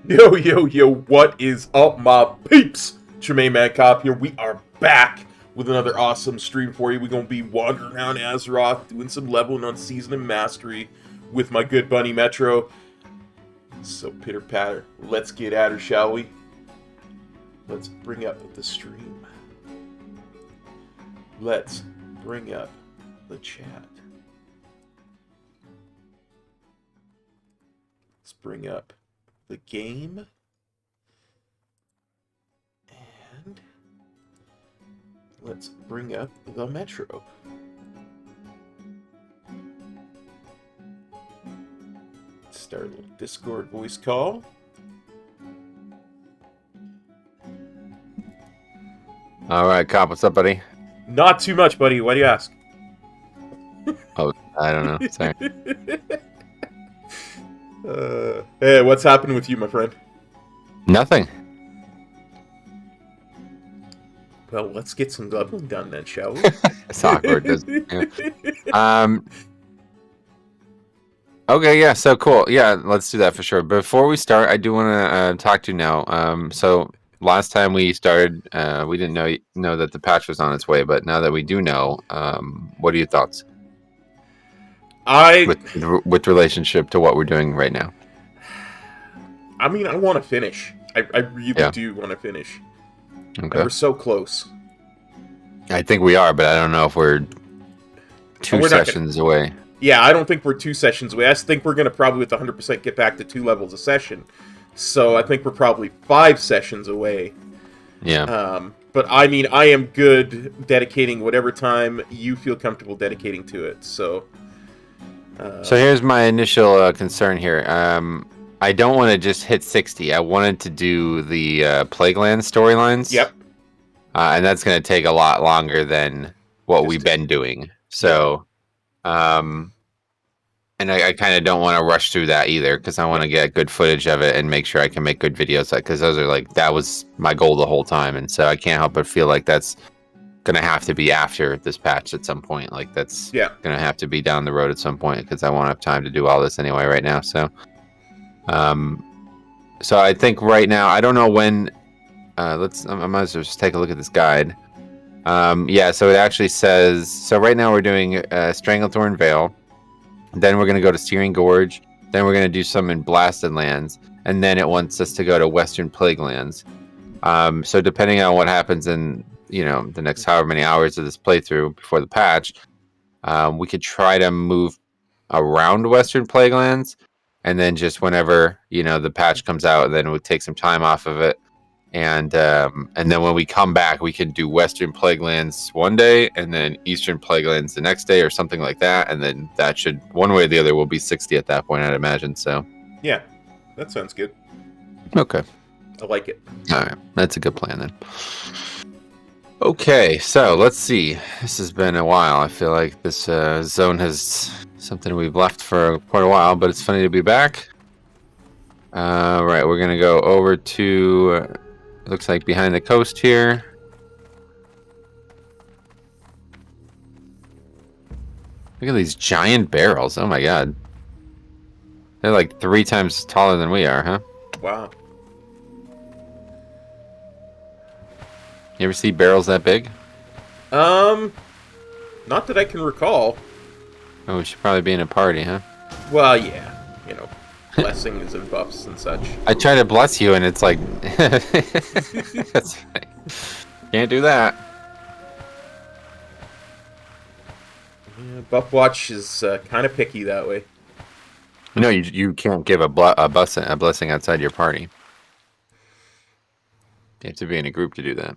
Yo, what is up, my peeps? Jermaine Mancop here. We are back with another awesome stream for you. We're going to be wandering around Azeroth, doing some leveling on Season and Mastery with my good buddy Metro. So, pitter patter, let's get at her, shall we? Let's bring up the stream. Let's bring up the chat. Let's bring up the game, and let's bring up the Metro. Start a little Discord voice call. All right, Cop, what's up, buddy? Not too much, buddy. Why do you ask? Oh, I don't know. Sorry. Hey, what's happening with you, my friend? Nothing. Well, let's get some leveling done then, shall we? It's awkward, isn't it? Yeah. Okay, yeah, so cool. Yeah, let's do that for sure. Before we start, I do want to talk to you now. So last time we started, we didn't know that the patch was on its way, but now that we do know, what are your thoughts? With relationship to what we're doing right now. I mean, I want to finish. I really do want to finish. Okay. We're so close. I think we are, but I don't know if we're two sessions away. Yeah, I don't think we're 2 sessions away. I think we're going to probably, with 100%, get back to 2 levels a session. So I think we're probably 5 sessions away. Yeah. But I mean, I am good dedicating whatever time you feel comfortable dedicating to it. So here's my initial concern here. I don't want to just hit 60. I wanted to do the Plagueland storylines. Yep. And that's going to take a lot longer than what we've been doing. So, and I kind of don't want to rush through that either, because I want to get good footage of it and make sure I can make good videos. Because those are that was my goal the whole time. And so I can't help but feel like that's going to have to be after this patch at some point. That's going to have to be down the road at some point, because I won't have time to do all this anyway right now. So, so I think right now, I don't know when. I might as well just take a look at this guide. Yeah, so it actually says, so right now we're doing Stranglethorn Vale, then we're going to go to Searing Gorge, then we're going to do some in Blasted Lands, and then it wants us to go to Western Plaguelands. So depending on what happens in, the next however many hours of this playthrough before the patch, we could try to move around Western Plaguelands, and then just whenever, the patch comes out, then we'll take some time off of it. and then when we come back, we can do Western Plaguelands one day, and then Eastern Plaguelands the next day, or something like that. And then that should, one way or the other, will be 60 at that point, I'd imagine. So Yeah, that sounds good. okay, I like it. all right, that's a good plan then. Okay, so let's see. This has been a while. I feel like this zone has something we've left for quite a while, but it's funny to be back. Right, we're gonna go over to looks like behind the coast here. Look at these giant barrels. Oh my god. They're like 3 times taller than we are, huh? Wow. You ever see barrels that big? Not that I can recall. Oh, we should probably be in a party, huh? Well, yeah, you know, blessings and buffs and such. I try to bless you and it's like... That's right. Can't do that. Yeah, Buff Watch is kind of picky that way. No, you can't give a blessing outside your party. You have to be in a group to do that.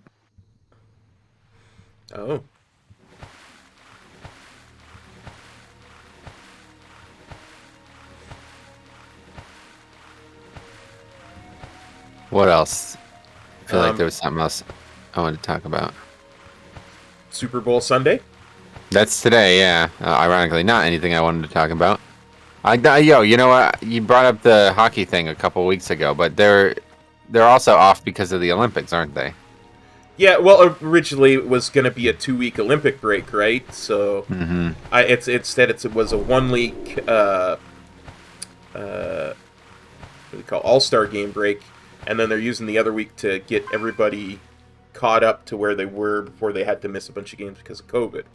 Oh. What else? I feel like there was something else I wanted to talk about. Super Bowl Sunday? That's today, yeah. Ironically, not anything I wanted to talk about. Yo, you know what? You brought up the hockey thing a couple weeks ago, but they're also off because of the Olympics, aren't they? Yeah, well, originally it was going to be a 2-week Olympic break, right? So it was a 1-week what do you call All-Star game break, and then they're using the other week to get everybody caught up to where they were before they had to miss a bunch of games because of COVID.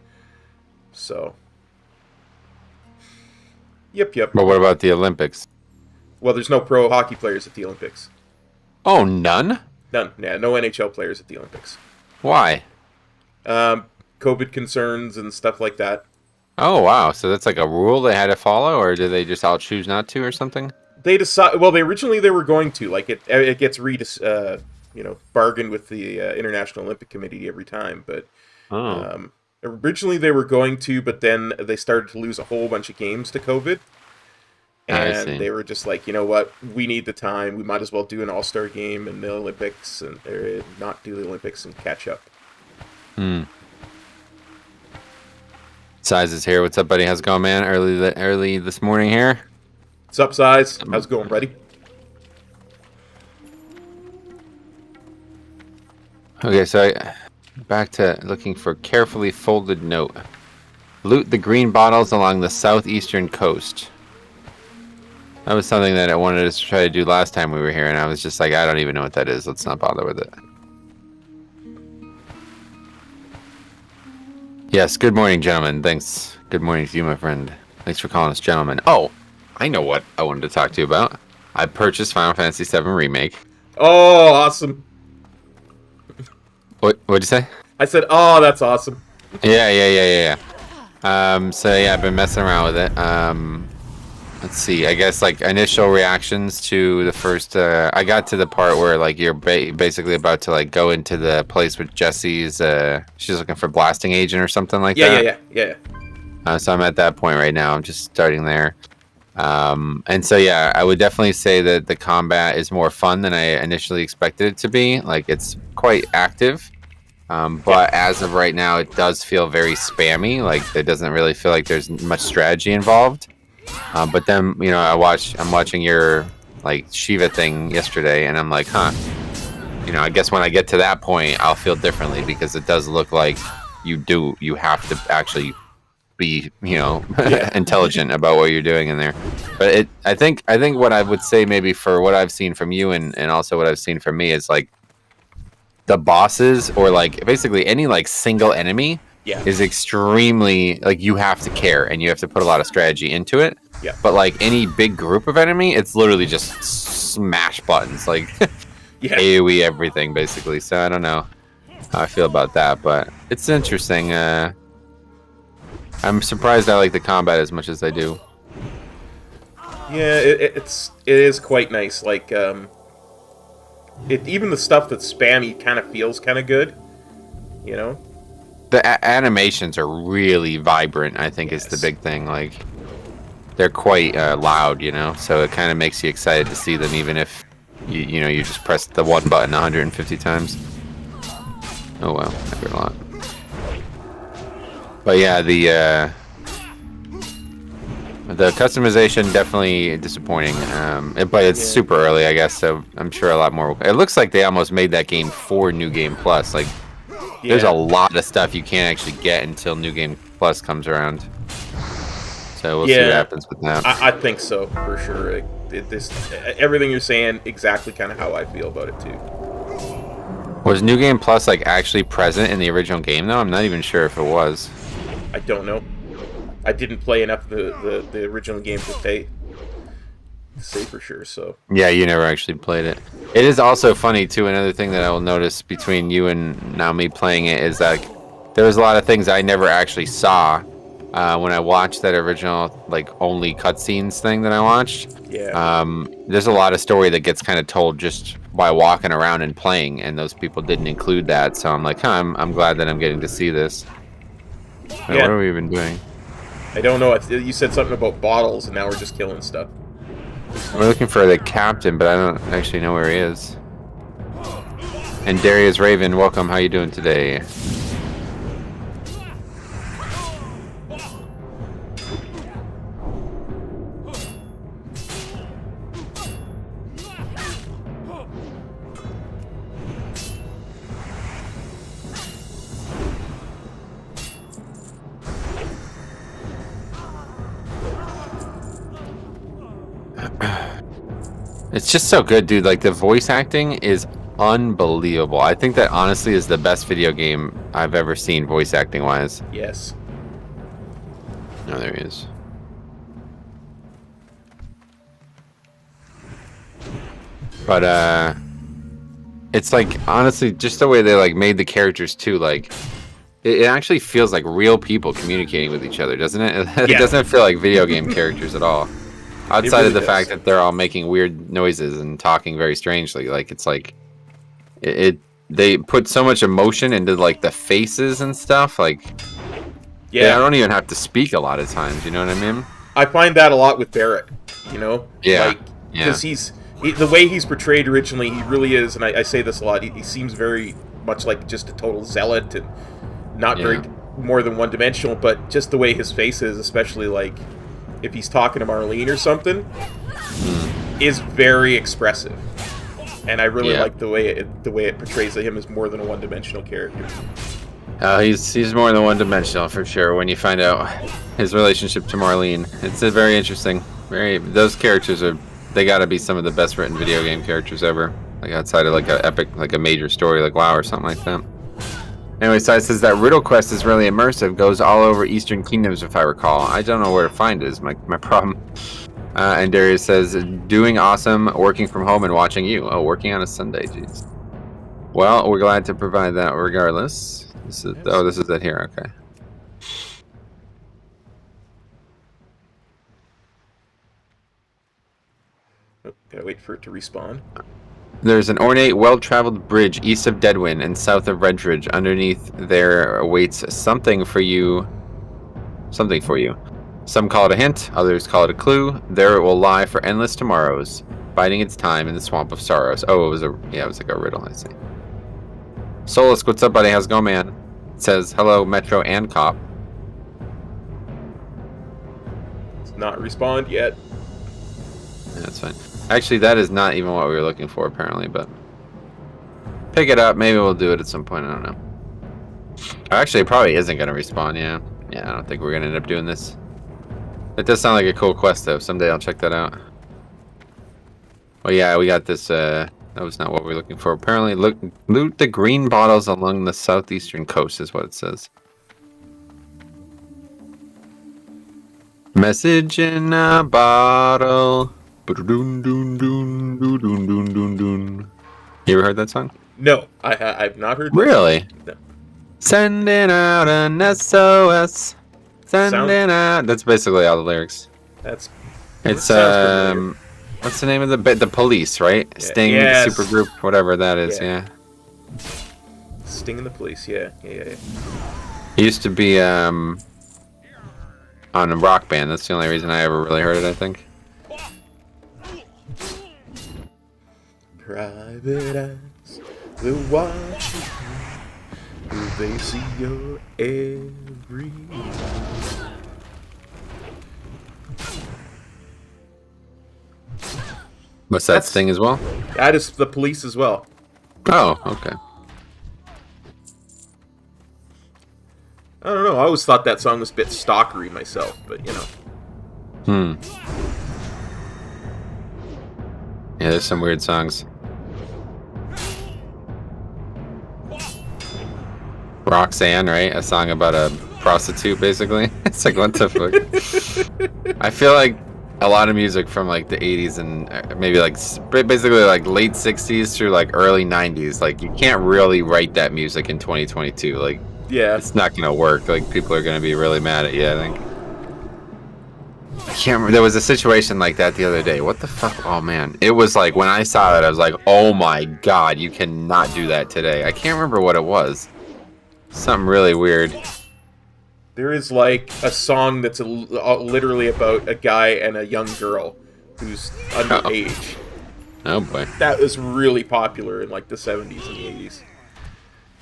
So, yep. But what about the Olympics? Well, there's no pro hockey players at the Olympics. Oh, none? None. Yeah, no NHL players at the Olympics. Why? COVID concerns and stuff like that. Oh, wow. So that's like a rule they had to follow, or did they just all choose not to, or something? They decide. Well, they were going to. Like it gets bargained with the International Olympic Committee every time. But originally they were going to, but then they started to lose a whole bunch of games to COVID. And they were just like, you know what? We need the time. We might as well do an all-star game and the Olympics, and not do the Olympics and catch up. Size is here. What's up, buddy? How's it going, man? Early this morning here. What's up, Size? How's it going, buddy? Okay, so back to looking for carefully folded note. Loot the green bottles along the southeastern coast. That was something that I wanted us to try to do last time we were here, and I was just like, I don't even know what that is. Let's not bother with it. Yes, good morning, gentlemen. Thanks. Good morning to you, my friend. Thanks for calling us gentlemen. Oh, I know what I wanted to talk to you about. I purchased Final Fantasy VII Remake. Oh, awesome. What'd you say? I said, oh, that's awesome. Yeah. So yeah, I've been messing around with it. Let's see. I guess like initial reactions to the first. I got to the part where like you're basically about to like go into the place with Jessie's. She's looking for blasting agent or something like that. Yeah. So I'm at that point right now. I'm just starting there. And so yeah, I would definitely say that the combat is more fun than I initially expected it to be. Like it's quite active. But as of right now, it does feel very spammy. Like it doesn't really feel like there's much strategy involved. But then, you know, I'm watching your like Shiva thing yesterday, and I'm like, huh. You know, I guess when I get to that point, I'll feel differently because it does look like you have to actually be, you know, intelligent about what you're doing in there. But I think what I would say maybe for what I've seen from you and also what I've seen from me is like the bosses or like basically any like single enemy is extremely like you have to care and you have to put a lot of strategy into it. Yeah. But like any big group of enemy, it's literally just smash buttons like AoE everything basically. So I don't know how I feel about that, but it's interesting. I'm surprised I like the combat as much as I do. Yeah, it is quite nice. Like even the stuff that's spammy kind of feels kind of good, you know. The animations are really vibrant. I think is the big thing. Like they're quite loud, you know. So it kind of makes you excited to see them, even if you just press the one button 150 times. Oh wow, I heard a lot. But yeah, the customization definitely disappointing. But it's super early, I guess. So I'm sure a lot more. It looks like they almost made that game for New Game Plus. Like there's a lot of stuff you can't actually get until New Game Plus comes around. So we'll see what happens with that. I think so for sure. Everything you're saying, exactly kind of how I feel about it too. Was New Game Plus like actually present in the original game though? I'm not even sure if it was. I don't know. I didn't play enough of the original game to say for sure. So yeah, you never actually played it. It is also funny too. Another thing that I will notice between you and now me playing it is that there was a lot of things I never actually saw when I watched that original like only cutscenes thing that I watched. Yeah. There's a lot of story that gets kind of told just by walking around and playing, and those people didn't include that. So I'm like, I'm glad that I'm getting to see this. Wait, what are we even doing? I don't know. You said something about bottles, and now we're just killing stuff. We're looking for the captain, but I don't actually know where he is. And Darius Raven, welcome. How you doing today? It's just so good, dude. Like the voice acting is unbelievable. I think that honestly is the best video game I've ever seen voice acting wise. Yes. Oh, there he is. But it's like honestly just the way they like made the characters too. Like it actually feels like real people communicating with each other, doesn't it? It doesn't feel like video game characters at all. Outside really of the fact that they're all making weird noises and talking very strangely, like it's like they put so much emotion into like the faces and stuff. Like I don't even have to speak a lot of times. You know what I mean? I find that a lot with Barrett. You know, yeah, because the way he's portrayed originally, he really is, and I say this a lot. He seems very much like just a total zealot and not very more than one dimensional. But just the way his face is, especially like. If he's talking to Marlene or something, is very expressive, and I really like the way it portrays him as more than a one-dimensional character. He's more than one-dimensional for sure. When you find out his relationship to Marlene, it's a very interesting. Those characters they got to be some of the best written video game characters ever. Like outside of like a epic, like a major story like WoW or something like that. Anyway, so it says that Riddle Quest is really immersive, goes all over Eastern Kingdoms, if I recall. I don't know where to find it is my problem. And Darius says, doing awesome, working from home and watching you. Oh, working on a Sunday, jeez. Well, we're glad to provide that regardless. This is it here, okay. Oh, gotta wait for it to respawn. There's an ornate, well-traveled bridge east of Deadwind and south of Redridge. Underneath there awaits something for you. Something for you. Some call it a hint, others call it a clue. There it will lie for endless tomorrows, biding its time in the swamp of sorrows. Oh, it was like a riddle, I see. Solus, what's up, buddy? How's it going, man? It says, hello, Metro and Cop. It's not respawned yet. Yeah, that's fine. Actually, that is not even what we were looking for, apparently, but... Pick it up. Maybe we'll do it at some point. I don't know. Actually, it probably isn't going to respawn, yeah. Yeah, I don't think we're going to end up doing this. It does sound like a cool quest, though. Someday I'll check that out. Well, yeah, we got this, that was not what we were looking for. Apparently, loot the green bottles along the southeastern coast, is what it says. Message in a bottle. You ever heard that song? No, I've not heard that. Really? No. Sending out an SOS. Sending out. That's basically all the lyrics. It's What's the name of the police, right? Yeah, Sting, yes. Supergroup, whatever that is, yeah. Sting and the Police, yeah. He used to be on a rock band. That's the only reason I ever really heard it, I think. Private eyes will watch you. Will they see your every move? What's that, That's- Sting as well? That is the Police as well. Oh, okay. I don't know. I always thought that song was a bit stalkery myself, but you know. Yeah, there's some weird songs. Roxanne, right? A song about a prostitute, basically. It's like, what the fuck? I feel like a lot of music from like the 80s and maybe like basically like late 60s through like early 90s, like you can't really write that music in 2022. Like, Yeah. it's not gonna work. Like, people are gonna be really mad at you, I think. I can't remember. There was a situation like that the other day. What the fuck? Oh man, it was like when I saw that, I was like, oh my god, you cannot do that today. I can't remember what it was. Something really weird. There is like a song that's literally about a guy and a young girl who's underage. Oh boy. That was really popular in like the 70s and the 80s.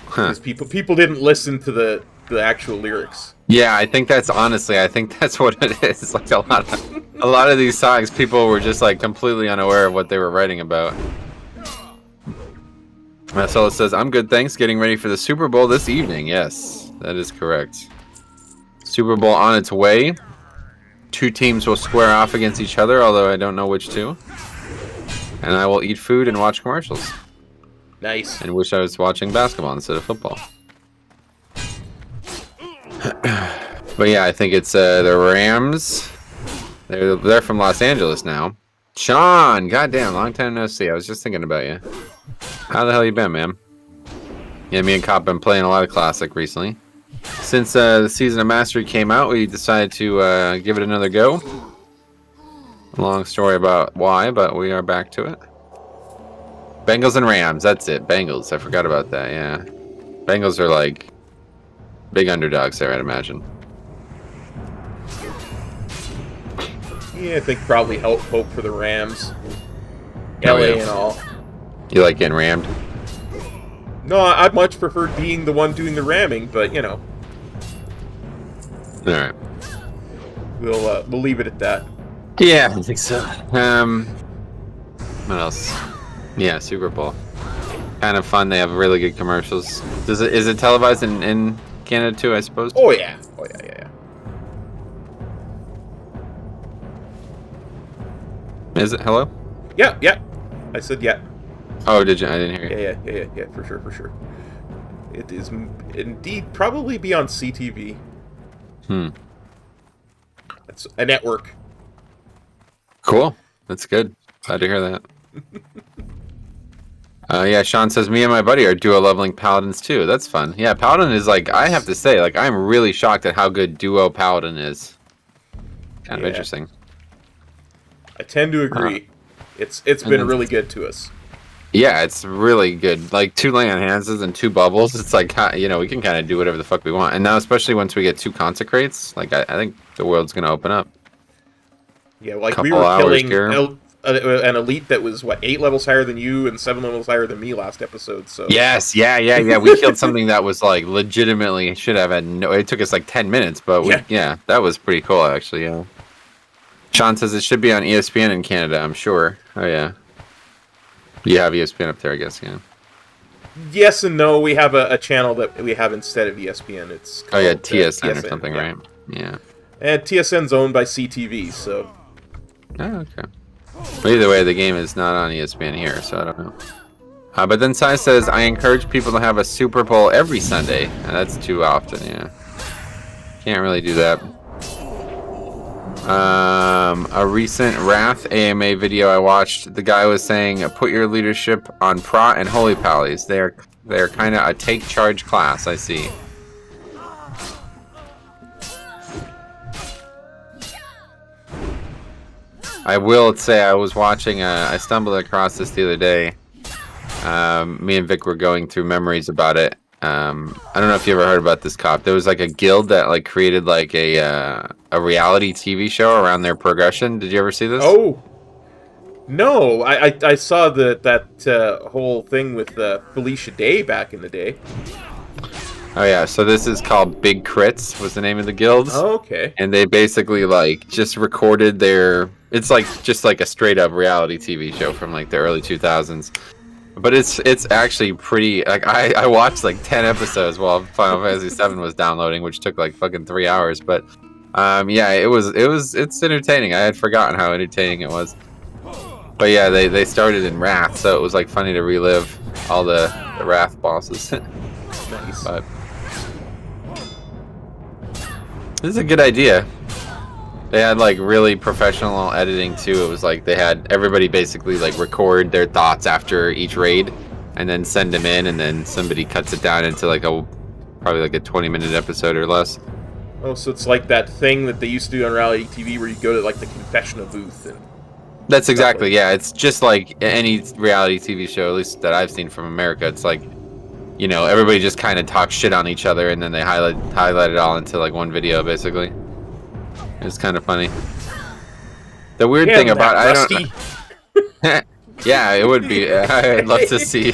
Huh. Because people didn't listen to the actual lyrics. Yeah, I think that's what it is. Like a lot of these songs, people were just like completely unaware of what they were writing about. So it says, "I'm good, thanks. Getting ready for the Super Bowl this evening." Yes, that is correct. Super Bowl on its way. 2 teams will square off against each other, although I don't know which two. And I will eat food and watch commercials. Nice. And wish I was watching basketball instead of football. But yeah, I think it's the Rams. They're from Los Angeles now. Sean, goddamn, long time no see. I was just thinking about you. How the hell you been, man? Yeah, me and Cop been playing a lot of Classic recently. Since the Season of Mastery came out, we decided to give it another go. Long story about why, but we are back to it. Bengals and Rams, that's it. Bengals, I forgot about that, yeah. Bengals are like big underdogs there, I'd imagine. Yeah, I think probably hope for the Rams. Oh, LA yeah. and all. You like getting rammed? No, I'd much prefer being the one doing the ramming, but you know, Alright. we'll leave it at that. Yeah, I think so. What else? Yeah, Super Bowl. Kind of fun. They have really good commercials. Is it televised in Canada too, I suppose? Oh yeah. Is it? Hello? Yeah. I said yeah. Oh, did you? I didn't hear you. Yeah, for sure. It is indeed probably be on CTV. It's a network. Cool. That's good. Glad to hear that. Yeah, Sean says, me and my buddy are duo leveling Paladins too. That's fun. Yeah, Paladin is like, I have to say, like, I'm really shocked at how good duo Paladin is. Kind of interesting. I tend to agree. It's been really good to us. Yeah, it's really good. Like 2 lay on hands and 2 bubbles. It's like, you know, we can kind of do whatever the fuck we want. And now, especially once we get 2 consecrates, like I think the world's gonna open up. Yeah, like we were killing an elite that was 8 levels higher than you and 7 levels higher than me last episode. So yes, yeah. We killed something that was like legitimately should have had no. It took us like 10 minutes, but yeah, that was pretty cool actually. Yeah. Sean says it should be on ESPN in Canada. I'm sure. Oh yeah. You have ESPN up there, I guess. Yeah. Yes and no. We have a channel that we have instead of ESPN. It's called, TSN or something, right? Yeah. And TSN's owned by CTV, so. Oh, okay. But either way, the game is not on ESPN here, so I don't know. But then Sai says, I encourage people to have a Super Bowl every Sunday. That's too often, yeah. Can't really do that. A recent Wrath AMA video I watched, the guy was saying, put your leadership on Prot and Holy Pallies. They're kind of a take charge class, I see. I will say I was watching. I stumbled across this the other day. Me and Vic were going through memories about it. I don't know if you ever heard about this cop. There was like a guild that like created like a reality TV show around their progression. Did you ever see this? Oh, no. I saw that whole thing with Felicia Day back in the day. Oh yeah, so this is called Big Crits was the name of the guilds. Oh, okay. And they basically like just recorded their. It's like just like a straight up reality TV show from like the early 2000s. But it's actually pretty. Like I watched like 10 episodes while Final Fantasy VII was downloading, which took like fucking 3 hours. But yeah, it's entertaining. I had forgotten how entertaining it was. But yeah, they started in Wrath, so it was like funny to relive all the Wrath bosses. Nice. But this is a good idea. They had like really professional editing too. It was like they had everybody basically like record their thoughts after each raid and then send them in, and then somebody cuts it down into like probably like a 20-minute episode or less. Oh, so it's like that thing that they used to do on reality TV where you go to like the confessional booth and... That's exactly, yeah. It's just like any reality TV show, at least that I've seen from America. It's like, you know, everybody just kind of talks shit on each other, and then they highlight it all into like one video, basically. It's kind of funny. The weird thing about Rusty. Yeah, it would be. I'd love to see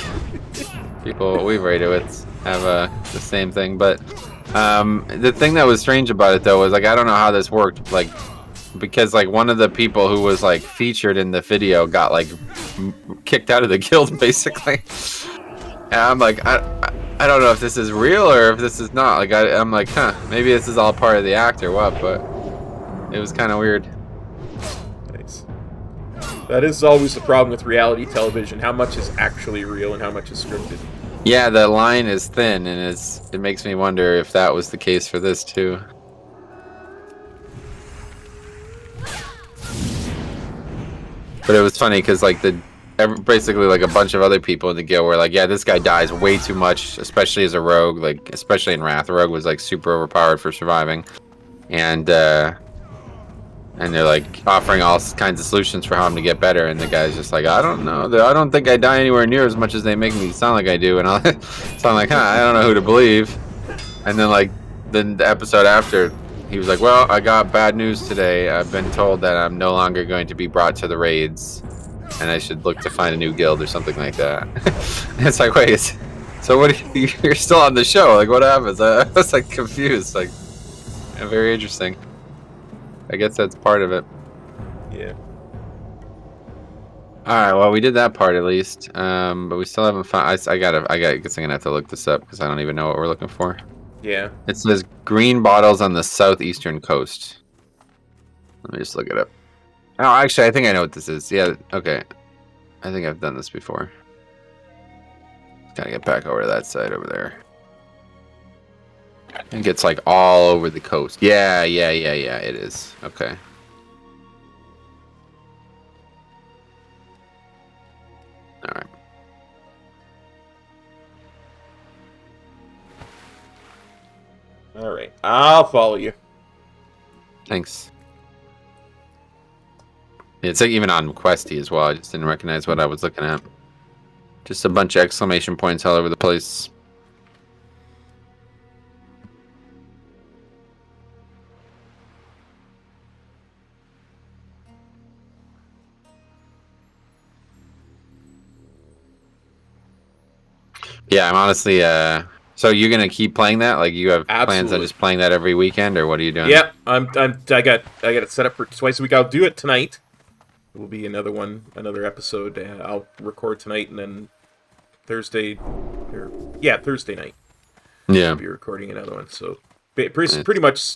people we've raided with have the same thing. But the thing that was strange about it though was like I don't know how this worked. Like because like one of the people who was like featured in the video got like kicked out of the guild basically. And I'm like I don't know if this is real or if this is not. Like I'm like maybe this is all part of the act or what, but it was kind of weird. Nice. That is always the problem with reality television. How much is actually real and how much is scripted? Yeah, the line is thin, and it makes me wonder if that was the case for this too. But it was funny because like basically like a bunch of other people in the guild were like, yeah, this guy dies way too much, especially as a rogue. Like especially in Wrath, rogue was like super overpowered for surviving, and they're like offering all kinds of solutions for how I'm to get better, and the guy's just like, I don't know, I don't think I die anywhere near as much as they make me sound like I do, and so I'm like, I don't know who to believe. And then the episode after, he was like, well, I got bad news today. I've been told that I'm no longer going to be brought to the raids, and I should look to find a new guild or something like that. And it's like, wait, so what? You're still on the show? Like, what happens? I was like confused. Like, very interesting. I guess that's part of it. Yeah. Alright, well, we did that part at least. But we still haven't found... I guess I'm gonna have to look this up because I don't even know what we're looking for. Yeah. It says green bottles on the southeastern coast. Let me just look it up. Oh, actually, I think I know what this is. Yeah, okay. I think I've done this before. Gotta get back over to that side over there. I think it's like all over the coast. Yeah, it is. Okay. Alright. Alright. I'll follow you. Thanks. It's like even on Questy as well. I just didn't recognize what I was looking at. Just a bunch of exclamation points all over the place. Yeah, I'm honestly, so you're gonna keep playing that? Like you have plans on just playing that every weekend, or what are you doing? Yep, I got it set up for twice a week. I'll do it tonight. It will be another episode. I'll record tonight, and then Thursday night. Yeah, I'll be recording another one. So pretty much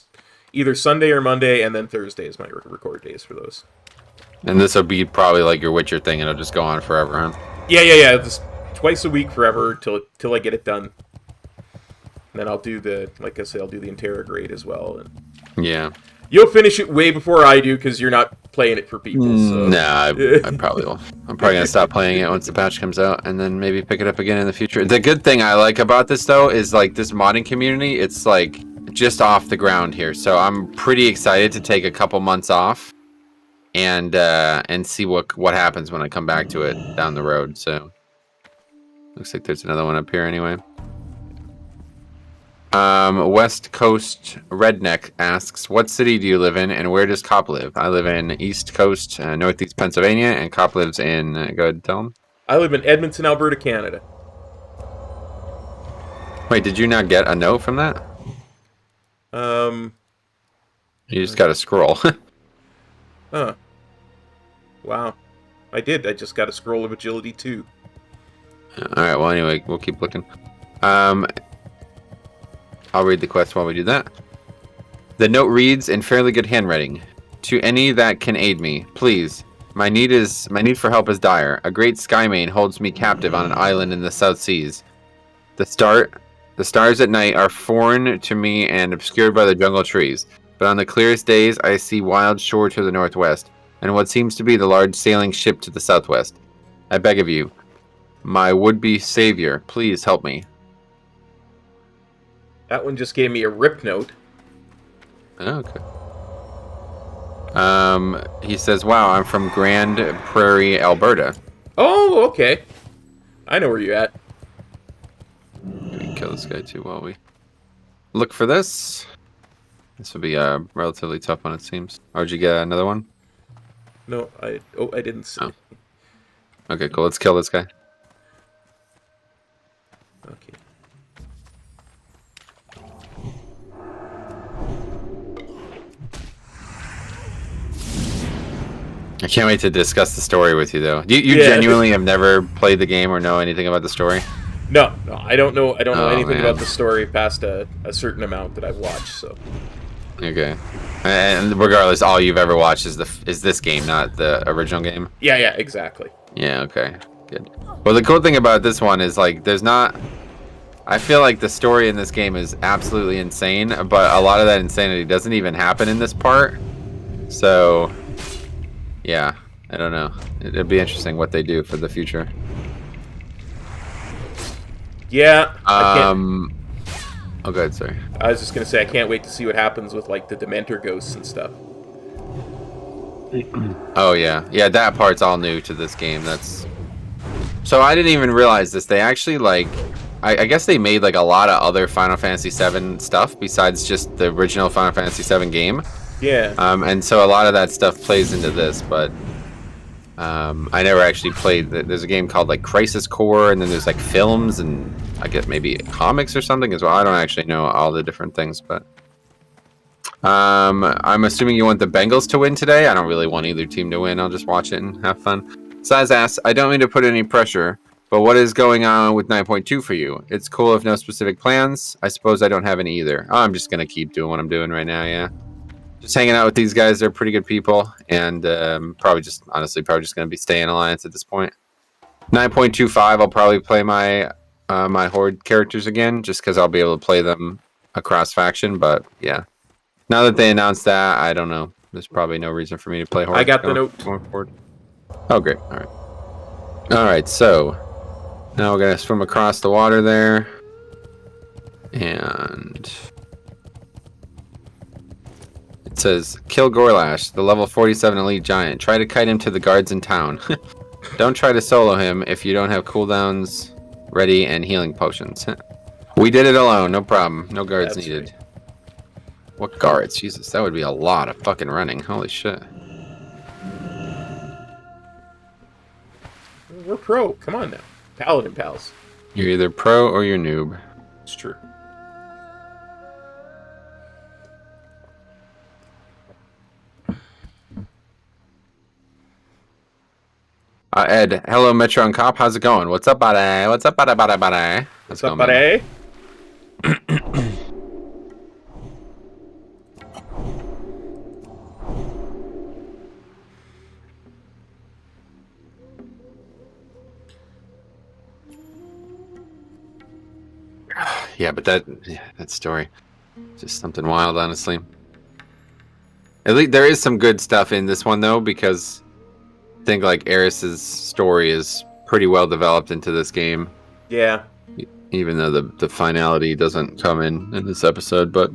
either Sunday or Monday, and then Thursday is my record days for those. And this will be probably like your Witcher thing, and it'll just go on forever, huh? Yeah. Just twice a week forever till I get it done. And then I'll do like I said, I'll do the Interrograde as well. And yeah. You'll finish it way before I do because you're not playing it for people. So. Nah, I probably will. I'm probably gonna stop playing it once the patch comes out, and then maybe pick it up again in the future. The good thing I like about this though is like this modding community. It's like just off the ground here, so I'm pretty excited to take a couple months off and see what happens when I come back to it down the road. So looks like there's another one up here anyway. West Coast Redneck asks, what city do you live in, and where does Cop live? I live in East Coast, Northeast Pennsylvania, and Cop lives in, go ahead and tell him. I live in Edmonton, Alberta, Canada. Wait, did you not get a note from that? You just got to scroll. Huh. Wow. I did. I just got a scroll of agility, too. Alright, well, anyway, we'll keep looking. I'll read the quest while we do that. The note reads in fairly good handwriting. To any that can aid me, please. My need for help is dire. A great skymane holds me captive on an island in the South Seas. The stars at night are foreign to me and obscured by the jungle trees. But on the clearest days, I see wild shore to the northwest, and what seems to be the large sailing ship to the southwest. I beg of you, my would-be savior, please help me. That one just gave me a rip note. Okay. He says, wow, I'm from Grand Prairie, Alberta. Oh, okay. I know where you're at. We can kill this guy too while we look for this. This will be a relatively tough one, it seems. Or did you get another one? No, I didn't see. Oh. Okay, cool. Let's kill this guy. Okay. I can't wait to discuss the story with you, though. You genuinely have never played the game or know anything about the story? No, I don't know. I don't know anything man. about the story past a certain amount that I've watched. So. Okay. And regardless, all you've ever watched is this game, not the original game? Yeah, exactly. Yeah, okay. Good. Well, the cool thing about this one is, like, there's not... I feel like the story in this game is absolutely insane, but a lot of that insanity doesn't even happen in this part. So... yeah, I don't know. It'd be interesting what they do for the future. Yeah. Oh, good. Sorry. I was just gonna say I can't wait to see what happens with like the Dementor ghosts and stuff. Oh yeah, that part's all new to this game. That's so I didn't even realize this. They actually like, I guess they made like a lot of other Final Fantasy VII stuff besides just the original Final Fantasy VII game. Yeah. And so a lot of that stuff plays into this, but I never actually played. There's a game called like Crisis Core, and then there's like films and I guess maybe comics or something as well. I don't actually know all the different things, but I'm assuming you want the Bengals to win today. I don't really want either team to win. I'll just watch it and have fun. Saz asks, I don't mean to put any pressure, but what is going on with 9.2 for you? It's cool if no specific plans. I suppose I don't have any either. I'm just gonna keep doing what I'm doing right now. Yeah. Just hanging out with these guys. They're pretty good people, and probably just going to be staying Alliance at this point. 9.25, I'll probably play my my Horde characters again, just because I'll be able to play them across faction. But yeah, now that they announced that, I don't know. There's probably no reason for me to play Horde. I got the note. Going forward. Oh, great. All right. So now we're gonna swim across the water there, and. It says, kill Gorlash, the level 47 elite giant. Try to kite him to the guards in town. Don't try to solo him if you don't have cooldowns ready and healing potions. We did it alone, no problem. No guards needed. Right. What guards? Jesus, that would be a lot of fucking running. Holy shit. We're pro. Come on now. Paladin Pals. You're either pro or you're noob. It's true. Ed, hello Metro and Cop, how's it going? What's up, buddy? What's up, buddy? What's up, buddy? Yeah, but that story, just something wild, honestly. At least there is some good stuff in this one though, because I think like Eris's story is pretty well developed into this game. Yeah. Even though the finality doesn't come in this episode, but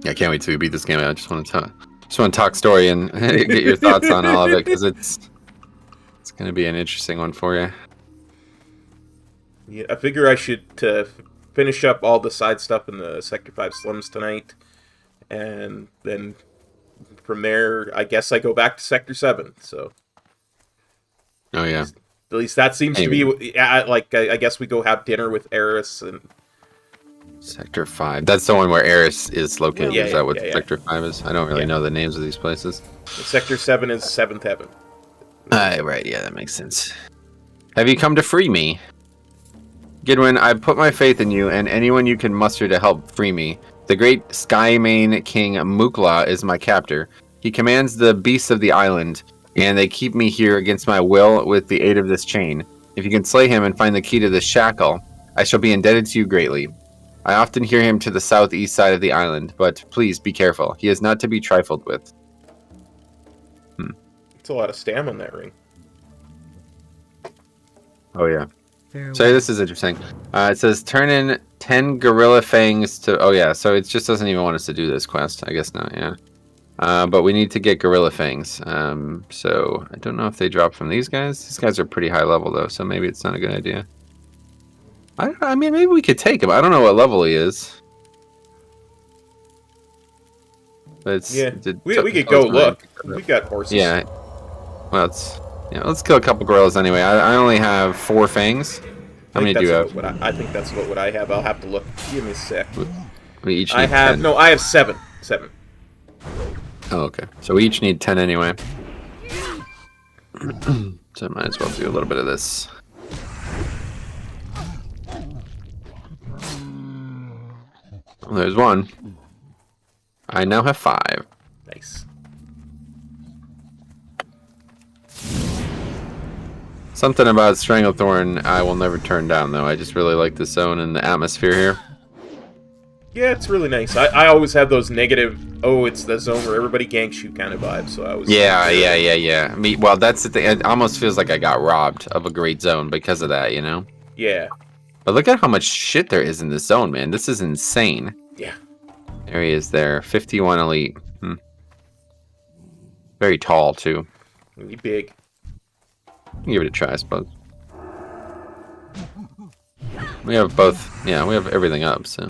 yeah, I can't wait to beat this game. I just want to Just want to talk story and get your thoughts on all of it, because it's going to be an interesting one for you. Yeah, I figure I should finish up all the side stuff in the Sector 5 slums tonight, and then from there, I guess I go back to Sector 7, so... Oh, yeah. At least that seems to be, like, I guess we go have dinner with Eris and... Sector 5. That's the one where Eris is located. Yeah, is that what yeah. Sector 5 is? I don't really know the names of these places. Sector 7 is 7th Heaven. Right, yeah, that makes sense. Have you come to free me? Gidwin, I put my faith in you and anyone you can muster to help free me. The great Skymane King Mukla is my captor. He commands the beasts of the island, and they keep me here against my will with the aid of this chain. If you can slay him and find the key to the shackle, I shall be indebted to you greatly. I often hear him to the southeast side of the island, but please be careful. He is not to be trifled with. It's a lot of stam on that ring. Oh, yeah. So this is interesting. It says turn in 10 gorilla fangs to... Oh, yeah. So it just doesn't even want us to do this quest. I guess not, yeah. But we need to get gorilla fangs. So I don't know if they drop from these guys. These guys are pretty high level, though, so maybe it's not a good idea. I mean, maybe we could take him. I don't know what level he is. But we could go look. We got horses. Yeah. Well, let's kill a couple gorillas anyway. I only have 4 fangs. How many do you have? I think that's what I have. I'll have to look. Give me a sec. We each need 10. No, I have 7. 7. Oh, okay. So we each need 10 anyway. So I might as well do a little bit of this. Well, there's 1. I now have 5. Nice. Something about Stranglethorn I will never turn down, though. I just really like the zone and the atmosphere here. Yeah, it's really nice. I always have those negative, it's the zone where everybody ganks you kind of vibes, so I was... Yeah. Well, that's the thing. It almost feels like I got robbed of a great zone because of that, you know? Yeah. But look at how much shit there is in this zone, man. This is insane. Yeah. There he is there. 51 elite. Very tall, too. Really big. Give it a try, I suppose. We have both. Yeah, we have everything up, so...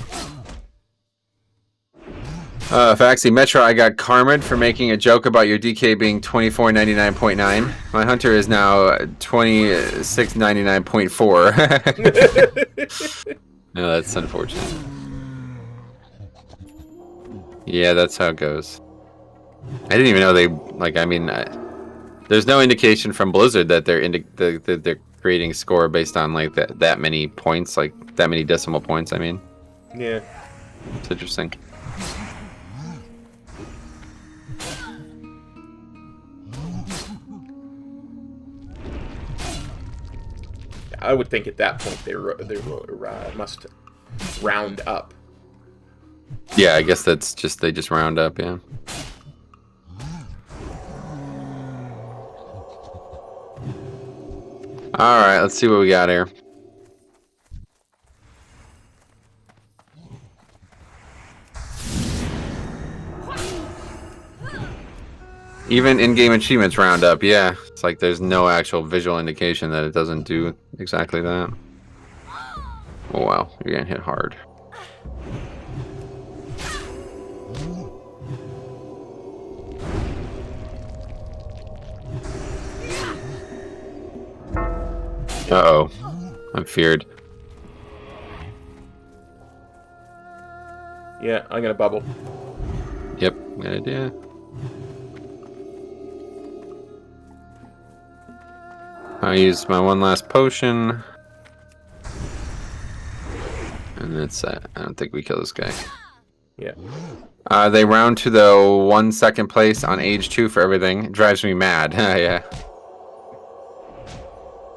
Faxi Metro, I got karma'd for making a joke about your DK being 2499.9. My hunter is now 2699.4. No, that's unfortunate. Yeah, that's how it goes. I didn't even know they there's no indication from Blizzard that they're creating score based on like that many points, like that many decimal points. I mean, yeah, it's interesting. I would think at that point they must round up. Yeah, I guess that's just they just round up. Yeah. All right, let's see what we got here. Even in-game achievements round up, yeah. It's like there's no actual visual indication that it doesn't do exactly that. Oh wow, you're getting hit hard. Uh-oh. I'm feared. Yeah, I'm gonna bubble. Yep, good idea. I used my one last potion. And that's that. I don't think we kill this guy. Yeah. They round to the 1 second place on age 2 for everything. It drives me mad. Yeah.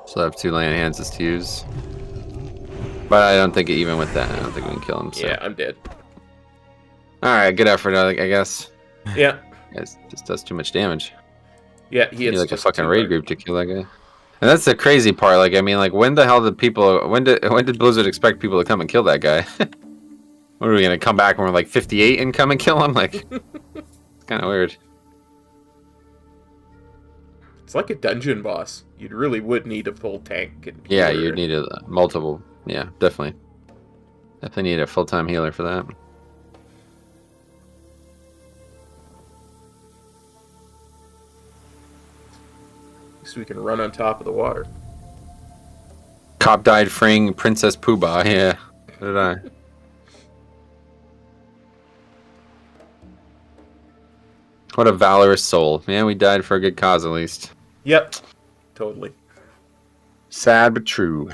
Still have 2 land hands to use. But I don't think even with that, I don't think we can kill him. So. Yeah, I'm dead. Alright, good effort, I guess. Yeah. It just does too much damage. Yeah, he hits like a fucking raid group to kill that guy. And that's the crazy part. Like, I mean, like, when the hell did people... When did Blizzard expect people to come and kill that guy? What are we gonna come back when we're like 58 and come and kill him? Like, it's kind of weird. It's like a dungeon boss. You really would need a full tank. And Yeah, healer. you'd need a multiple. Yeah, definitely. Definitely need a full-time healer for that. So we can run on top of the water. Cop died freeing Princess Poobah. Yeah, so did I. What a valorous soul. Man, we died for a good cause at least. Yep. Totally. Sad but true.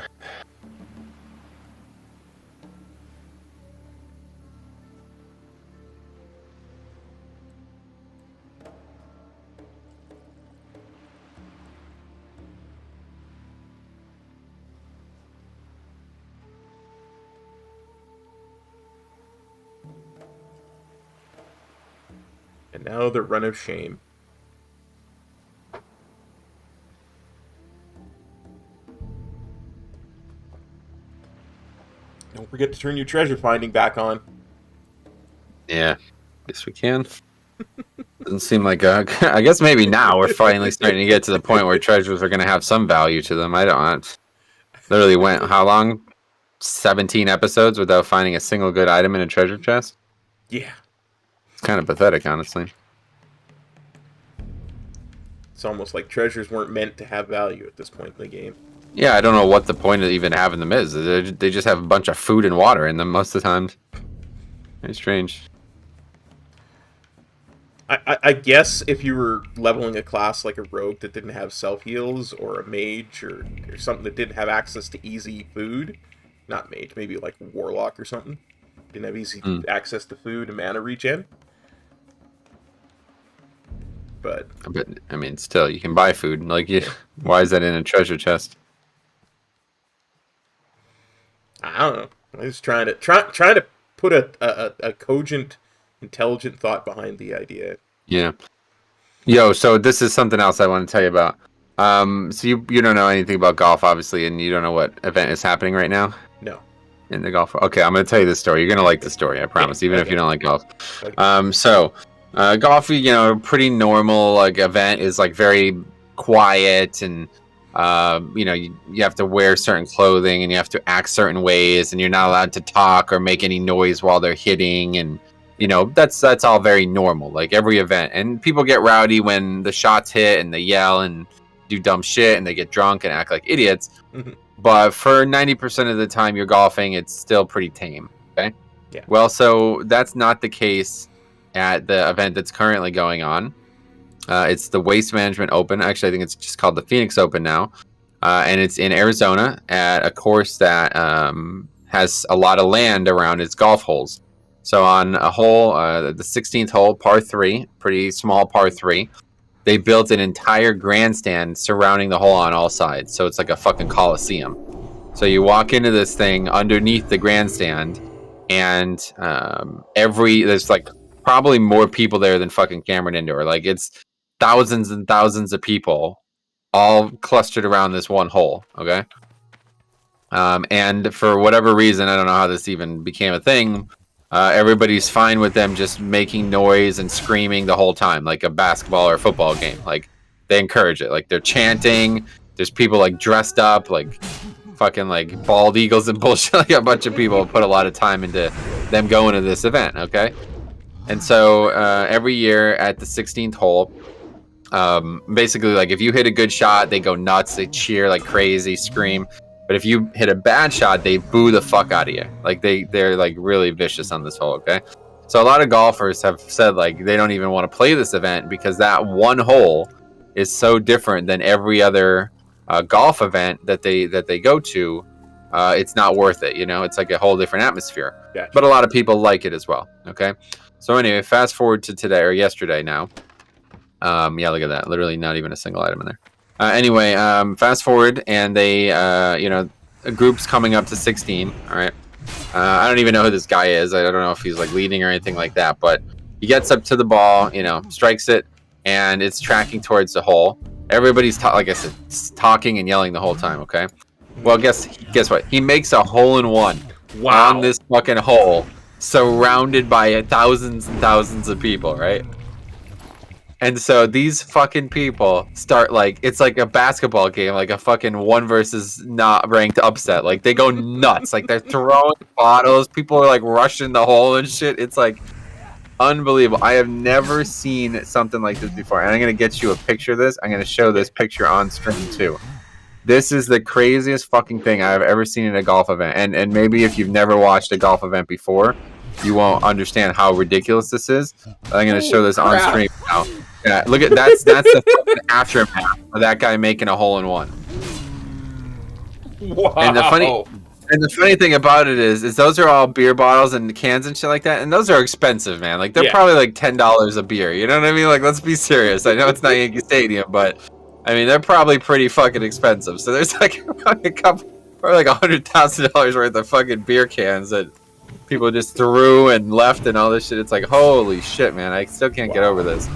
And now the run of shame. Don't forget to turn your treasure finding back on. Yeah, guess we can. Doesn't seem like I guess maybe now we're finally starting to get to the point where treasures are going to have some value to them. I don't. Literally went how long? 17 episodes without finding a single good item in a treasure chest. Yeah. It's kind of pathetic, honestly. It's almost like treasures weren't meant to have value at this point in the game. Yeah, I don't know what the point of even having them is. They just have a bunch of food and water in them most of the time. Very strange. I guess if you were leveling a class like a rogue that didn't have self-heals, or a mage, or something that didn't have access to easy food, not mage, maybe like warlock or something, didn't have easy access to food and mana regen. But I mean, still, you can buy food. Like, why is that in a treasure chest? I don't know. I was trying to put a cogent, intelligent thought behind the idea. Yeah. Yo, so this is something else I want to tell you about. So you don't know anything about golf, obviously, and you don't know what event is happening right now? No. In the golf. Okay, I'm going to tell you this story. You're going to like the story, I promise, even if you don't like golf. Okay. Golf, pretty normal, like, event is, like, very quiet, and, you have to wear certain clothing, and you have to act certain ways, and you're not allowed to talk or make any noise while they're hitting, and, that's all very normal, like, every event. And people get rowdy when the shots hit, and they yell and do dumb shit, and they get drunk and act like idiots. Mm-hmm. But for 90% of the time you're golfing, it's still pretty tame, okay? Yeah. Well, so that's not the case at the event that's currently going on. It's the Waste Management Open. Actually, I think it's just called the Phoenix Open now. And it's in Arizona at a course that has a lot of land around its golf holes. So on a hole, the 16th hole, par 3, pretty small par 3, they built an entire grandstand surrounding the hole on all sides. So it's like a fucking coliseum. So you walk into this thing underneath the grandstand, and there's like probably more people there than fucking Cameron Indoor. Like, it's thousands and thousands of people all clustered around this one hole, okay? And for whatever reason, I don't know how this even became a thing, everybody's fine with them just making noise and screaming the whole time, like a basketball or football game. Like, they encourage it. Like, they're chanting. There's people, like, dressed up, like, fucking, like, bald eagles and bullshit. Like, a bunch of people put a lot of time into them going to this event, okay? And so every year at the 16th hole, basically, like, if you hit a good shot, they go nuts, they cheer like crazy, scream. But if you hit a bad shot, they boo the fuck out of you. Like, they're like really vicious on this hole, okay? So a lot of golfers have said, like, they don't even want to play this event because that one hole is so different than every other golf event that they go to. It's not worth it, It's like a whole different atmosphere. Gotcha. But a lot of people like it as well, okay? So anyway, fast forward to today or yesterday now. Yeah, look at that. Literally not even a single item in there. Anyway, fast forward, and they, a group's coming up to 16. All right. I don't even know who this guy is. I don't know if he's like leading or anything like that, but he gets up to the ball, strikes it, and it's tracking towards the hole. Everybody's, like I said, talking and yelling the whole time. Okay. Well, guess what? He makes a hole-in-one on this fucking hole, surrounded by thousands and thousands of people, right? And so these fucking people start like it's like a basketball game, like a fucking 1 versus not ranked upset. Like they go nuts, like they're throwing bottles. People are like rushing the hole and shit. It's like unbelievable. I have never seen something like this before. And I'm gonna get you a picture of this. I'm gonna show this picture on stream too. This is the craziest fucking thing I've ever seen in a golf event. And maybe if you've never watched a golf event before, you won't understand how ridiculous this is. I'm gonna show this on stream now. Yeah, look at that's the fucking aftermath of that guy making a hole in one. Wow. And the funny thing about it is those are all beer bottles and cans and shit like that, and those are expensive, man. Like they're probably like $10 a beer. You know what I mean? Like let's be serious. I know it's not Yankee Stadium, but I mean they're probably pretty fucking expensive. So there's like a couple, or like $100,000 worth of fucking beer cans that people just threw and left and all this shit. It's like holy shit, man. I still can't get over this.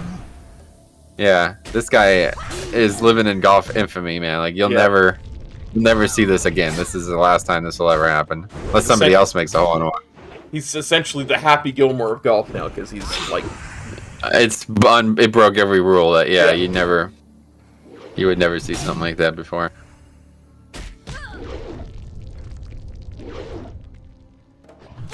Yeah, this guy is living in golf infamy, man. Like you'll never see this again. This is the last time this will ever happen, unless somebody else makes a hole in one. He's essentially the Happy Gilmore of golf now because he's like, it broke every rule that you would never see something like that before.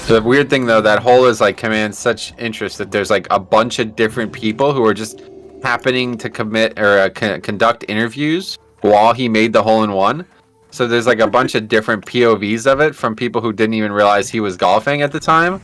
The weird thing though, that hole is like commands such interest that there's like a bunch of different people who are just happening to commit or conduct interviews while he made the hole in one. So there's like a bunch of different POVs of it from people who didn't even realize he was golfing at the time.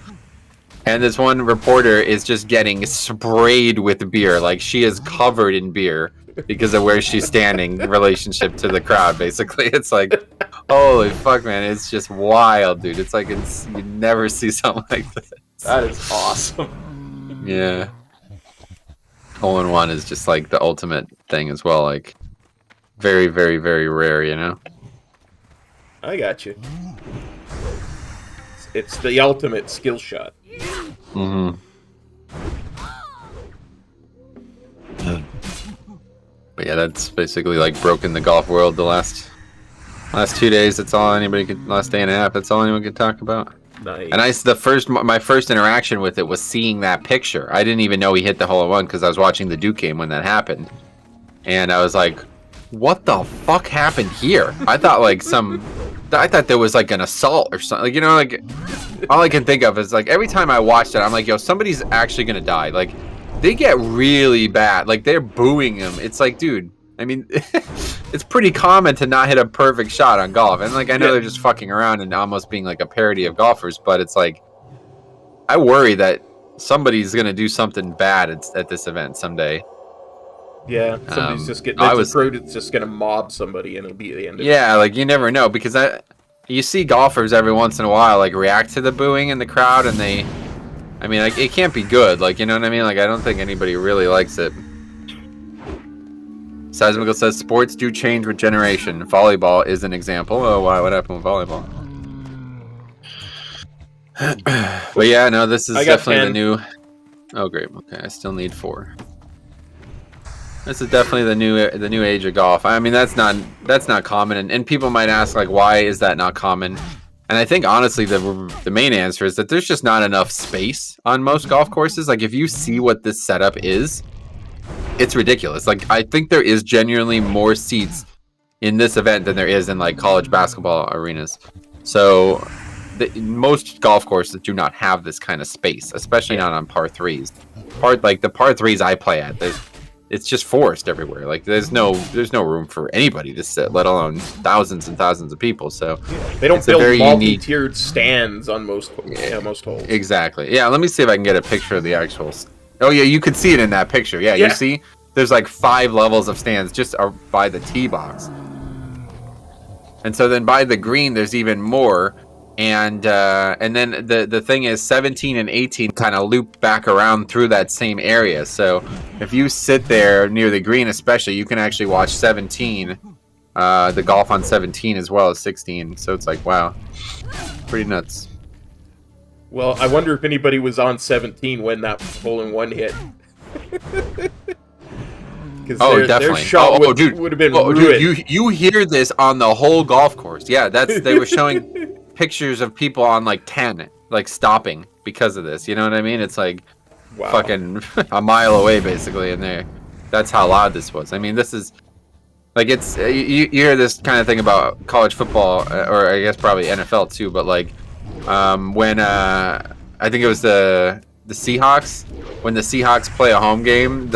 And this one reporter is just getting sprayed with beer. Like she is covered in beer because of where she's standing in relationship to the crowd. Basically, it's like, holy fuck, man. It's just wild, dude. It's like, you never see something like this. That is awesome. Yeah. Hole in one is just like the ultimate thing as well. Like very, very, very rare, you know? I got you. It's the ultimate skill shot. Mm-hmm. But yeah, that's basically like broken the golf world the last 2 days. That's all anybody could. Last day and a half. That's all anyone could talk about. Nice. And my first interaction with it was seeing that picture. I didn't even know he hit the hole in one because I was watching the Duke game when that happened, and I was like, "What the fuck happened here?" I thought there was like an assault or something. Like, you know, like all I can think of is like every time I watched it, I'm like, "Yo, somebody's actually gonna die." Like they get really bad. Like they're booing him. It's like, dude. I mean, it's pretty common to not hit a perfect shot on golf. And, like, I know they're just fucking around and almost being, like, a parody of golfers. But it's like, I worry that somebody's going to do something bad at this event someday. Yeah, somebody's just getting... It's just going to mob somebody and it'll be the end of it. Yeah, like, you never know. Because you see golfers every once in a while, like, react to the booing in the crowd. And they... I mean, like, it can't be good. Like, you know what I mean? Like, I don't think anybody really likes it. Seismical says sports do change with generation. Volleyball is an example. Oh, wow, what happened with volleyball? But yeah, no, this is definitely 10. The new. Oh, great. Okay, I still need 4. This is definitely the new age of golf. I mean, that's not common, and people might ask like, why is that not common? And I think honestly, the main answer is that there's just not enough space on most golf courses. Like, if you see what this setup is. It's ridiculous. Like, I think there is genuinely more seats in this event than there is in like college basketball arenas. So most golf courses do not have this kind of space, especially not on par 3s. The par 3s I play at, it's just forest everywhere. Like there's no room for anybody to sit, let alone thousands and thousands of people. So they don't build multi-tiered stands on most holes. Exactly. Yeah, let me see if I can get a picture of the actual. Oh yeah, you could see it in that picture. Yeah, you see, there's like 5 levels of stands just by the tee box, and so then by the green there's even more, and then the thing is 17 and 18 kind of loop back around through that same area. So if you sit there near the green, especially, you can actually watch 17, the golf on 17 as well as 16. So it's like, wow, pretty nuts. Well, I wonder if anybody was on 17 when that hole-in-one hit. Definitely. Their shot would have been ruined. Dude, you hear this on the whole golf course. Yeah, they were showing pictures of people on like 10, like stopping because of this. You know what I mean? It's like Wow. fucking a mile away, basically, and that's how loud this was. I mean, this is like it's you hear this kind of thing about college football, or I guess probably NFL too, but like when I think it was the Seahawks, when the Seahawks play a home game,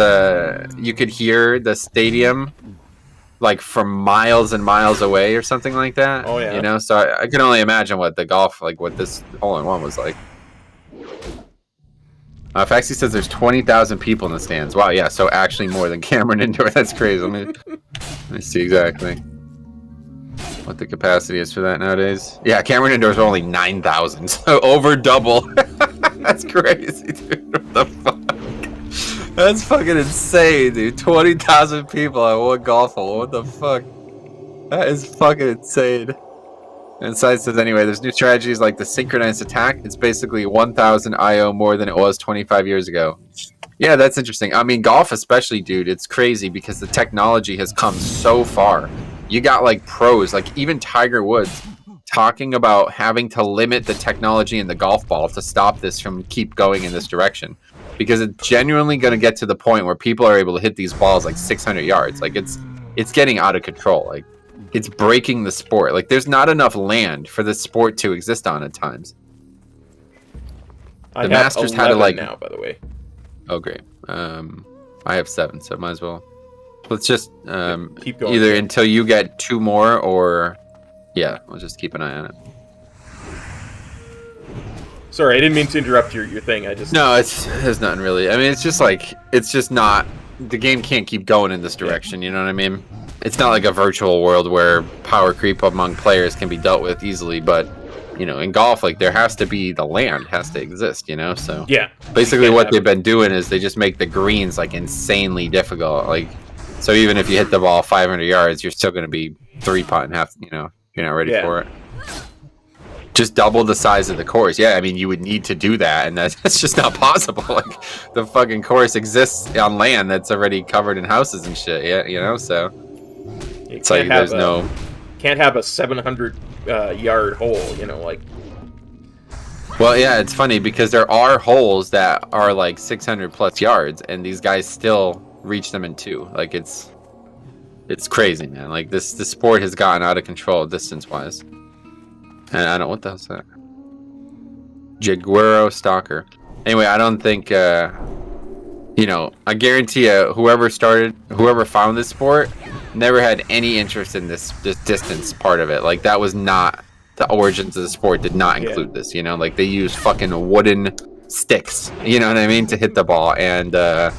you could hear the stadium like from miles and miles away or something like that. Oh yeah. You know, so I can only imagine what the golf, like what this hole-in-one was like. Faxi says there's 20,000 people in the stands. Wow, yeah, so actually more than Cameron Indoor. That's crazy. Let me see exactly what the capacity is for that nowadays. Yeah, Cameron Indoor is only 9,000, so over double. That's crazy, dude. What the fuck? That's fucking insane, dude. 20,000 people at one golf hole. What the fuck? That is fucking insane. And Side says, anyway, there's new strategies like the synchronized attack. It's basically 1,000 IO more than it was 25 years ago. Yeah, that's interesting. I mean, golf especially, dude, it's crazy because the technology has come so far. You got like pros, like even Tiger Woods, talking about having to limit the technology in the golf ball to stop this from keep going in this direction. Because it's genuinely going to get to the point where people are able to hit these balls like 600 yards. Like it's getting out of control. Like it's breaking the sport. Like there's not enough land for this sport to exist on at times. The Masters had to like now, by the way. Oh great. I have 7, so might as well. Let's just keep going. Either until you get 2 more, or yeah, we'll just keep an eye on it. Sorry, I didn't mean to interrupt your thing. No, there's nothing really. I mean, it's just not. The game can't keep going in this direction. You know what I mean? It's not like a virtual world where power creep among players can be dealt with easily, but you know, in golf, like there has to be the land has to exist. You know, so yeah. Basically, what they've been doing is they just make the greens like insanely difficult. Like, so even if you hit the ball 500 yards, you're still going to be 3-putt and half. You know, you're not ready for it. Just double the size of the course. Yeah, I mean, you would need to do that, and that's just not possible. Like, the fucking course exists on land that's already covered in houses and shit. Yeah, you know, so it's like there's no. Can't have a 700 yard hole. You know, like. Well, yeah, it's funny because there are holes that are like 600 plus yards, and these guys still reach them in 2. Like it's crazy, man. Like this sport has gotten out of control distance wise. And I don't, what the hell's that? Jaguaro Stalker. Anyway, I don't think, you know, I guarantee you, whoever found this sport never had any interest in this distance part of it. Like, that was not, the origins of the sport did not include this, you know? Like, they used fucking wooden sticks, you know what I mean, to hit the ball, and a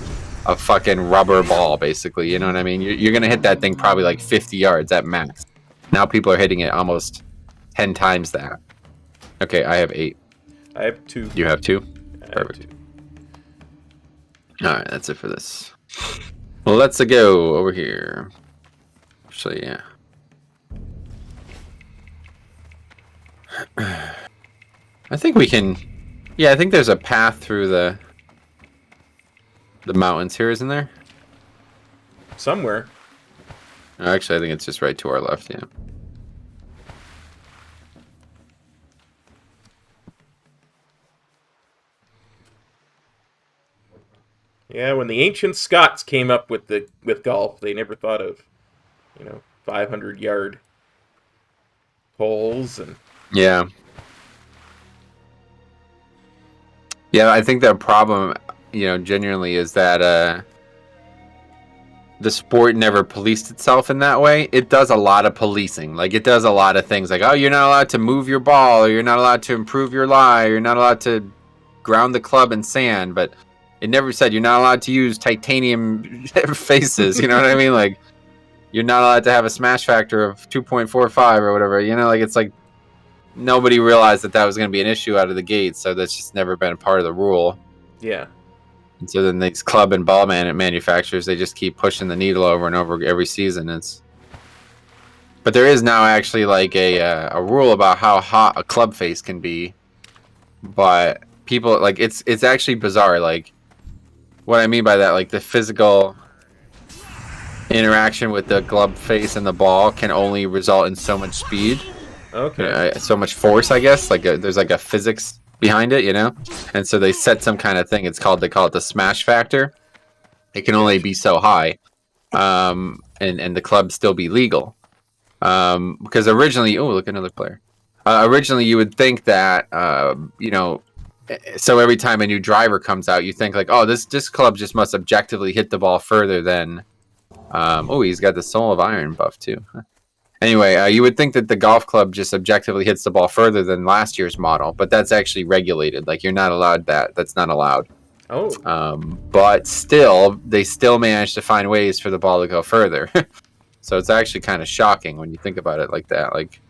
fucking rubber ball, basically, you know what I mean? You're going to hit that thing probably like 50 yards at max. Now people are hitting it almost 10 times that. Okay, I have 8. I have 2. You have 2? Perfect. Alright, that's it for this. Well, let's go over here. Actually, yeah. I think we can... Yeah, I think there's a path through the mountains here, isn't there? Somewhere. Actually, I think it's just right to our left, yeah. Yeah, when the ancient Scots came up with golf, they never thought of, 500-yard holes and. Yeah. Yeah, I think the problem, genuinely is that the sport never policed itself in that way. It does a lot of policing. Like, it does a lot of things. Like, oh, you're not allowed to move your ball, or you're not allowed to improve your lie, or you're not allowed to ground the club in sand, but it never said you're not allowed to use titanium faces, you know what I mean? Like, you're not allowed to have a smash factor of 2.45 or whatever, it's like nobody realized that was going to be an issue out of the gate, so that's just never been a part of the rule. Yeah. And so then these club and ball manufacturers, they just keep pushing the needle over and over every season. But there is now actually like a rule about how hot a club face can be, but people, like, it's actually bizarre. Like, what I mean by that, like, the physical interaction with the club face and the ball can only result in so much speed. Okay. So much force, I guess. Like, there's like a physics behind it, you know? And so they set some kind of thing. They call it the smash factor. It can only be so high. And the club still be legal. Because originally, oh, look, another player. Originally, you would think that, you know, so every time a new driver comes out, you think like, oh, this club just must objectively hit the ball further than, oh, he's got the Soul of Iron buff too. Anyway, you would think that the golf club just objectively hits the ball further than last year's model, but that's actually regulated. Like, you're not allowed that. That's not allowed. Oh. But still, they still manage to find ways for the ball to go further. So it's actually kind of shocking when you think about it like that. Like,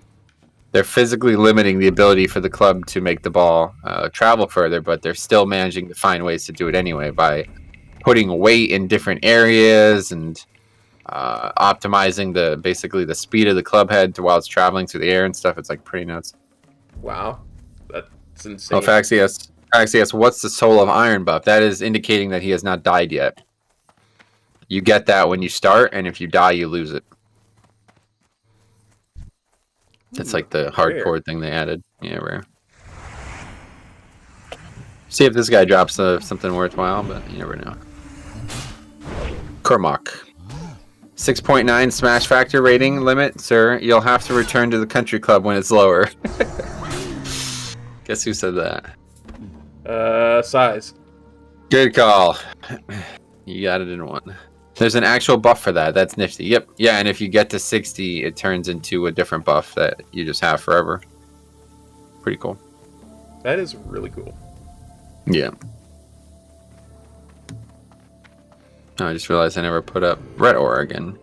they're physically limiting the ability for the club to make the ball travel further, but they're still managing to find ways to do it anyway by putting weight in different areas and optimizing basically the speed of the club head while it's traveling through the air and stuff. It's like pretty nuts. Wow, that's insane. Oh, Faxius, what's the Soul of Iron buff? That is indicating that he has not died yet. You get that when you start, and if you die, you lose it. It's like the hardcore thing they added. Yeah, rare. See if this guy drops something worthwhile, but you never know. Cormac. 6.9 smash factor rating limit, sir. You'll have to return to the country club when it's lower. Guess who said that? Size. Good call. You got it in one. There's an actual buff for that. That's nifty. Yep. Yeah, and if you get to 60, it turns into a different buff that you just have forever. Pretty cool. That is really cool. Yeah. Oh, I just realized I never put up Red Oregon.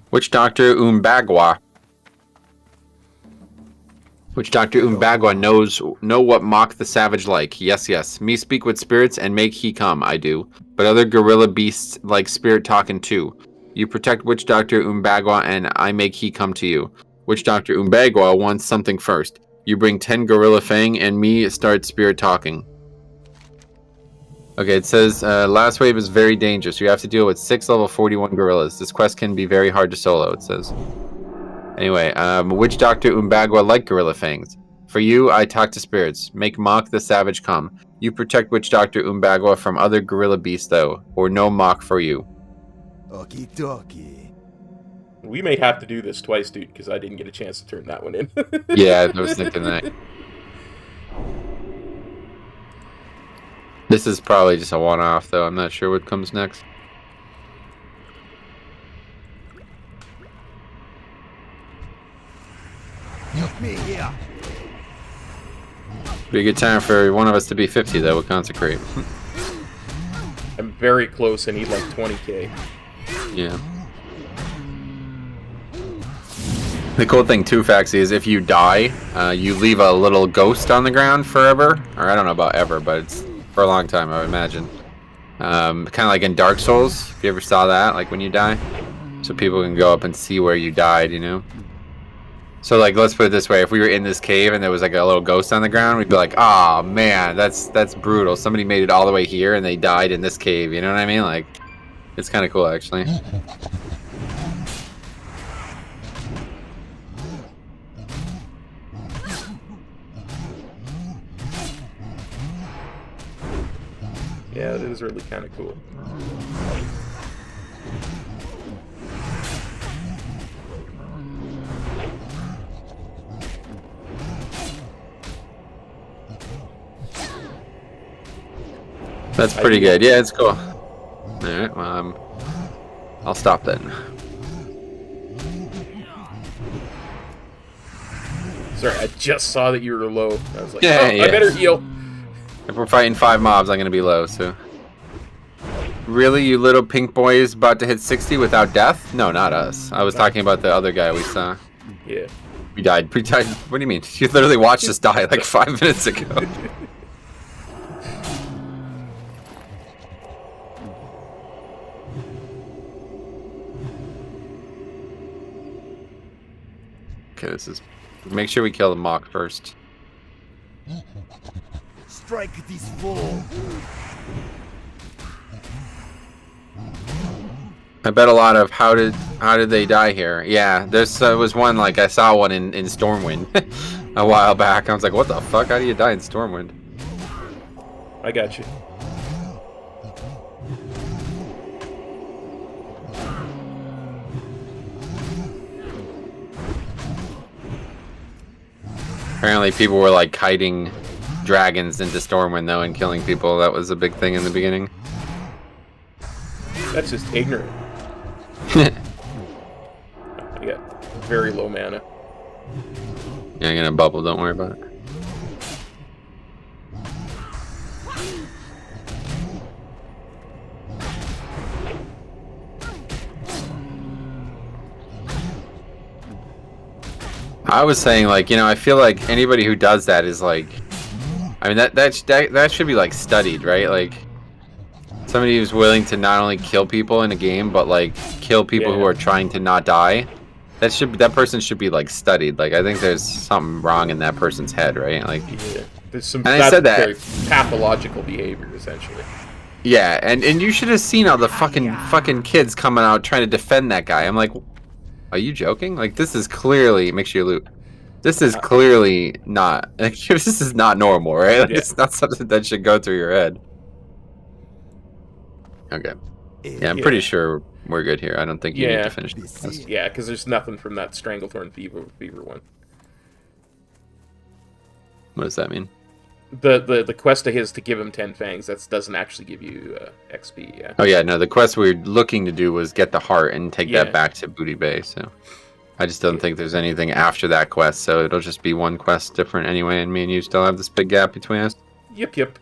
Which Dr. Umbagwa? Which Dr. Umbagwa know what mock the savage like? Yes, yes. Me speak with spirits and make he come, I do. But other gorilla beasts like spirit talking too. You protect Witch Doctor Umbagwa and I make he come to you. Witch Doctor Umbagwa wants something first. You bring 10 gorilla fang and me start spirit talking. Okay, it says last wave is very dangerous. You have to deal with 6 level 41 gorillas. This quest can be very hard to solo, it says. Anyway, Witch Doctor Umbagwa like gorilla fangs. For you, I talk to spirits. Make mock the savage come. You protect Witch Doctor Umbagwa from other gorilla beasts though, or no mock for you. Okie dokie. We may have to do this twice, dude, because I didn't get a chance to turn that one in. Yeah, I was thinking that. This is probably just a one-off, though. I'm not sure what comes next. Me here. Be a good time for one of us to be 50, though. We'll consecrate. I'm very close. I need like 20k. Yeah. The cool thing too, Faxi, is if you die, you leave a little ghost on the ground forever. Or I don't know about ever, but it's for a long time, I would imagine. Kind of like in Dark Souls, if you ever saw that, like when you die. So people can go up and see where you died, you know? So like, let's put it this way, if we were in this cave and there was like a little ghost on the ground, we'd be like, oh man, that's brutal. Somebody made it all the way here and they died in this cave, you know what I mean? Like, it's kind of cool, actually. Yeah, it is really kind of cool. That's pretty good. Yeah, it's cool. Alright, I'll stop then. Sorry, I just saw that you were low. I was like, Yeah, oh, yeah. I better heal. If we're fighting 5 mobs, I'm gonna be low, so. Really, you little pink boy is about to hit 60 without death? No, not us. I was talking about the other guy we saw. Yeah. We died. What do you mean? You literally watched us die like 5 minutes ago. Okay, this is... Make sure we kill the mock first. Strike this fool. I bet a lot of how did they die here? Yeah, there's was one like I saw one in Stormwind a while back. I was like, what the fuck? How do you die in Stormwind? I got you. Apparently, people were like kiting dragons into Stormwind though and killing people. That was a big thing in the beginning. That's just ignorant. I got very low mana. Yeah, I'm gonna bubble. Don't worry about it. I was saying, like, you know, I feel like anybody who does that is like, I mean, that should be like studied, right? Like, somebody who's willing to not only kill people in a game, but like kill people who are trying to not die. That person should be like studied. Like, I think there's something wrong in that person's head, right? Like, there's some. And I said that very pathological behavior, essentially. Yeah, and you should have seen all the fucking kids coming out trying to defend that guy. I'm like, are you joking? Like, this is clearly, make sure you loot. This is clearly not, like, this is not normal, right? Like, it's not something that should go through your head. Okay. Yeah, I'm pretty sure we're good here. I don't think you need to finish this. Yeah, because there's nothing from that Stranglethorn Fever one. What does that mean? The quest of his to give him 10 fangs, that doesn't actually give you XP, yeah. Oh yeah, no, the quest we were looking to do was get the heart and take that back to Booty Bay, so I just don't think there's anything after that quest, so it'll just be one quest different anyway, and me and you still have this big gap between us. Yep.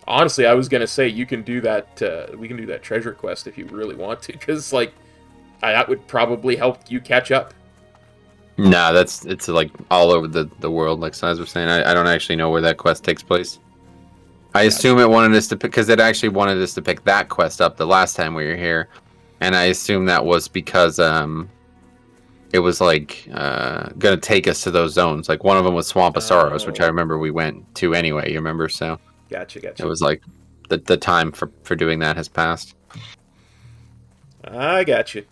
Honestly, I was gonna say you can do that. We can do that treasure quest if you really want to, because like that would probably help you catch up. Nah, it's like all over the world, like Size was saying. I don't actually know where that quest takes place. I assume it wanted us to pick, because it actually wanted us to pick that quest up the last time we were here, and I assume that was because it was like gonna take us to those zones. Like one of them was Swamp of Sorrows, which I remember we went to anyway. You remember? So gotcha. It was like the time for doing that has passed. I got you.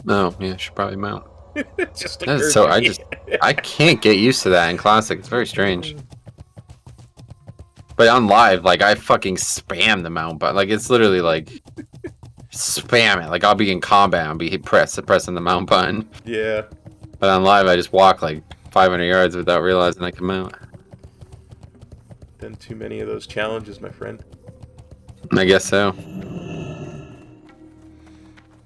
Oh yeah, should probably mount. Just So I can't get used to that in Classic. It's very strange. But on live, like I fucking spam the mount, but like it's literally like spam it. Like I'll be in combat and be pressing the mount button. Yeah. But on live, I just walk like 500 yards without realizing I can mount. Done too many of those challenges, my friend. I guess so.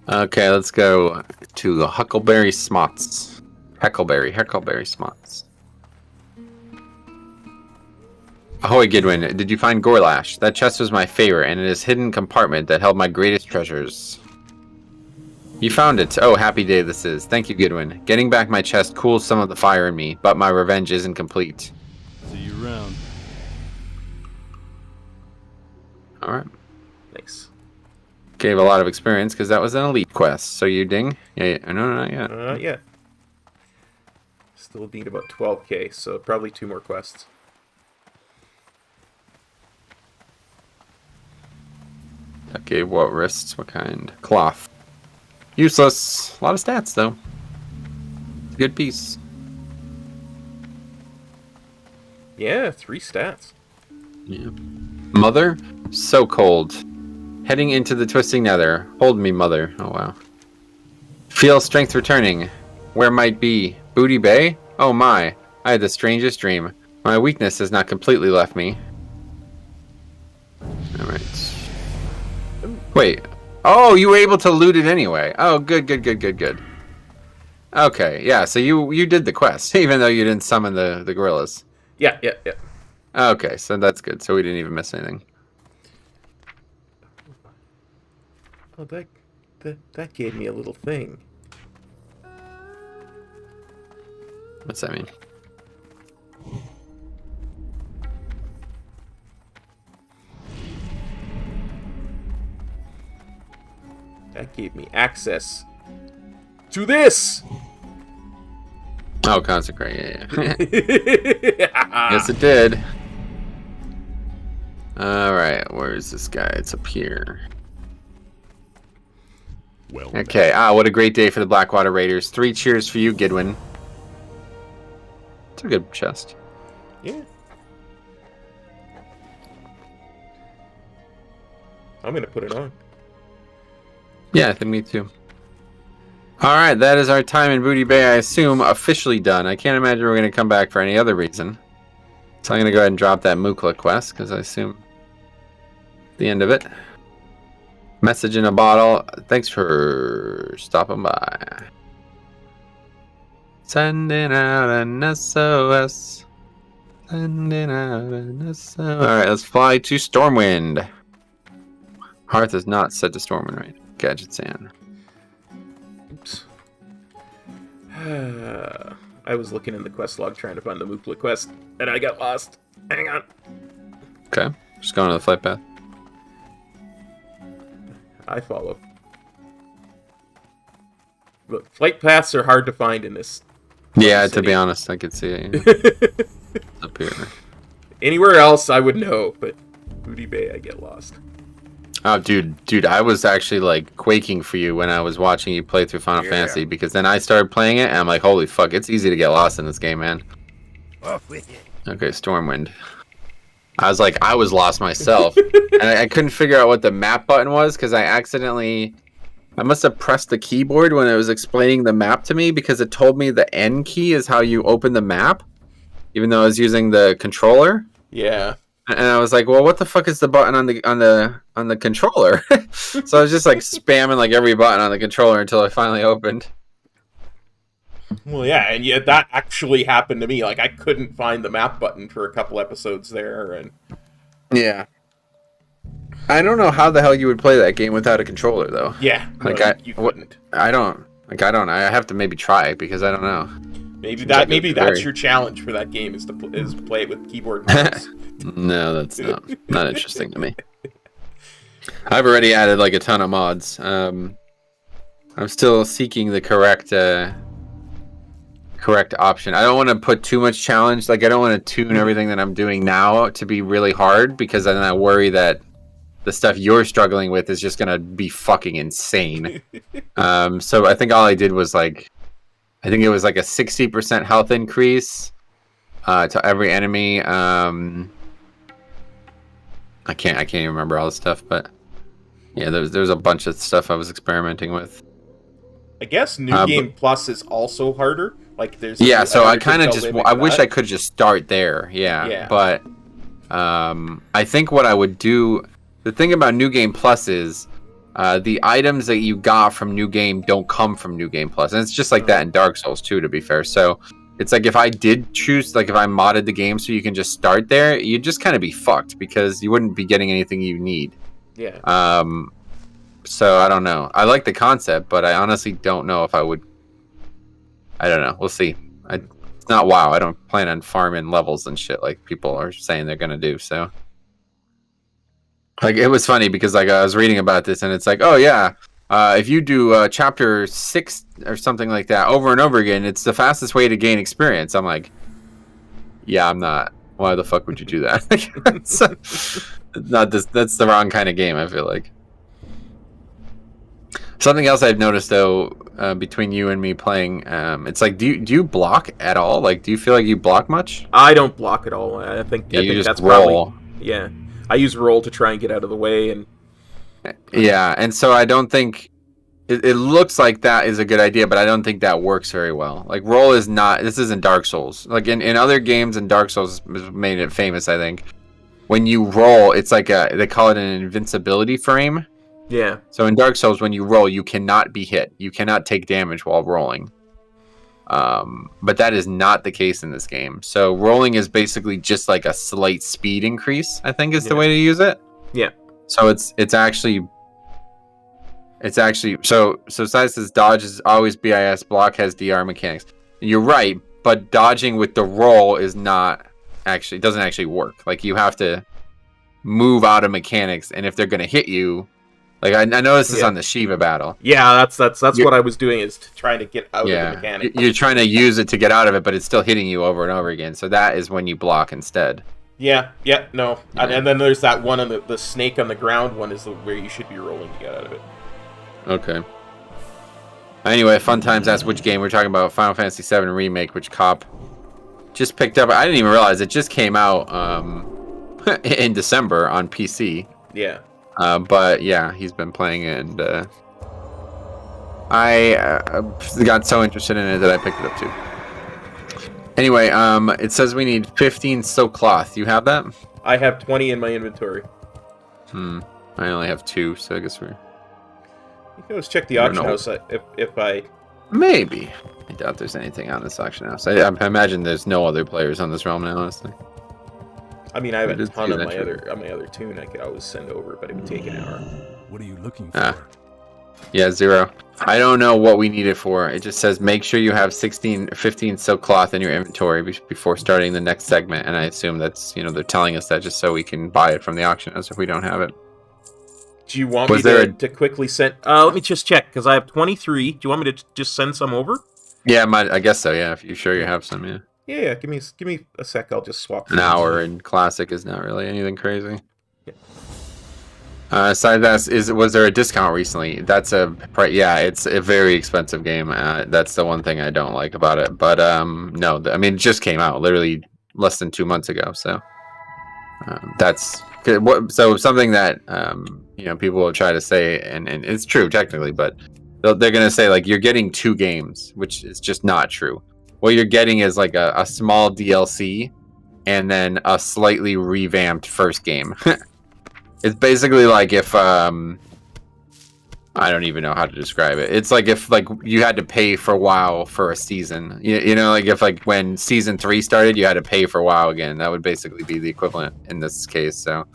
Okay, let's go to the Huckleberry Smots. Huckleberry Smots. Ahoy, Gidwin. Did you find Gorlash? That chest was my favorite, and in its hidden compartment that held my greatest treasures. You found it. Oh, happy day this is. Thank you, Gidwin. Getting back my chest cools some of the fire in me, but my revenge isn't complete. See you around. Alright. Thanks. Gave a lot of experience, because that was an elite quest. So you ding? Yeah, no, not yet. Yeah. Still need about 12k, so probably 2 more quests. That gave what wrists? What kind? Cloth. Useless. A lot of stats, though. Good piece. Yeah, 3 stats. Yeah. Mother? So cold. Heading into the twisting nether. Hold me, mother. Oh, wow. Feel strength returning. Where might be? Booty Bay? Oh, my. I had the strangest dream. My weakness has not completely left me. Alright. Wait. Oh, you were able to loot it anyway. Oh, good. Okay, yeah, so you did the quest, even though you didn't summon the gorillas. Yeah. Okay, so that's good. So we didn't even miss anything. Oh, that gave me a little thing. What's that mean? That gave me access to this. Oh, consecrate. Yeah. Yes, it did. All right, where is this guy? It's up here. Well, Okay. What a great day for the Blackwater Raiders. 3 cheers for you, Gidwin. It's a good chest. Yeah. I'm gonna put it on. Yeah, I think me too. All right, that is our time in Booty Bay, I assume, officially done. I can't imagine we're going to come back for any other reason. So I'm going to go ahead and drop that Mukla quest, because I assume the end of it. Message in a bottle. Thanks for stopping by. Sending out an SOS. Sending out an SOS. All right, let's fly to Stormwind. Hearth is not set to Stormwind, right? Gadget Sand. Oops. I was looking in the quest log trying to find the Mukla quest, and I got lost. Hang on. Okay, just going to the flight path. I follow. Look, flight paths are hard to find in this. Yeah, city. to be honest, I could see it up here. Anywhere else, I would know, but Booty Bay, I get lost. Oh, dude, I was actually like quaking for you when I was watching you play through Final Fantasy, because then I started playing it and I'm like, holy fuck, it's easy to get lost in this game, man. off with it. Okay, Stormwind. I was lost myself, and I couldn't figure out what the map button was because I must have pressed the keyboard when it was explaining the map to me, because it told me the N key is how you open the map, even though I was using the controller. Yeah. And I was like, well, what the fuck is the button on the controller? So I was just like spamming like every button on the controller until I finally opened. Well, yeah, and yet that actually happened to me. Like, I couldn't find the map button for a couple episodes there, and... Yeah. I don't know how the hell you would play that game without a controller, though. Yeah, like no, you couldn't. I have to maybe try it, because I don't know. Maybe that's your challenge for that game, is to play it with keyboard and mouse. No, that's not interesting to me. I've already added like a ton of mods. I'm still seeking the correct option. I don't want to put too much challenge. Like, I don't want to tune everything that I'm doing now to be really hard, because then I worry that the stuff you're struggling with is just gonna be fucking insane. So I think all I did was like, I think it was like a 60% health increase to every enemy. I can't even remember all the stuff, but yeah, there's a bunch of stuff I was experimenting with. I guess New Game Plus is also harder. Like, there's so I kind of just I wish I could just start there. Yeah. But I think what I would do, the thing about New Game Plus is the items that you got from New Game don't come from New Game Plus, and it's just like that in Dark Souls too, to be fair. So it's like, if I did choose, like if I modded the game so you can just start there, you'd just kind of be fucked, because you wouldn't be getting anything you need. Yeah. So I don't know. I like the concept, but I honestly don't know if I would. I don't know. We'll see. It's not WoW. I don't plan on farming levels and shit like people are saying they're gonna do. So, like, it was funny because like I was reading about this, and it's like, oh yeah, if you do chapter 6 or something like that over and over again, it's the fastest way to gain experience. I'm like, yeah, I'm not. Why the fuck would you do that? Not this. That's the wrong kind of game, I feel like. Something else I've noticed though, between you and me playing, it's like, do you block at all? Like, do you feel like you block much? I don't block at all. I think just that's roll. Probably, yeah. I use roll to try and get out of the way, and yeah, and so I don't think it looks like that is a good idea, but I don't think that works very well. Like, roll is not. This isn't Dark Souls. Like in other games, and Dark Souls made it famous, I think. When you roll, it's like they call it an invincibility frame. Yeah. So in Dark Souls, when you roll, you cannot be hit. You cannot take damage while rolling. But that is not the case in this game. So rolling is basically just like a slight speed increase, I think is the way to use it. Yeah. So it's actually so Sai says dodge is always BIS, block has DR mechanics. You're right, but dodging with the roll is not actually, doesn't actually work. Like, you have to move out of mechanics, and if they're gonna hit you, Like I noticed this Yeah. on the Shiva battle. Yeah, that's what I was doing, is trying to get out of the Yeah, mechanic. you're trying to use it to get out of it, but it's still hitting you over and over again. So that is when you block instead. Yeah, no. Yeah. And then there's that one on the snake on the ground one is where you should be rolling to get out of it. Okay. Anyway, Fun Times asks which game we're talking about. Final Fantasy VII Remake, which Cop just picked up. I didn't even realize it just came out in December on PC. Yeah. But yeah, he's been playing it, and I got so interested in it that I picked it up too. Anyway, it says we need 15 silk cloth. You have that? I have 20 in my inventory. I only have 2, so I guess we're... You can always check the I don't auction know. house if I... Maybe. I doubt there's anything on this auction house. I imagine there's no other players on this realm now, honestly. I mean, I have It a is ton true, on that's my other tune I could always send over, but it would take an hour. What are you looking for? Yeah, 0. I don't know what we need it for. It just says make sure you have 15 silk cloth in your inventory before starting the next segment, and I assume that's, they're telling us that just so we can buy it from the auction house if we don't have it. Do you want me to quickly send... let me just check, because I have 23. Do you want me to just send some over? Yeah, I guess so, yeah, if you're sure you have some, yeah. Yeah, give me a sec, I'll just swap. An hour in Classic is not really anything crazy. Yeah. Aside that, was there a discount recently? That's yeah, it's a very expensive game. That's the one thing I don't like about it. But no, I mean, it just came out literally less than 2 months ago. So that's so something that people will try to say, and it's true technically, but they're gonna say like you're getting 2 games, which is just not true. What you're getting is like a small DLC and then a slightly revamped first game. It's basically like if I don't even know how to describe it. It's like if you had to pay for WoW for a season. Like if when season 3 started, you had to pay for WoW again. That would basically be the equivalent in this case. So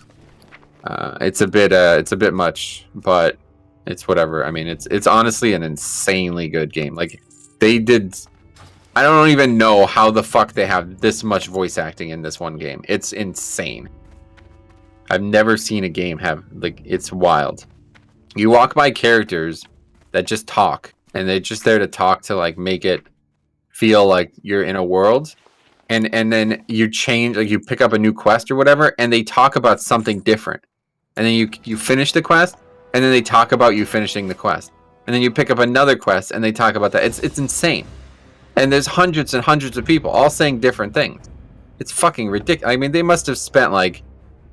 it's a bit much, but it's whatever. I mean, it's honestly an insanely good game. Like they did. I don't even know how the fuck they have this much voice acting in this one game. It's insane. I've never seen a game have, it's wild. You walk by characters that just talk, and they're just there to talk to, make it feel like you're in a world, and then you change, you pick up a new quest or whatever, and they talk about something different. And then you finish the quest, and then they talk about you finishing the quest. And then you pick up another quest, and they talk about that. It's insane. And there's hundreds and hundreds of people all saying different things. It's fucking ridiculous. I mean, they must have spent,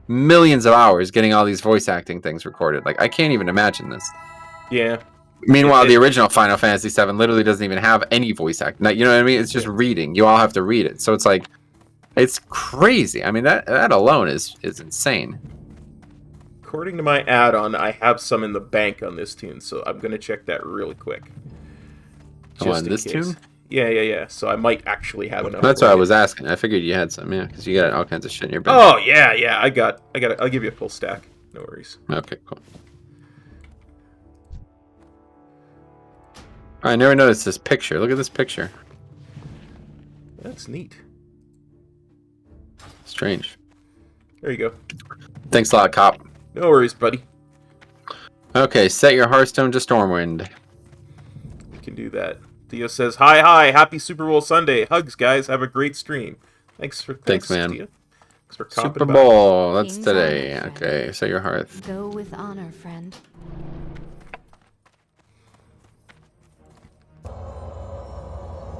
millions of hours getting all these voice acting things recorded. I can't even imagine this. Yeah. Meanwhile, the original Final Fantasy VII literally doesn't even have any voice acting. You know what I mean? It's just reading. You all have to read it. So it's it's crazy. I mean, that alone is insane. According to my add-on, I have some in the bank on this tune, so I'm going to check that really quick. On this tune? Yeah. So I might actually have enough. That's what I was asking. I figured you had some, yeah, because you got all kinds of shit in your bank. Oh, yeah. I got it. I'll give you a full stack. No worries. Okay, cool. I never noticed this picture. Look at this picture. That's neat. Strange. There you go. Thanks a lot, Cop. No worries, buddy. Okay, set your Hearthstone to Stormwind. You can do that. Theo says, hi, happy Super Bowl Sunday. Hugs, guys. Have a great stream. Thanks, man. Theo. Thanks for copping Super about Bowl. That's King's today. honor, Okay, set your hearth. Go with honor, friend.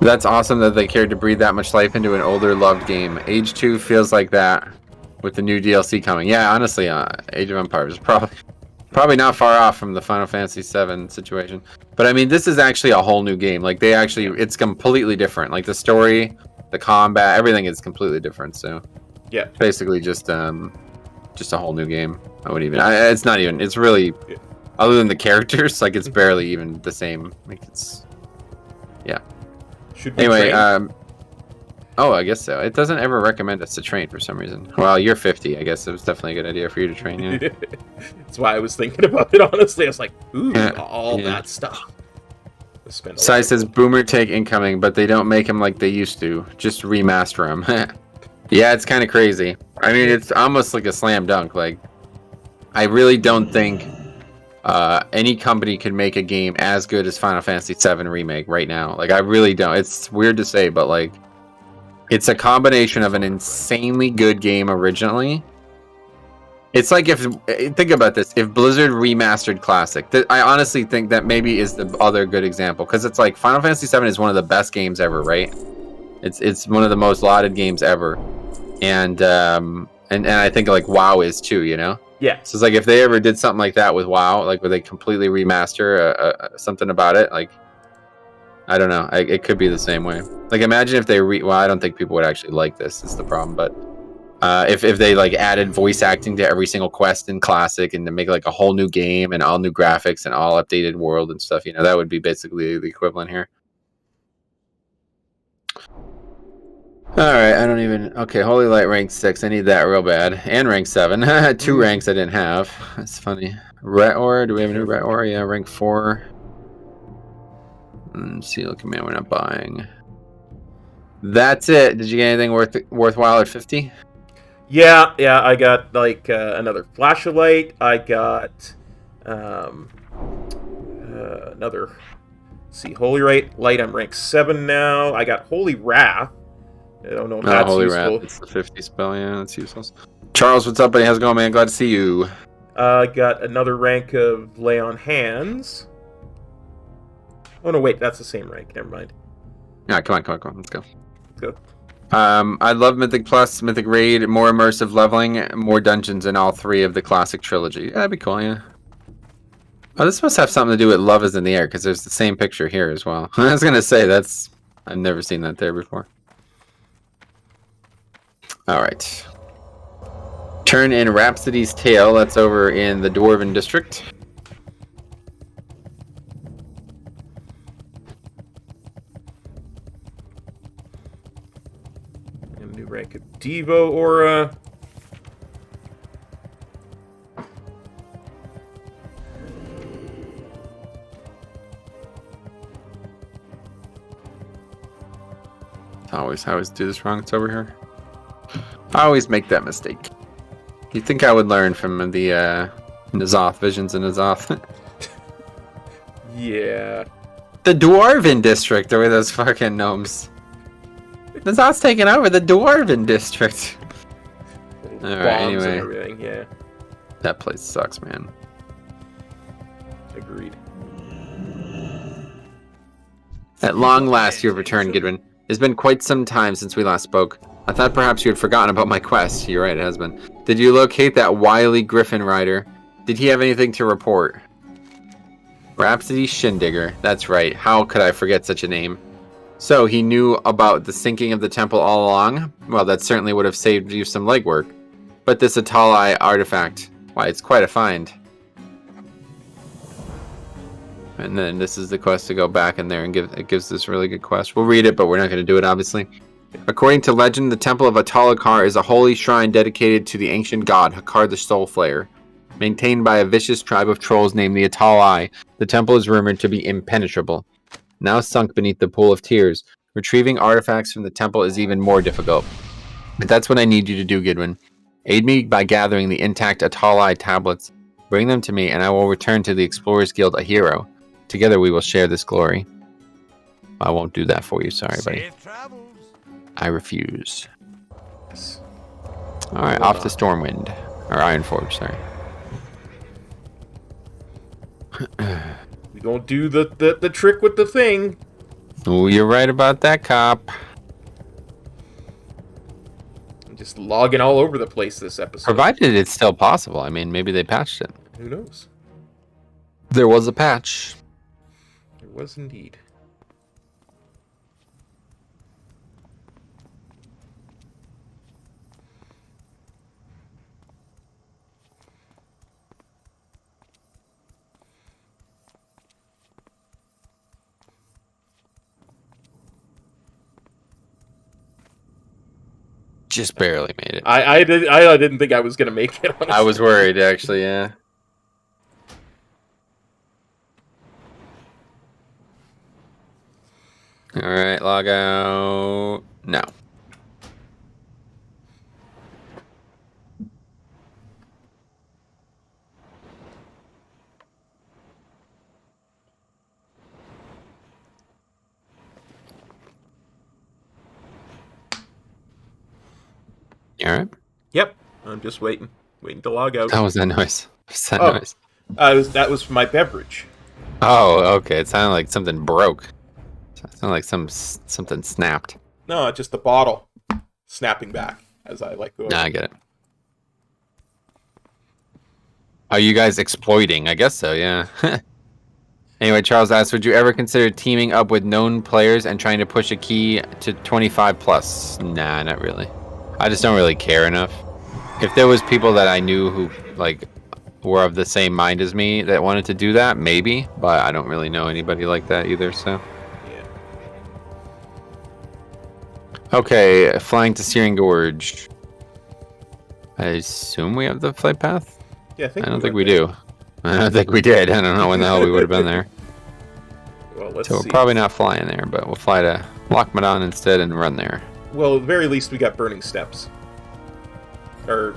That's awesome that they cared to breathe that much life into an older, loved game. Age 2 feels like that with the new DLC coming. Yeah, honestly, Age of Empires is probably not far off from the Final Fantasy VII situation. But I mean, this is actually a whole new game. It's completely different. The story, the combat, everything is completely different. So yeah, basically just a whole new game. It's not even. It's really, other than the characters, it's barely even the same. Yeah. Should we Anyway, train? oh, I guess so. It doesn't ever recommend us to train for some reason. Well, you're 50. I guess it was definitely a good idea for you to train. Yeah. That's why I was thinking about it, honestly. I was like, ooh, all Yeah. that stuff. Sai says, Boomer take incoming, but they don't make them like they used to. Just remaster them. Yeah, it's kind of crazy. I mean, it's almost like a slam dunk. I really don't think any company can make a game as good as Final Fantasy VII Remake right now. Like, I really don't. It's weird to say, but like, it's a combination of an insanely good game originally. It's like if, think about this, if Blizzard remastered Classic. I honestly think that maybe is the other good example, because it's like Final Fantasy VII is one of the best games ever, right? It's one of the most lauded games ever, and I think like WoW is too, you know. Yeah. So it's like if they ever did something like that with WoW, like where they completely remaster something about it, like I don't know, it could be the same way. Like imagine if they well, I don't think people would actually like this. Is the problem, but if they like added voice acting to every single quest in Classic and to make like a whole new game and all new graphics and all updated world and stuff, you know, that would be basically the equivalent here. Alright, I don't even... Okay, Holy Light rank 6. I need that real bad. And rank 7. 2 ranks I didn't have. That's funny. Ret Aura. Do we have a new Ret Aura? Yeah, rank 4. Seal Command we're not buying. That's it. Did you get anything worthwhile at 50? Yeah, I got like another flashlight. I got another... Let's see, Holy Light. I'm rank 7 now. I got Holy Wrath. I don't know if that's Holy useful. Wrath. It's the 50 spell, yeah, that's useless. Charles, what's up, buddy? How's it going, man? Glad to see you. I got another rank of Lay on Hands. Oh, no, wait, that's the same rank. Never mind. Yeah, come on. Let's go. Let's go. I love Mythic Plus, Mythic Raid, more immersive leveling, more dungeons in all 3 of the Classic trilogy. Yeah, that'd be cool, yeah. Oh, this must have something to do with Love is in the Air, because there's the same picture here as well. I was going to say, I've never seen that there before. Alright. Turn in Rhapsody's Tale. That's over in the Dwarven District. A new rank of Devo Aura. I always do this wrong. It's over here. I always make that mistake. You'd think I would learn from the N'Zoth, Visions in N'Zoth. Yeah. The Dwarven District, or those fucking gnomes. N'Zoth's taking over the Dwarven District. Alright, Bombs anyway. and everything, yeah. That place sucks, man. Agreed. At long last, you have returned, Gidwin. It's been quite some time since we last spoke. I thought perhaps you had forgotten about my quest. You're right, it has been. Did you locate that wily Griffin rider? Did he have anything to report? Rhapsody Shindigger. That's right. How could I forget such a name? So, he knew about the sinking of the temple all along? Well, that certainly would have saved you some legwork. But this Atalai artifact, why, it's quite a find. And then this is the quest to go back in there and it gives this really good quest. We'll read it, but we're not going to do it, obviously. According to legend, the Temple of Atalakar is a holy shrine dedicated to the ancient god, Hakar the Soulflayer. Maintained by a vicious tribe of trolls named the Atalai, the temple is rumored to be impenetrable. Now sunk beneath the pool of tears, retrieving artifacts from the temple is even more difficult. But that's what I need you to do, Gidwin. Aid me by gathering the intact Atalai tablets. Bring them to me, and I will return to the Explorers Guild a hero. Together we will share this glory. I won't do that for you, sorry, buddy. Safe travels. I refuse. Yes. Alright, off to Stormwind. Or Ironforge, sorry. We gonna do the trick with the thing. Oh, you're right about that, cop. I'm just logging all over the place this episode. Provided it's still possible. I mean, maybe they patched it. Who knows? There was a patch. There was indeed. Just barely made it. I didn't think I was gonna make it. Honestly. I was worried, actually, yeah. Alright, log out. No. All right. Yep. I'm just waiting to log out. That was that noise. What's that Oh. noise? That was my beverage. Oh, okay. It sounded like something broke. It sounded like something snapped. No, just the bottle snapping back as I let go. Nah, I get it. Are you guys exploiting? I guess so, yeah. Anyway, Charles asks, would you ever consider teaming up with known players and trying to push a key to 25 plus? Nah, not really. I just don't really care enough. If there was people that I knew who like were of the same mind as me that wanted to do that, maybe, but I don't really know anybody like that either, so. Yeah. Okay, flying to Searing Gorge. I assume we have the flight path? Yeah, I don't think we do. I don't think we did. I don't know when the hell we would have been there. Well, let's So see. we're probably not flying there, but we'll fly to Lochmadon instead and run there. Well, at the very least, we got Burning Steps. Or,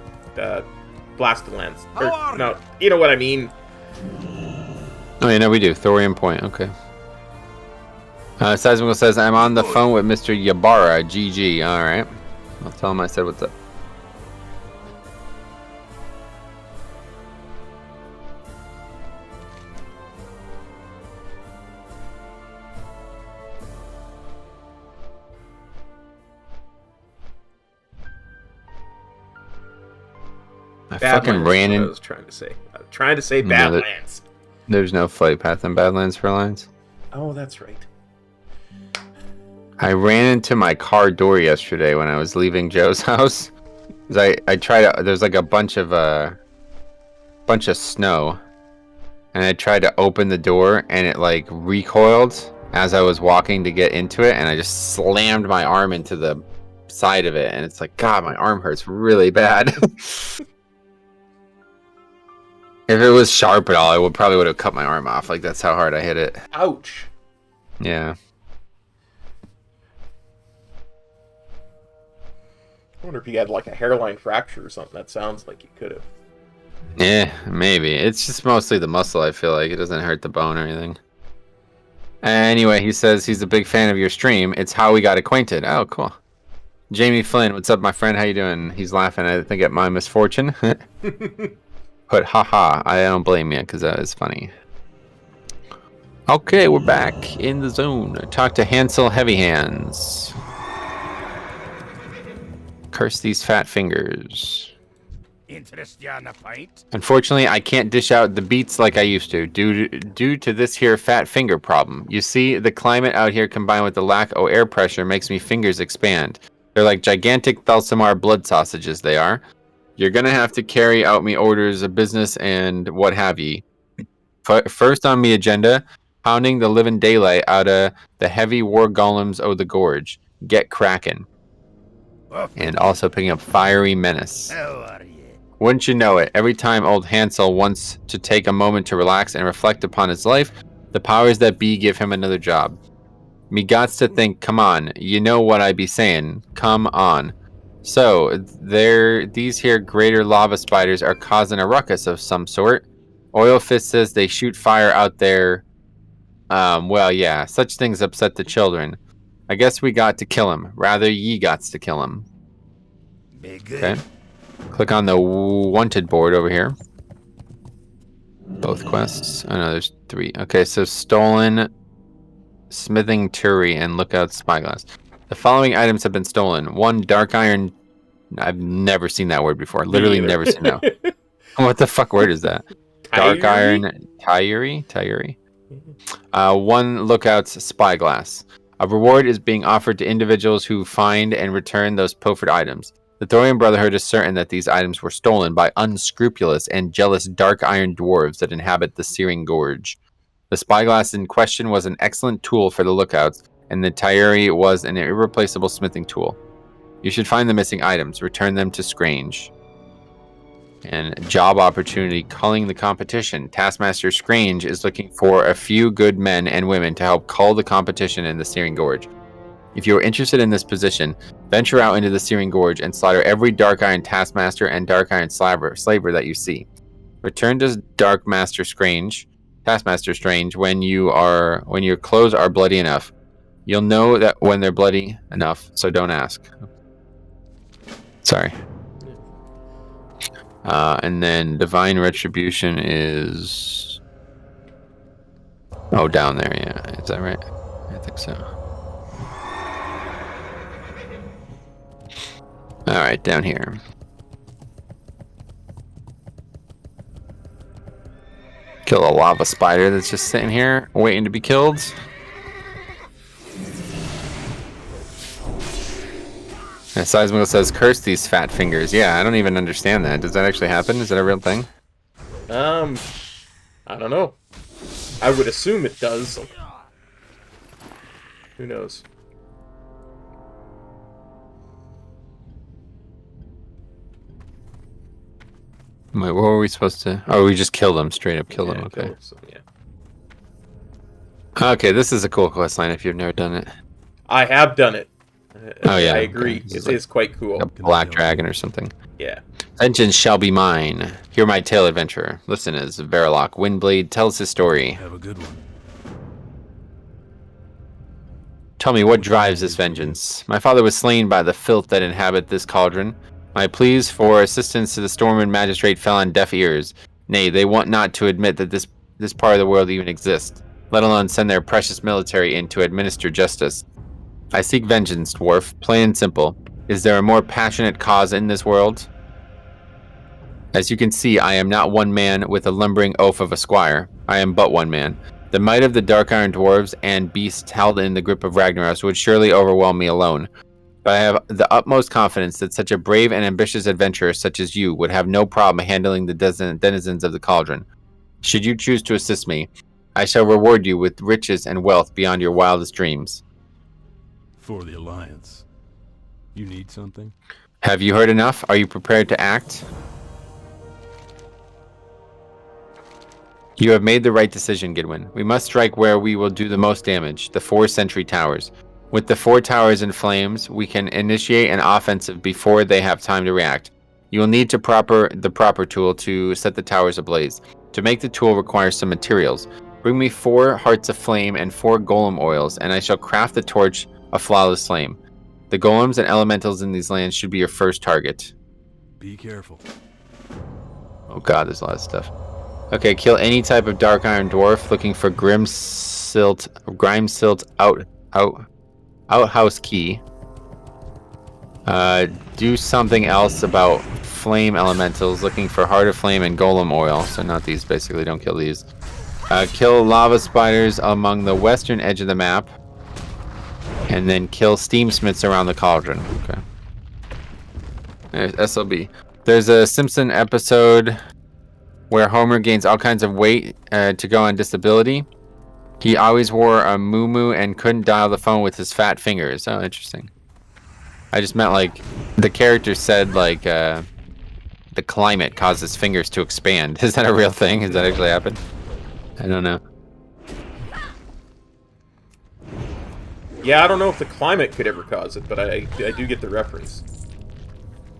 Blasted Lands. Or, no, you know what I mean. Oh, yeah, no, we do. Thorium Point, okay. Seismical says, I'm on the phone with Mr. Yabara, GG. Alright. I'll tell him I said what's up. I fucking ran in. I was trying to say. Trying to say Badlands. There's no flight path in Badlands for Alliance. Oh, that's right. I ran into my car door yesterday when I was leaving Joe's house. I tried to, there's like a bunch of snow, and I tried to open the door and it like recoiled as I was walking to get into it, and I just slammed my arm into the side of it, and it's like, God, my arm hurts really bad. If it was sharp at all, I would have cut my arm off. Like, that's how hard I hit it. Ouch. Yeah. I wonder if you had like a hairline fracture or something. That sounds like you could have. Yeah, maybe. It's just mostly the muscle, I feel like. It doesn't hurt the bone or anything. Anyway, he says he's a big fan of your stream. It's how we got acquainted. Oh, cool. Jamie Flynn, what's up, my friend? How you doing? He's laughing, I think, at my misfortune. But haha, I don't blame you, because that is funny. Okay, we're back in the zone. Talk to Hansel Heavy Hands. Curse these fat fingers. Interest ya in a pint? Unfortunately, I can't dish out the beats like I used to, due to this here fat finger problem. You see, the climate out here combined with the lack of air pressure makes me fingers expand. They're like gigantic Thalsamar blood sausages, they are. You're gonna have to carry out me orders of business and what have ye. First on me agenda, pounding the living daylight out of the heavy war golems o' the gorge. Get cracking. And also picking up Fiery Menace. How are you? Wouldn't you know it, every time old Hansel wants to take a moment to relax and reflect upon his life, the powers that be give him another job. Me gots to think, come on, you know what I be saying, come on. So, these here greater lava spiders are causing a ruckus of some sort. Oil Fist says they shoot fire out there. Well, yeah, such things upset the children. I guess we got to kill him. Rather, ye gots to kill him. Okay. Click on the wanted board over here. Both quests. Oh no, there's 3. Okay, so stolen, smithing Turi, and lookout spyglass. The following items have been stolen. 1 dark iron. I've never seen that word before. Literally never seen that. What the fuck word is that? Dark iron Tyuri. 1 lookout's spyglass. A reward is being offered to individuals who find and return those pilfered items. The Thorium Brotherhood is certain that these items were stolen by unscrupulous and jealous dark iron dwarves that inhabit the Searing Gorge. The spyglass in question was an excellent tool for the lookouts, and the Tyuri was an irreplaceable smithing tool. You should find the missing items, return them to Scrange. And job opportunity, culling the competition. Taskmaster Scrange is looking for a few good men and women to help cull the competition in the Searing Gorge. If you are interested in this position, venture out into the Searing Gorge and slaughter every Dark Iron Taskmaster and Dark Iron Slaver that you see. Return to Taskmaster Strange when your clothes are bloody enough. You'll know that when they're bloody enough, so don't ask. Sorry. And then Divine Retribution is... Oh, down there, yeah. Is that right? I think so. Alright, down here. Kill a lava spider that's just sitting here, waiting to be killed. And Seismical says, curse these fat fingers. Yeah, I don't even understand that. Does that actually happen? Is that a real thing? I don't know. I would assume it does. Who knows? Wait, what were we supposed to... Oh, we just killed them. Straight up killed them. Okay. Kill some, yeah. Okay, this is a cool questline if you've never done it. I have done it. Oh, yeah. I agree. Okay. It is quite cool. A black dragon or something. Yeah. Vengeance shall be mine. Hear my tale, adventurer. Listen as Verilok Windblade tells his story. Have a good one. Tell me, what drives this vengeance? My father was slain by the filth that inhabit this cauldron. My pleas for assistance to the Stormwind Magistrate fell on deaf ears. Nay, they want not to admit that this part of the world even exists, let alone send their precious military in to administer justice. I seek vengeance, dwarf, plain and simple. Is there a more passionate cause in this world? As you can see, I am not one man with a lumbering oaf of a squire. I am but one man. The might of the Dark Iron Dwarves and beasts held in the grip of Ragnaros would surely overwhelm me alone. But I have the utmost confidence that such a brave and ambitious adventurer such as you would have no problem handling the denizens of the cauldron. Should you choose to assist me, I shall reward you with riches and wealth beyond your wildest dreams. For the Alliance. You need something? Have you heard enough? Are you prepared to act? You have made the right decision, Gidwin. We must strike where we will do the most damage, the 4 sentry towers. With the 4 towers in flames, we can initiate an offensive before they have time to react. You will need the proper tool to set the towers ablaze. To make the tool requires some materials. Bring me 4 hearts of flame and 4 golem oils, and I shall craft the torch a flawless flame. The golems and elementals in these lands should be your first target. Be careful. Oh god, there's a lot of stuff. Okay, kill any type of dark iron dwarf looking for Grimsilt outhouse key. Do something else about flame elementals looking for heart of flame and golem oil. So not these, basically, don't kill these. Kill lava spiders among the western edge of the map. And then kill steam smiths around the cauldron. Okay. There's SLB. There's a Simpson episode where Homer gains all kinds of weight to go on disability. He always wore a muumuu and couldn't dial the phone with his fat fingers. Oh, interesting. I just meant, like, the character said, like, the climate caused his fingers to expand. Is that a real thing? Has that actually happened? I don't know. Yeah, I don't know if the climate could ever cause it, but I do get the reference.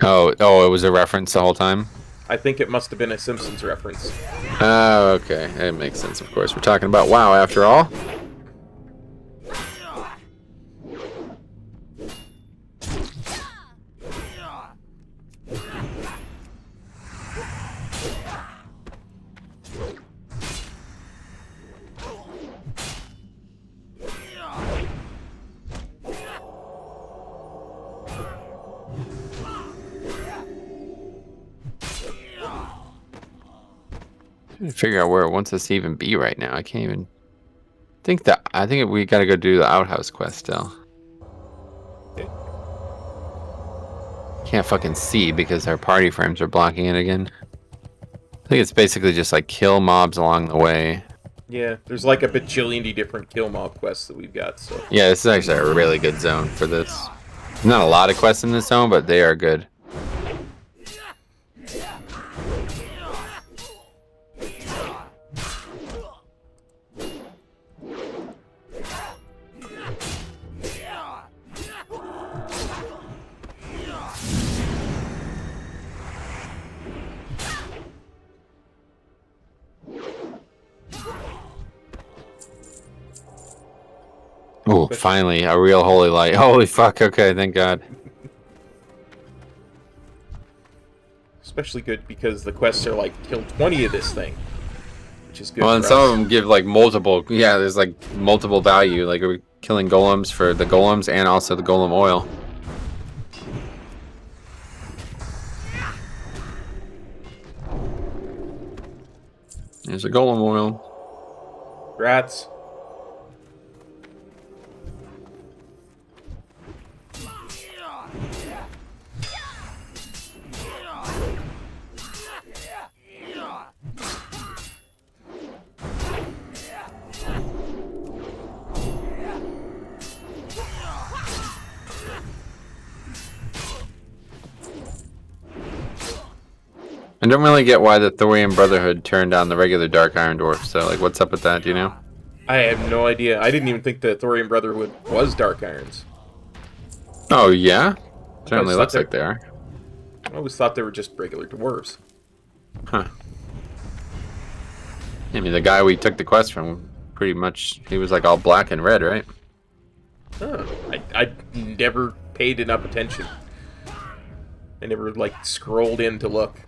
Oh, it was a reference the whole time? I think it must have been a Simpsons reference. Oh, okay. It makes sense, of course. We're talking about WoW after all. Figure out where it wants us to even be right now. I can't even think that. I think we gotta go do the outhouse quest still. Okay. Can't fucking see because our party frames are blocking it again. I think it's basically just like kill mobs along the way. Yeah, there's like a bajillion different kill mob quests that we've got, so... Yeah, this is actually a really good zone for this. There's not a lot of quests in this zone, but they are good. Oh, finally, a real holy light. Holy fuck, okay, thank God. especially good because the quests are like kill 20 of this thing, which is good. Well, and some of them give like multiple. Yeah, there's like multiple value. Like we're killing golems for the golems and also the golem oil. There's a golem oil. Rats. I don't really get why the Thorian Brotherhood turned down the regular Dark Iron Dwarf. So, like, what's up with that? Do you know? I have no idea. I didn't even think the Thorian Brotherhood was Dark Irons. Oh yeah, certainly looks like they are. I always thought they were just regular dwarves. Huh. I mean, the guy we took the quest from, pretty much, he was like all black and red, right? Huh. I never paid enough attention. I never, like, scrolled in to look.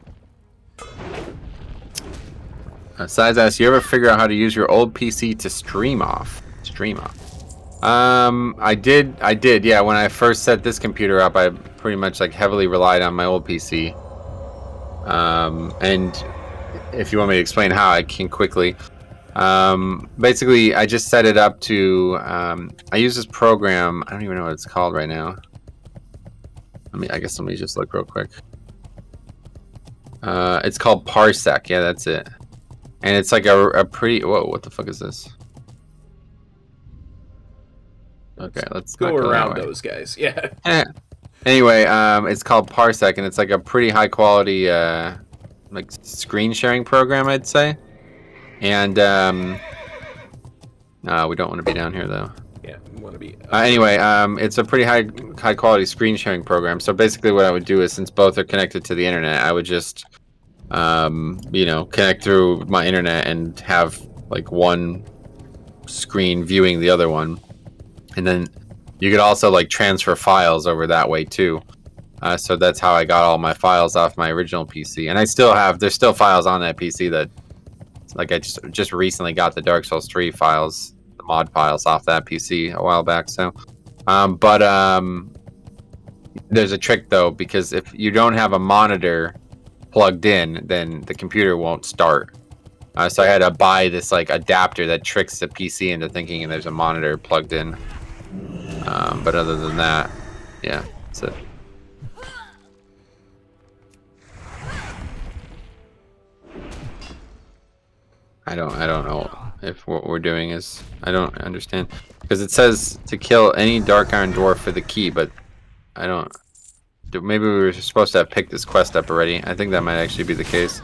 Size asks, you ever figure out how to use your old PC to stream off? Stream off. I did, yeah. When I first set this computer up, I pretty much like heavily relied on my old PC. And if you want me to explain how, I can quickly. Basically, I just set it up to, I use this program, I don't even know what it's called right now. I guess let me just look real quick. It's called Parsec, yeah, that's it. And it's like a pretty, whoa, what the fuck is this? Okay, let's go around those guys, yeah. Anyway, it's called Parsec, and it's like a pretty high quality, like screen sharing program, I'd say. And, no, we don't want to be down here though. Yeah, we want to be. Anyway, it's a pretty high quality screen sharing program. So basically, what I would do is, since both are connected to the internet, I would just, you know, connect through my internet and have like one screen viewing the other one, and then you could also like transfer files over that way too. So that's how I got all my files off my original PC, and I still have. There's still files on that PC that, like, I just recently got the Dark Souls 3 files. Mod files off that PC a while back. So there's a trick though, because if you don't have a monitor plugged in, then the computer won't start. So I had to buy this like adapter that tricks the PC into thinking there's a monitor plugged in. But other than that, yeah, that's it. I don't know if what we're doing is, I don't understand, because it says to kill any Dark Iron Dwarf for the key, but I don't. Maybe we were supposed to have picked this quest up already. I think that might actually be the case.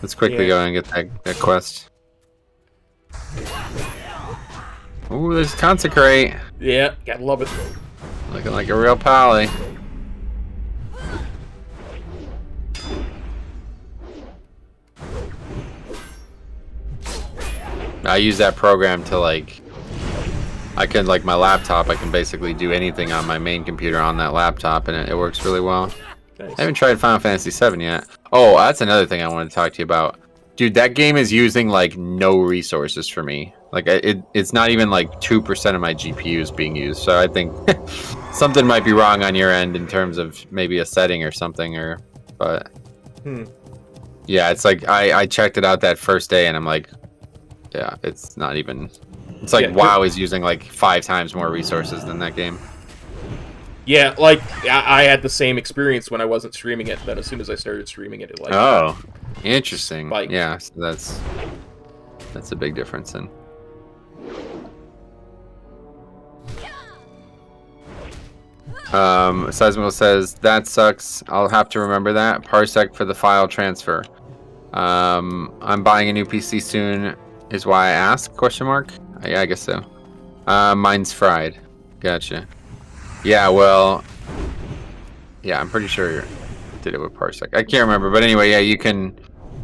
Let's quickly go and get that quest. Ooh, there's Consecrate. Yeah, gotta love it. Looking like a real pally. I use that program to like, I can, like my laptop, I can basically do anything on my main computer on that laptop, and it works really well. Nice. I haven't tried Final Fantasy VII yet. Oh, that's another thing I wanted to talk to you about. Dude, that game is using like no resources for me. Like it's not even like 2% of my GPU is being used. So I think something might be wrong on your end in terms of maybe a setting or something, but yeah, it's like I checked it out that first day and I'm like, yeah, it's not even. It's like WoW is using like 5 times more resources than that game. Yeah, like I had the same experience when I wasn't streaming it. Then as soon as I started streaming it, like oh, interesting. Spiked. Yeah, so that's a big difference then. Seismical says that sucks. I'll have to remember that. Parsec for the file transfer. I'm buying a new PC soon. Is why I asked? Question mark. Yeah, I guess so. Mine's fried. Gotcha. Yeah, well, yeah, I'm pretty sure I did it with Parsec. I can't remember, but anyway, yeah, you can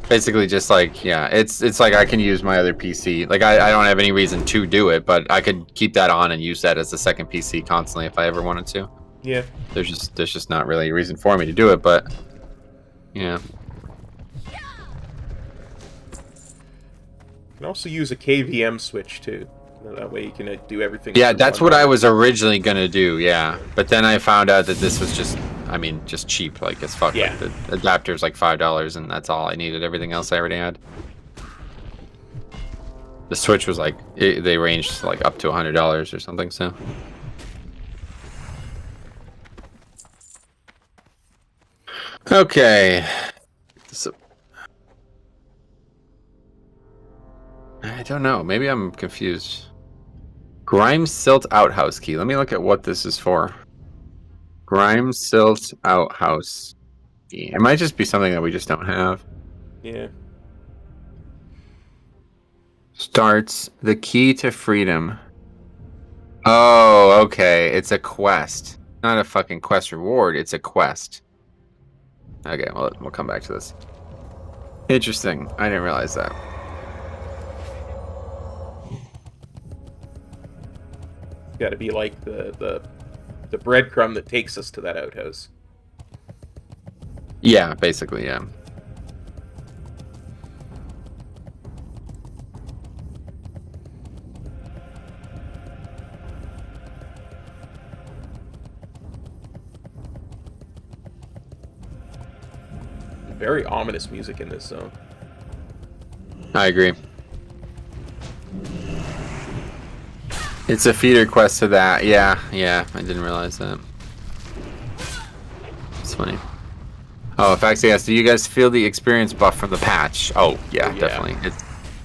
basically just like, yeah, it's like I can use my other PC. Like I don't have any reason to do it, but I could keep that on and use that as a second PC constantly if I ever wanted to. Yeah. There's just not really a reason for me to do it, but yeah. can also use a KVM switch too. That way you can do everything. Yeah, through that's one what I router. was originally gonna do. Yeah, but then I found out that this was just, I mean, just cheap, like as fuck. Yeah. Like the adapter's like $5, and that's all I needed. Everything else I already had. The Switch was like, they ranged like up to $100 or something. So. Okay. So, I don't know. Maybe I'm confused. Grime Silt Outhouse Key. Let me look at what this is for. Grime Silt Outhouse Key. It might just be something that we just don't have. Yeah. Starts the key to freedom. Oh, okay. It's a quest. Not a fucking quest reward. It's a quest. Okay, well, we'll come back to this. Interesting. I didn't realize that. Got to be like the breadcrumb that takes us to that outhouse. Yeah, basically, yeah. Very ominous music in this zone. I agree. It's a feeder quest to that. Yeah, I didn't realize that. It's funny. Oh, Faxi asks, do you guys feel the experience buff from the patch? Oh, yeah, Yeah. definitely.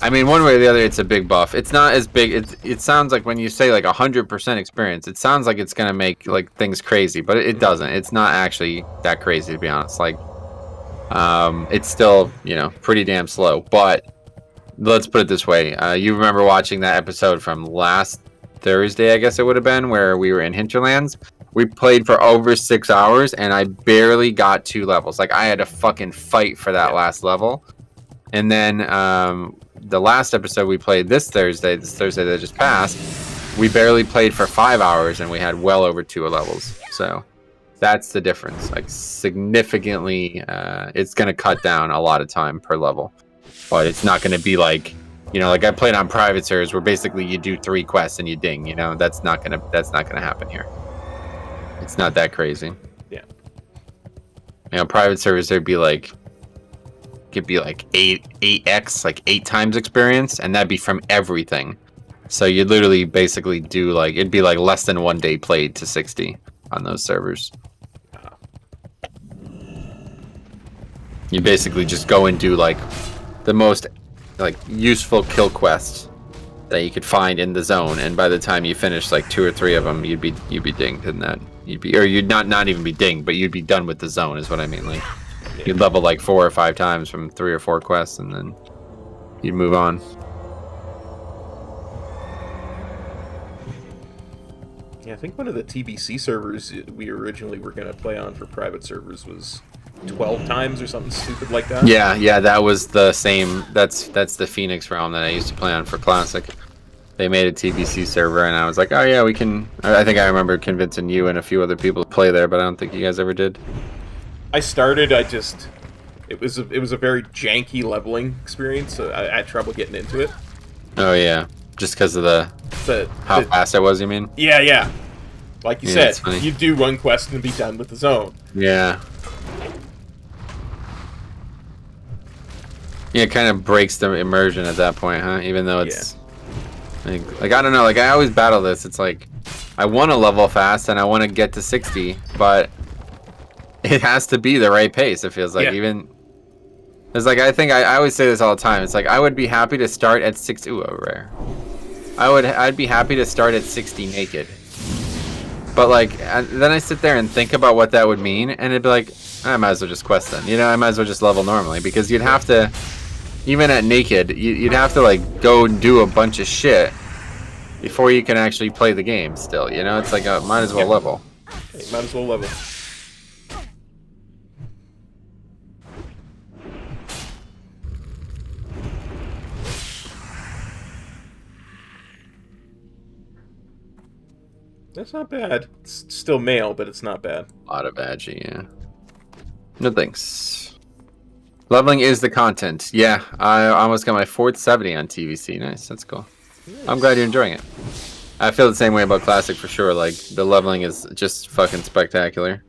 I mean, one way or the other, it's a big buff. It's not as big. It sounds like when you say like 100% experience, it sounds like it's gonna make like things crazy, but it doesn't. It's not actually that crazy, to be honest. Like, it's still, pretty damn slow. But let's put it this way: you remember watching that episode from last Thursday, I guess it would have been, where we were in Hinterlands. We played for over 6 hours, and I barely got 2 levels. Like, I had to fucking fight for that last level. And then the last episode we played this Thursday that just passed, we barely played for 5 hours, and we had well over 2 levels. So that's the difference. Like, significantly, it's going to cut down a lot of time per level. But it's not going to be like, like I played on private servers where basically you do 3 quests and you ding. That's not gonna happen here. It's not that crazy. Yeah. Private servers could be like 8x, like 8 times experience, and that'd be from everything. So you'd literally basically do like, it'd be like less than 1 day played to 60 on those servers. You basically just go and do like the most like useful kill quests that you could find in the zone, and by the time you finish like 2 or 3 of them, you'd be dinged in that. You'd not even be dinged, but you'd be done with the zone, is what I mean. Like, you'd level like 4 or 5 times from 3 or 4 quests, and then you'd move on. Yeah, I think one of the TBC servers we originally were going to play on for private servers was 12 times or something stupid like that. Yeah, that was the same. That's the Phoenix realm that I used to play on for Classic. They made a TBC server, and I was like, oh yeah, we can. I think I remember convincing you and a few other people to play there, but I don't think you guys ever did. I started. It was a very janky leveling experience. So I had trouble getting into it. Oh yeah, just because of how fast it was. You mean? Yeah. Like you Yeah, said, you do one quest and be done with the zone. Yeah. Yeah, it kind of breaks the immersion at that point, huh? Even though it's like I don't know, like I always battle this. It's like I want to level fast and I want to get to 60, but it has to be the right pace. It feels like even it's like I think I always say this all the time. It's like I would be happy to start at 60. Ooh, rare. I'd be happy to start at 60 naked. But like then I sit there and think about what that would mean, and it'd be like I might as well just quest then. I might as well just level normally, because you'd have to. Even at naked, you'd have to like go and do a bunch of shit before you can actually play the game still, It's like, might as well level. Hey, might as well level. That's not bad. It's still male, but it's not bad. A lot of agi, yeah. No thanks. Leveling is the content. Yeah, I almost got my 4th 70 on TVC. Nice, that's cool. Nice. I'm glad you're enjoying it. I feel the same way about Classic for sure. Like, the leveling is just fucking spectacular.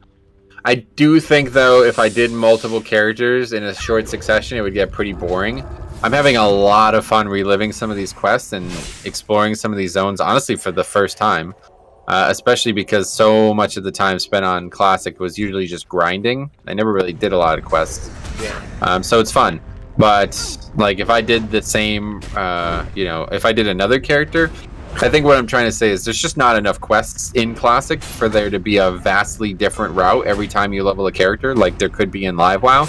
I do think, though, if I did multiple characters in a short succession, it would get pretty boring. I'm having a lot of fun reliving some of these quests and exploring some of these zones, honestly, for the first time. Especially because so much of the time spent on Classic was usually just grinding. I never really did a lot of quests. Yeah. So it's fun. But, like, if I did the same, if I did another character, I think what I'm trying to say is there's just not enough quests in Classic for there to be a vastly different route every time you level a character, like there could be in Live WoW.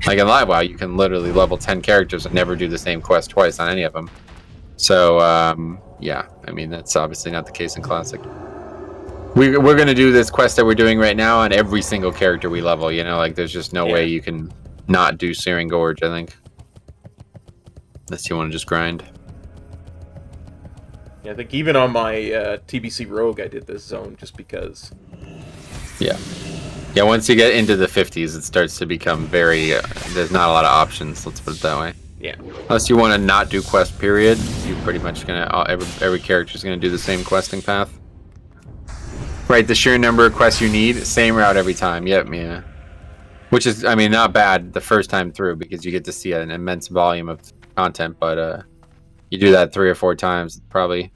Like in Live WoW, you can literally level 10 characters and never do the same quest twice on any of them. So, yeah, I mean, that's obviously not the case in Classic. We're going to do this quest that we're doing right now on every single character we level, you know? Like, there's just no way you can not do Searing Gorge, I think. Unless you want to just grind. Yeah, I think even on my TBC Rogue, I did this zone just because. Yeah. Yeah, once you get into the 50s, it starts to become very... there's not a lot of options, let's put it that way. Yeah. Unless you want to not do quest period, you're pretty much going to... Every character's going to do the same questing path. Right, the sheer number of quests you need, same route every time. Yep, yeah. Which is, I mean, not bad the first time through because you get to see an immense volume of content, but you do that 3 or 4 times, probably...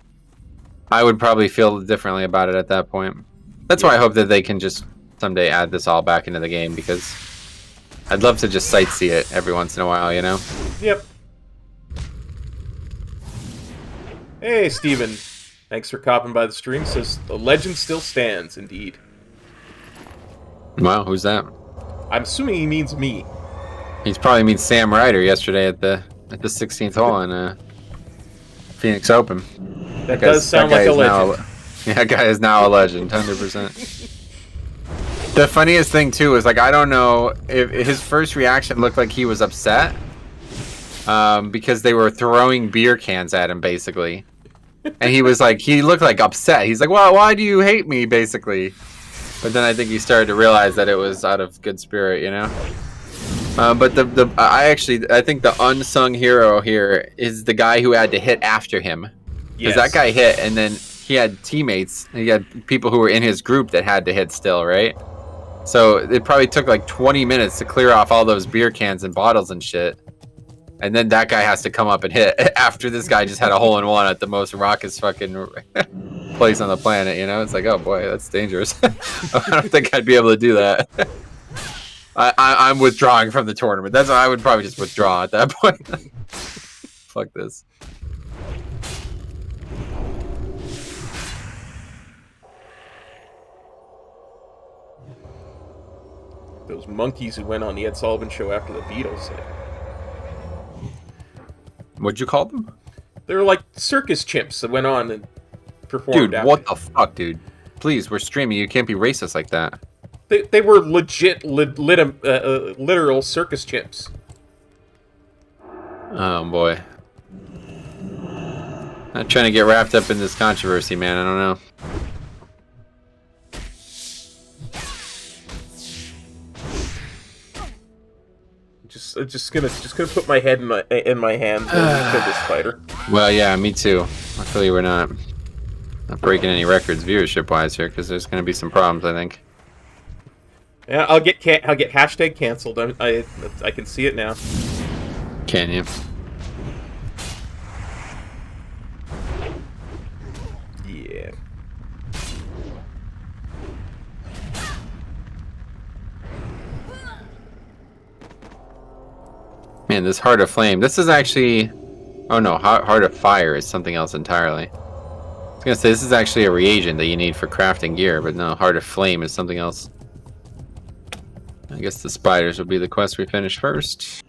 I would probably feel differently about it at that point. That's why I hope that they can just someday add this all back into the game, because I'd love to just sightsee it every once in a while, you know? Yep. Hey, Steven. Thanks for copping by the stream. Says, the legend still stands, indeed. Wow, who's that? I'm assuming he means me. He's probably means Sam Ryder yesterday at the 16th hole in Phoenix Open. That does sound like a legend. That guy is now a legend, 100%. The funniest thing, too, is, like, I don't know if his first reaction looked like he was upset because they were throwing beer cans at him, basically. And he was like, he looked like upset. He's like, well, why do you hate me, basically? But then I think he started to realize that it was out of good spirit, you know? But I think the unsung hero here is the guy who had to hit after him. Because that guy hit, and then he had teammates. He had people who were in his group that had to hit still, right? So it probably took like 20 minutes to clear off all those beer cans and bottles and shit. And then that guy has to come up and hit after this guy just had a hole-in-one at the most raucous fucking place on the planet, you know? It's like, oh boy, that's dangerous. I don't think I'd be able to do that. I'm withdrawing from the tournament. That's why I would probably just withdraw at that point. Fuck this. Those monkeys who went on the Ed Sullivan show after the Beatles. What'd you call them? They were like circus chimps that went on and performed. Dude, what the fuck, dude? Please, we're streaming. You can't be racist like that. They were legit, literal circus chimps. Oh boy. Not trying to get wrapped up in this controversy, man. I don't know. Just gonna put my head in my hands and kill this fighter. Well, yeah, me too. Luckily, we're not breaking any records viewership-wise here, because there's gonna be some problems, I think. Yeah, I'll get hashtag canceled. I can see it now. Can you? Yeah. Man, this Heart of Flame. This is actually... Oh no, Heart of Fire is something else entirely. I was gonna say, this is actually a reagent that you need for crafting gear, but no, Heart of Flame is something else. I guess the spiders will be the quest we finish first.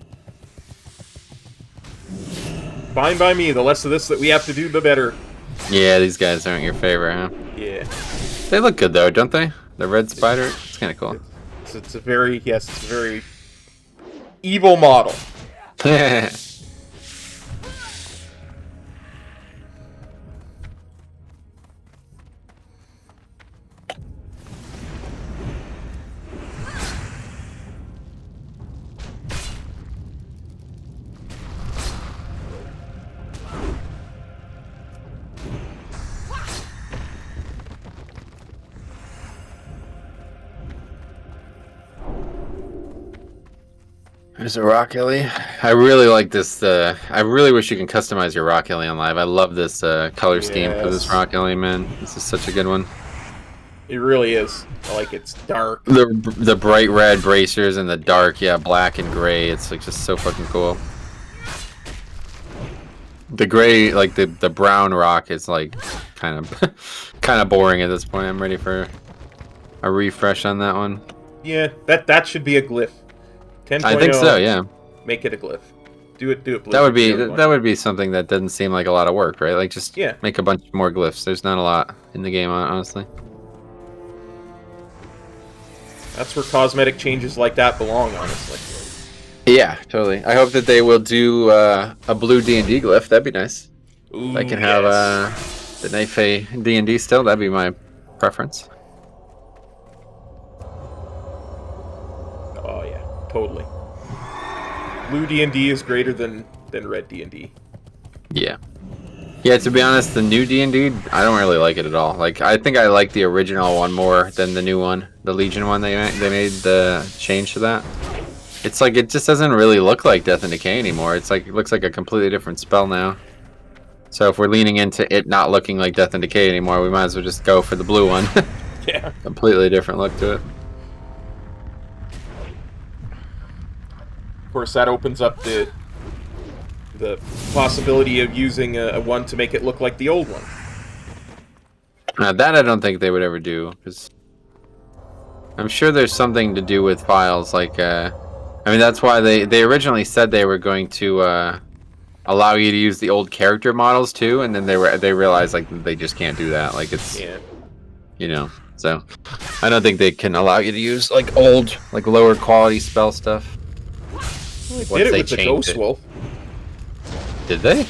Fine by me. The less of this that we have to do, the better. Yeah, these guys aren't your favorite, huh? Yeah. They look good though, don't they? The red spider. It's kind of cool. It's a very evil model. There's a rock Ellie. I really like this. I really wish you can customize your rock Ellie on live. I love this color scheme for this Yes. rock Ellie, man. This is such a good one. It really is. I like it's dark. The bright red bracers and the dark, yeah, black and gray. It's like just so fucking cool. The gray, like the brown rock, is like kind of boring at this point. I'm ready for a refresh on that one. Yeah, that should be a glyph. 10.0. I think so. Yeah. Make it a glyph. Do it. That would be something that doesn't seem like a lot of work, right? Like just make a bunch more glyphs. There's not a lot in the game, honestly. That's where cosmetic changes like that belong, honestly. Yeah, totally. I hope that they will do a blue D&D glyph. That'd be nice. Ooh, I can have the Knife D&D still. That'd be my preference. Oh yeah, totally. Blue D&D is greater than red D&D. Yeah. Yeah, to be honest, the new D&D, I don't really like it at all. Like, I think I like the original one more than the new one. The Legion one, they made the change to that. It's like, it just doesn't really look like Death and Decay anymore. It's like, it looks like a completely different spell now. So if we're leaning into it not looking like Death and Decay anymore, we might as well just go for the blue one. Yeah. Completely different look to it. Of course, that opens up the possibility of using a one to make it look like the old one. That I don't think they would ever do, because I'm sure there's something to do with files. Like, I mean, that's why they originally said they were going to allow you to use the old character models too, and then they realized like they just can't do that. Like it's, you know, so I don't think they can allow you to use like old, like lower quality spell stuff. Well, they did it with the Ghost Wolf. Did they?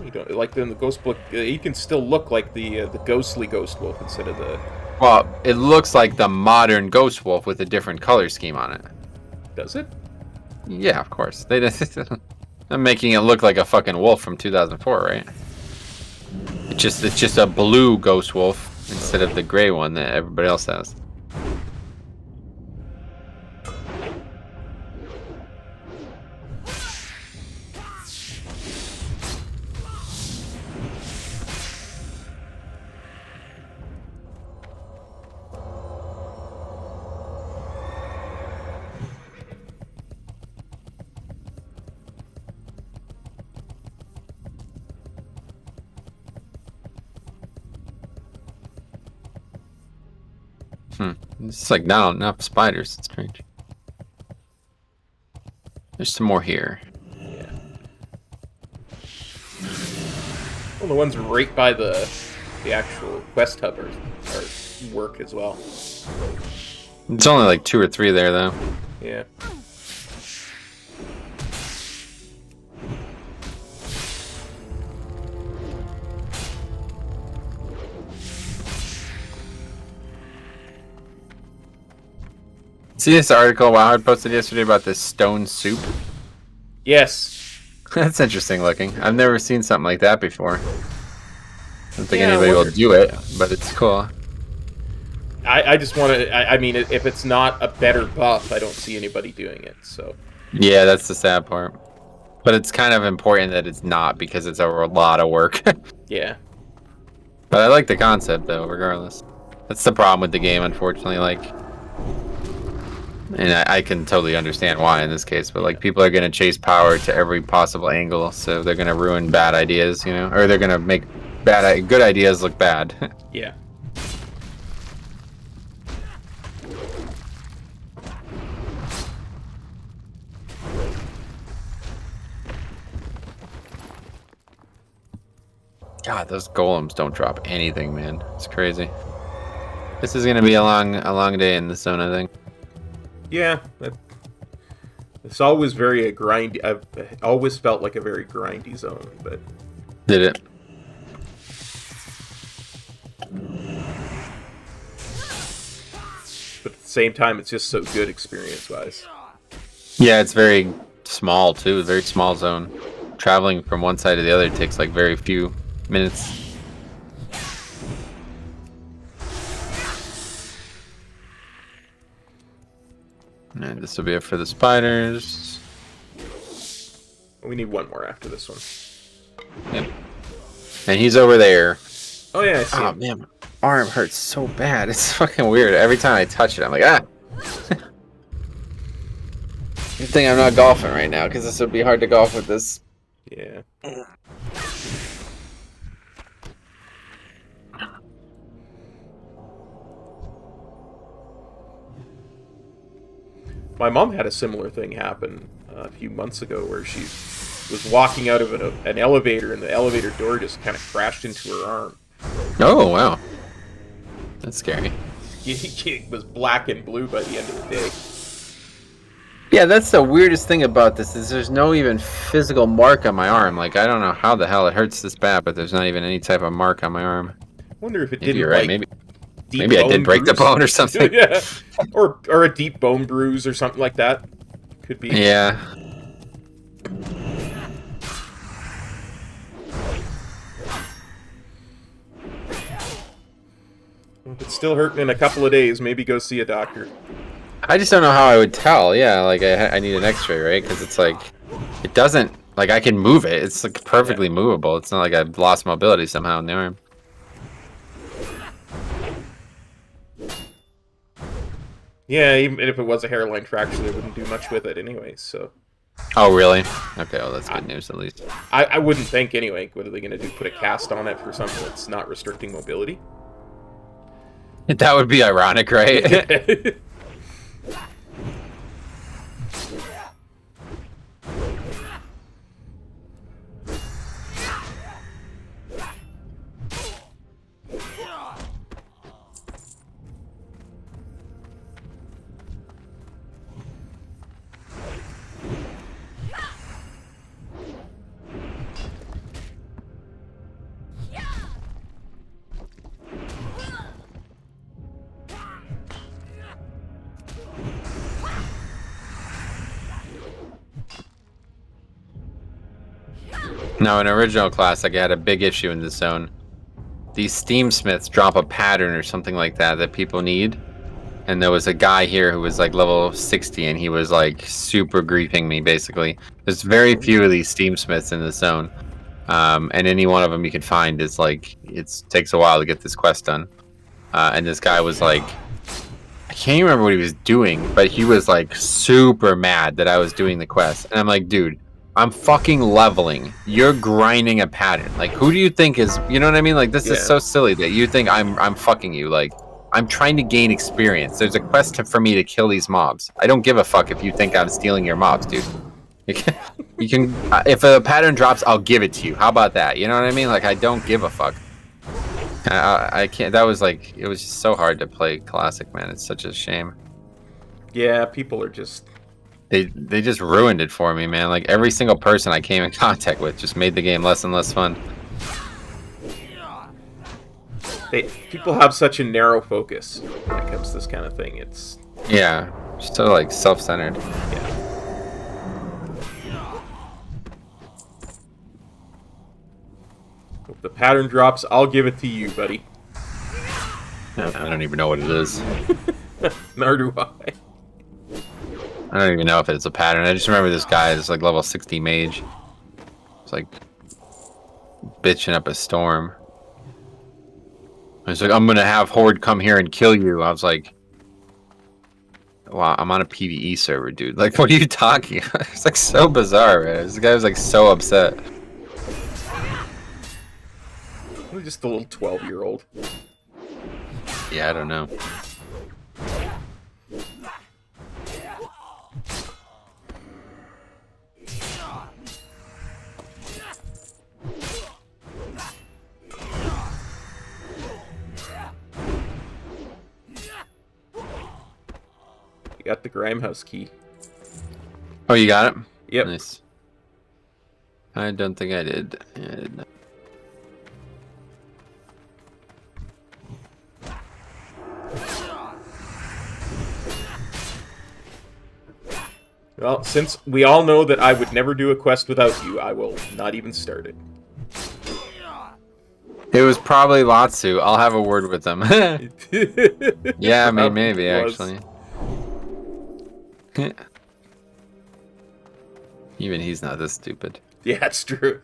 You don't like in the Ghost book. You can still look like the ghostly Ghost Wolf instead of the. Well, it looks like the modern Ghost Wolf with a different color scheme on it. Does it? Yeah, of course. I'm making it look like a fucking wolf from 2004, right? It's just a blue Ghost Wolf instead of the gray one that everybody else has. It's like not enough spiders. It's strange. There's some more here. Yeah. Well, the ones right by the actual quest hub are work as well. It's only like 2 or 3 there, though. Yeah. See this article Wowhard posted yesterday about this stone soup? Yes. That's interesting looking. I've never seen something like that before. I don't think anybody will do it, but it's cool. I just want to. I mean, if it's not a better buff, I don't see anybody doing it. So. Yeah, that's the sad part. But it's kind of important that it's not, because it's a lot of work. Yeah. But I like the concept, though, regardless. That's the problem with the game, unfortunately. Like, and I can totally understand why in this case, but like people are going to chase power to every possible angle, so they're going to ruin bad ideas, you know, or they're going to make good ideas look bad. Yeah. God, those golems don't drop anything, man. It's crazy. This is going to be a long day in the zone, I think. Yeah, it's always very grindy. I've always felt like a very grindy zone, but did it? But at the same time, it's just so good experience-wise. Yeah, it's very small too. Very small zone. Traveling from one side to the other takes like very few minutes. And this will be it for the spiders. We need one more after this one. Yep. And he's over there. Oh yeah, I see Oh him. man, my arm hurts so bad. It's fucking weird. Every time I touch it, I'm like, ah. Good thing I'm not golfing right now, because this would be hard to golf with this. Yeah. My mom had a similar thing happen a few months ago where she was walking out of an elevator and the elevator door just kind of crashed into her arm. Oh, wow. That's scary. It was black and blue by the end of the day. Yeah, that's the weirdest thing about this, is there's no even physical mark on my arm. Like, I don't know how the hell it hurts this bad, but there's not even any type of mark on my arm. I wonder if it Maybe didn't, you're right, like, maybe I did break the bone or something. Yeah. Or a deep bone bruise or something like that. Could be. Yeah. If it's still hurting in a couple of days, maybe go see a doctor. I just don't know how I would tell. Yeah, like I need an x-ray, right? Because it's like, it doesn't, like I can move it. It's like perfectly movable. It's not like I've lost mobility somehow in the arm. Yeah, even if it was a hairline fracture, they wouldn't do much with it anyway, so... Oh, really? Okay, well, that's good news at least. I wouldn't think anyway. What are they going to do? Put a cast on it for something that's not restricting mobility? That would be ironic, right? Now, in original class, like, I had a big issue in this zone. These steam smiths drop a pattern or something like that people need. And there was a guy here who was like level 60 and he was like super griefing me, basically. There's very few of these steam smiths in this zone. And any one of them you can find is like, it takes a while to get this quest done. And this guy was like, I can't remember what he was doing, but he was like super mad that I was doing the quest. And I'm like, dude, I'm fucking leveling. You're grinding a pattern. Like, who do you think is, you know what I mean? Like, this is so silly that you think I'm fucking you. Like, I'm trying to gain experience. There's a quest for me to kill these mobs. I don't give a fuck if you think I'm stealing your mobs, dude. You can if a pattern drops, I'll give it to you. How about that? You know what I mean? Like, I don't give a fuck. I can't. That was like, it was just so hard to play classic, man. It's such a shame. Yeah, people are just... They just ruined it for me, man. Like, every single person I came in contact with just made the game less and less fun. People have such a narrow focus when it comes to this kind of thing. It's... Yeah, just so, like, self-centered. Yeah. If the pattern drops, I'll give it to you, buddy. I don't even know what it is. Nor do I. I don't even know if it's a pattern. I just remember this guy, this like level 60 mage. It's like bitching up a storm. He's like, I'm gonna have Horde come here and kill you. I was like, wow, I'm on a PvE server, dude. Like, what are you talking about? It's like so bizarre, man. This guy was like so upset. We're just a little 12-year-old. Yeah, I don't know. You got the Grimehouse key. Oh, you got it? Yep. Nice. I don't think I did. Yeah, I did not. Well, since we all know that I would never do a quest without you, I will not even start it. It was probably Latsu. I'll have a word with them. Yeah, I mean, maybe, It was. actually. Even he's not this stupid. Yeah, it's true.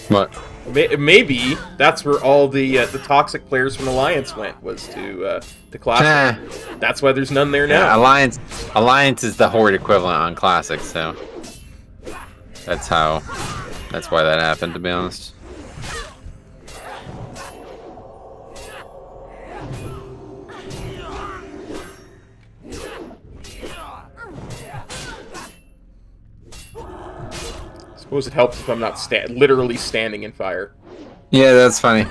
What? Maybe that's where all the toxic players from Alliance went, was to Classic. That's why there's none there now. Yeah, Alliance is the Horde equivalent on Classic, so that's why that happened, to be honest. Suppose it helps if I'm not literally standing in fire. Yeah, that's funny.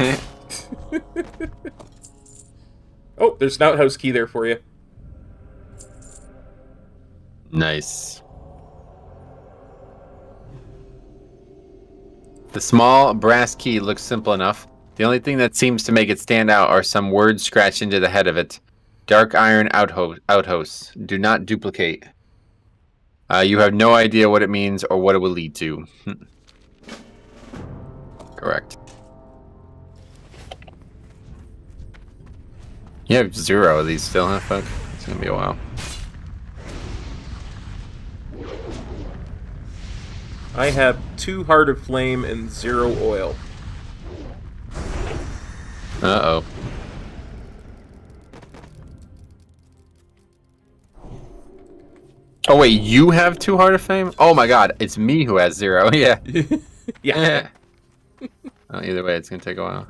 Oh, there's an outhouse key there for you. Nice. The small brass key looks simple enough. The only thing that seems to make it stand out are some words scratched into the head of it. Dark iron outhouse. Do not duplicate. You have no idea what it means or what it will lead to. Correct. You have 0 of these still, huh, fuck? It's gonna be a while. I have 2 Heart of Flame and 0 oil. Uh-oh. Oh, wait, you have 2 Heart of Fame? Oh my god, it's me who has 0. Yeah. Yeah. Well, either way, it's gonna take a while.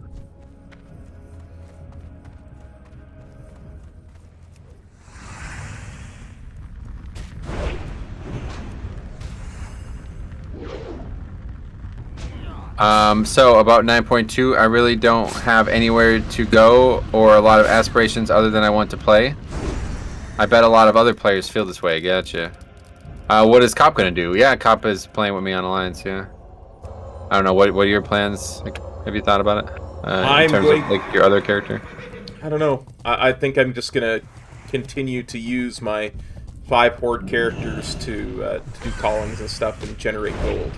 So about 9.2, I really don't have anywhere to go or a lot of aspirations other than I want to play. I bet a lot of other players feel this way. Gotcha. What is Cop gonna do? Yeah, Cop is playing with me on Alliance. Yeah. I don't know. What are your plans? Like, have you thought about it? In terms of like your other character? I don't know. I think I'm just gonna continue to use my 5 Horde characters to do callings and stuff and generate gold.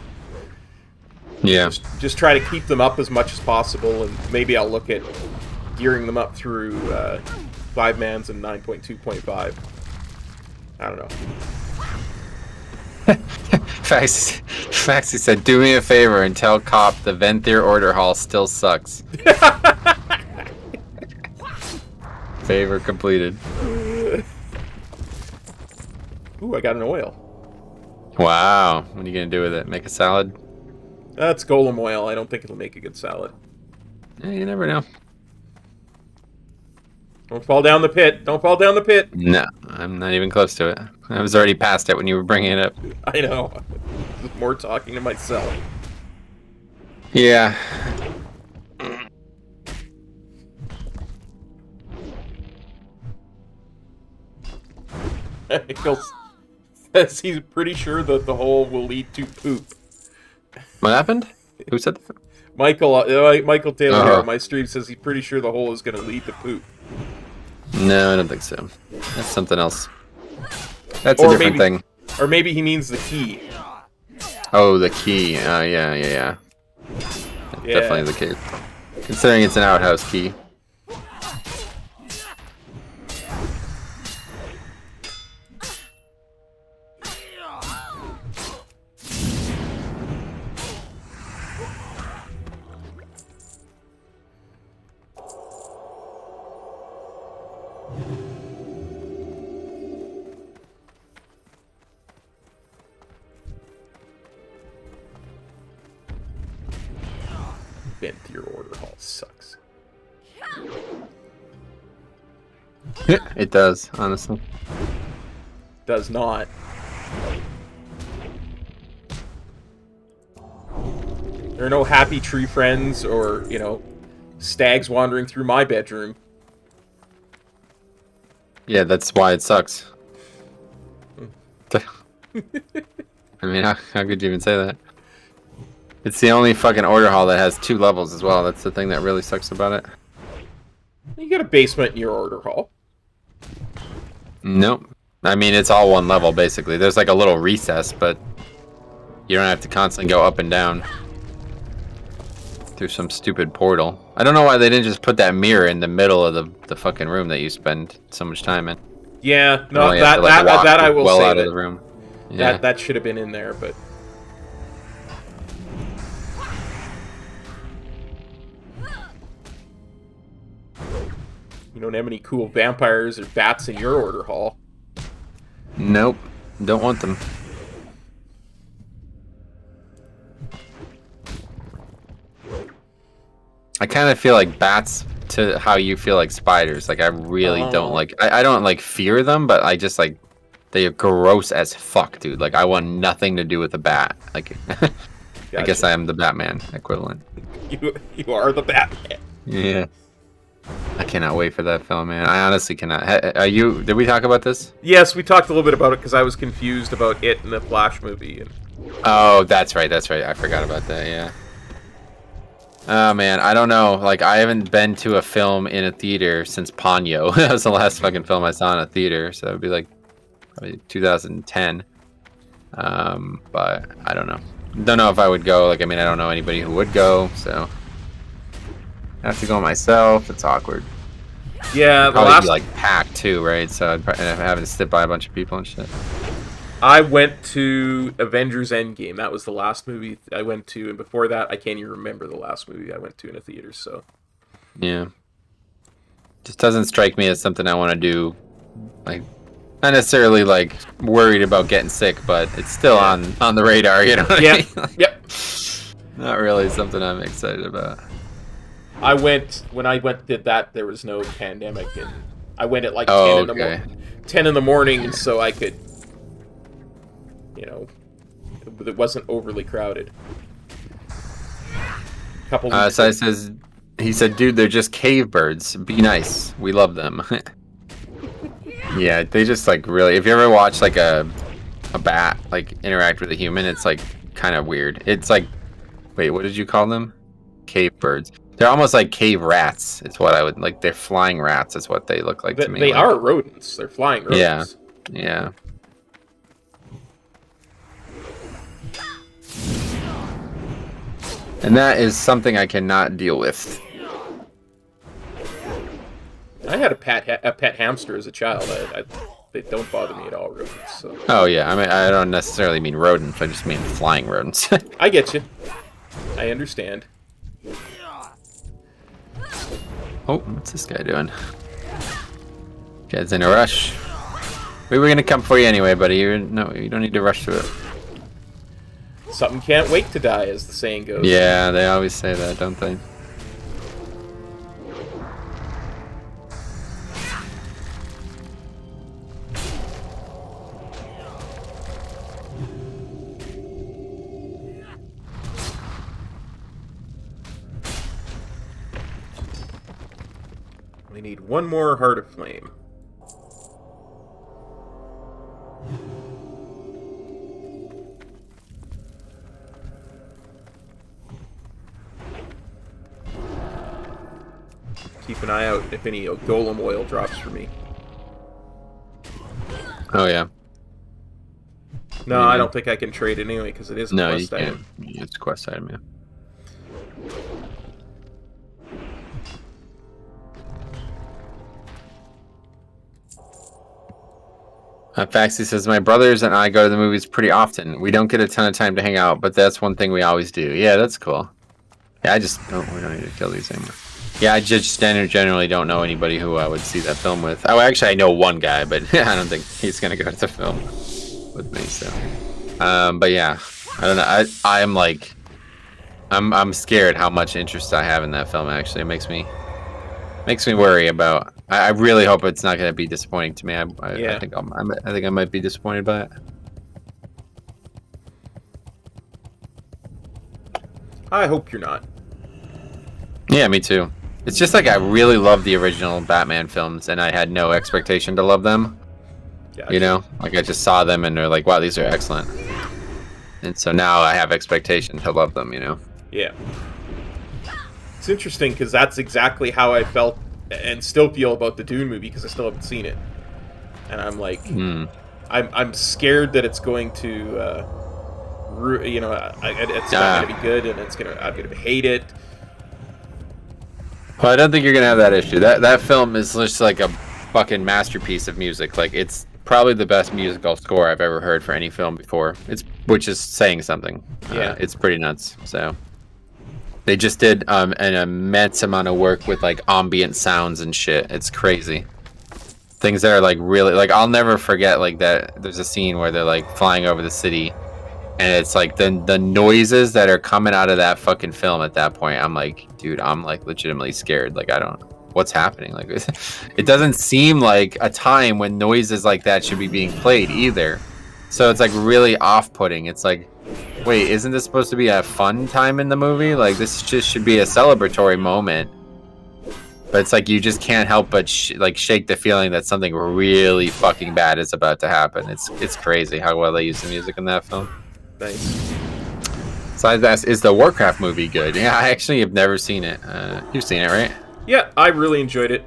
Yeah. Just try to keep them up as much as possible, and maybe I'll look at gearing them up through 5-mans and 9.2.5. I don't know. Faxi said, "Do me a favor and tell Cop the Venthyr Order Hall still sucks." Favor completed. Ooh, I got an oil. Wow. What are you gonna do with it? Make a salad? That's golem oil. I don't think it'll make a good salad. Yeah, you never know. Don't fall down the pit. Don't fall down the pit. No, I'm not even close to it. I was already past it when you were bringing it up. I know. More talking to myself. Yeah. Michael says he's pretty sure that the hole will lead to poop. What happened? Who said that? Michael Taylor here on my stream says he's pretty sure the hole is going to lead to poop. No, I don't think so. That's something else. That's a different thing. Or maybe he means the key. Oh, the key. Yeah. Definitely the case. Considering it's an outhouse key. Venthyr Order Hall sucks. It does, honestly. Does not. There are no happy tree friends or, stags wandering through my bedroom. Yeah, that's why it sucks. I mean, how could you even say that? It's the only fucking order hall that has 2 levels as well. That's the thing that really sucks about it. You got a basement in your order hall. Nope. I mean, it's all 1 level, basically. There's like a little recess, but you don't have to constantly go up and down through some stupid portal. I don't know why they didn't just put that mirror in the middle of the fucking room that you spend so much time in. Yeah, no, You have to, like, walk that I will well say out that, of the room. Yeah. that should have been in there, but... You don't have any cool vampires or bats in your order hall. Nope. Don't want them. I kind of feel like bats to how you feel like spiders. Like, I really don't like... I don't, like, fear them, but I just, like... They are gross as fuck, dude. Like, I want nothing to do with a bat. Like, Gotcha. I guess I am the Batman equivalent. You are the Batman. Yeah. I cannot wait for that film, man. I honestly cannot. Are you... Did we talk about this? Yes, we talked a little bit about it because I was confused about it in the Flash movie. And... Oh, that's right. That's right. I forgot about that, yeah. Oh, man. I don't know. Like, I haven't been to a film in a theater since Ponyo. That was the last fucking film I saw in a theater. So it would be like probably 2010. But I don't know. Don't know if I would go. Like, I mean, I don't know anybody who would go, so... I have to go myself. It's awkward. Yeah, the Probably last... be, like, packed, too, right? So I'd probably have to sit by a bunch of people and shit. I went to Avengers Endgame. That was the last movie I went to, and before that, I can't even remember the last movie I went to in a theater, so... Yeah. Just doesn't strike me as something I want to do. Like, not necessarily, like, worried about getting sick, but it's still on the radar, you know what I mean? Like, Yep. not really something I'm excited about. When I did that, there was no pandemic, and I went at like 10 in the morning, and so I could, you know, it wasn't overly crowded. He said, dude, they're just cave birds. Be nice. We love them. Yeah, they just, like, really, if you ever watch, like, a bat, like, interact with a human, it's, like, kind of weird. It's like, wait, what did you call them? Cave birds. They're almost like cave rats. It's what I would like. They're flying rats. Is what they look like to me. They are rodents. They're flying rodents. Yeah. And that is something I cannot deal with. I had a pet hamster as a child. They don't bother me at all, rodents. So. Oh yeah, I mean I don't necessarily mean rodents. I just mean flying rodents. I get you. I understand. Oh, what's this guy doing? Guy's in a rush. We were gonna come for you anyway, buddy. You don't need to rush to it. Something can't wait to die, as the saying goes. Yeah, they always say that, don't they? We need one more Heart of Flame. Keep an eye out if any golem oil drops for me. Oh yeah. No, I don't think I can trade it anyway because it is a quest item. It's a quest item, yeah. Faxi says, my brothers and I go to the movies pretty often. We don't get a ton of time to hang out, but that's one thing we always do. Yeah, that's cool. Yeah, we don't need to kill these anymore. Yeah, I just generally don't know anybody who I would see that film with. Oh, actually, I know one guy, but I don't think he's going to go to the film with me, so. But yeah, I don't know. I'm like, I'm scared how much interest I have in that film, actually. It makes me worry about. I really hope it's not going to be disappointing to me. I think I might be disappointed by it. I hope you're not. Yeah, me too. It's just like I really love the original Batman films, and I had no expectation to love them. Gotcha. You know, like I just saw them and they're like, wow, these are excellent. And so now I have expectation to love them, you know? Yeah. It's interesting because that's exactly how I felt and still feel about the Dune movie because I still haven't seen it. And I'm like, I'm scared that it's going to, you know, it's not going to be good and I'm going to hate it. Well, I don't think you're going to have that issue. That film is just like a fucking masterpiece of music. Like, it's probably the best musical score I've ever heard for any film before. Which is saying something. Yeah. It's pretty nuts. So they just did an immense amount of work with like ambient sounds and shit. It's crazy. Things that are like really like I'll never forget like that. There's a scene where they're like flying over the city, and it's like the noises that are coming out of that fucking film at that point. I'm like, dude, I'm like legitimately scared. Like what's happening? Like it doesn't seem like a time when noises like that should be being played either. So it's like really off-putting. It's like, wait, isn't this supposed to be a fun time in the movie? Like this just should be a celebratory moment. But it's like you just can't help but shake the feeling that something really fucking bad is about to happen. It's crazy how well they use the music in that film. Nice. So I asked, is the Warcraft movie good? Yeah, I actually have never seen it. You've seen it, right? Yeah, I really enjoyed it.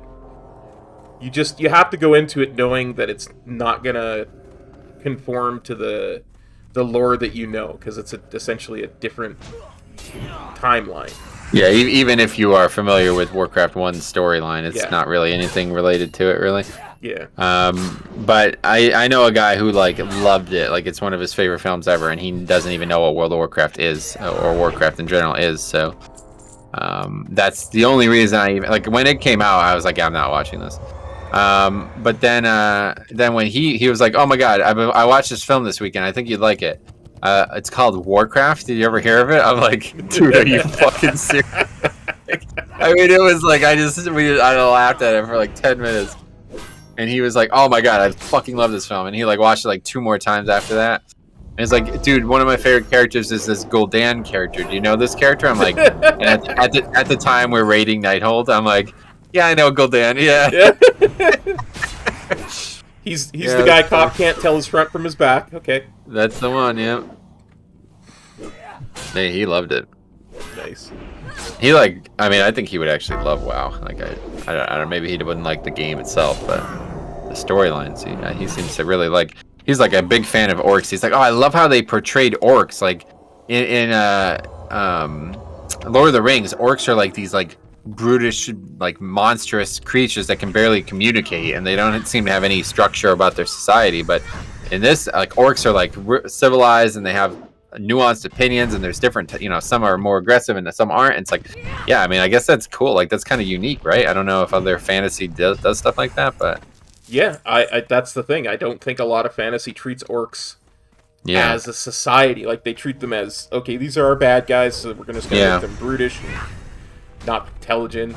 You have to go into it knowing that it's not gonna conform to the lore that you know, because it's essentially a different timeline. Yeah, even if you are familiar with Warcraft 1's storyline, it's not really anything related to it, really. Yeah. But I know a guy who like loved it. Like it's one of his favorite films ever, and he doesn't even know what World of Warcraft is or Warcraft in general is. So that's the only reason I even like when it came out, I was like, yeah, I'm not watching this. But then when he was like, oh my god, I watched this film this weekend. I think you'd like it. It's called Warcraft. Did you ever hear of it? I'm like, dude, are you fucking serious? I mean, it was like I laughed at it for like 10 minutes, and he was like, oh my god, I fucking love this film, and he like watched it like 2 more times after that. And he's like, dude, one of my favorite characters is this Gul'dan character. Do you know this character? I'm like, and at the time we're raiding Nighthold. I'm like, yeah, I know Gul'dan. Yeah. He's the guy cop can't tell his front from his back. Okay. That's the one, yeah. Hey, he loved it. Nice. He like, I mean, I think he would actually love WoW. Like, I don't know, maybe he wouldn't like the game itself, but the storylines, he seems to really like. He's like a big fan of orcs. He's like, oh, I love how they portrayed orcs. Like in Lord of the Rings, orcs are like these like brutish, like monstrous creatures that can barely communicate, and they don't seem to have any structure about their society. But in this, like orcs are like civilized, and they have nuanced opinions, and there's different, some are more aggressive and some aren't. And it's like, yeah, I mean, I guess that's cool. Like that's kind of unique, right? I don't know if other fantasy does stuff like that, but yeah, I that's the thing. I don't think a lot of fantasy treats orcs as a society. Like they treat them as, okay, these are our bad guys, so we're just gonna make them brutish and not intelligent.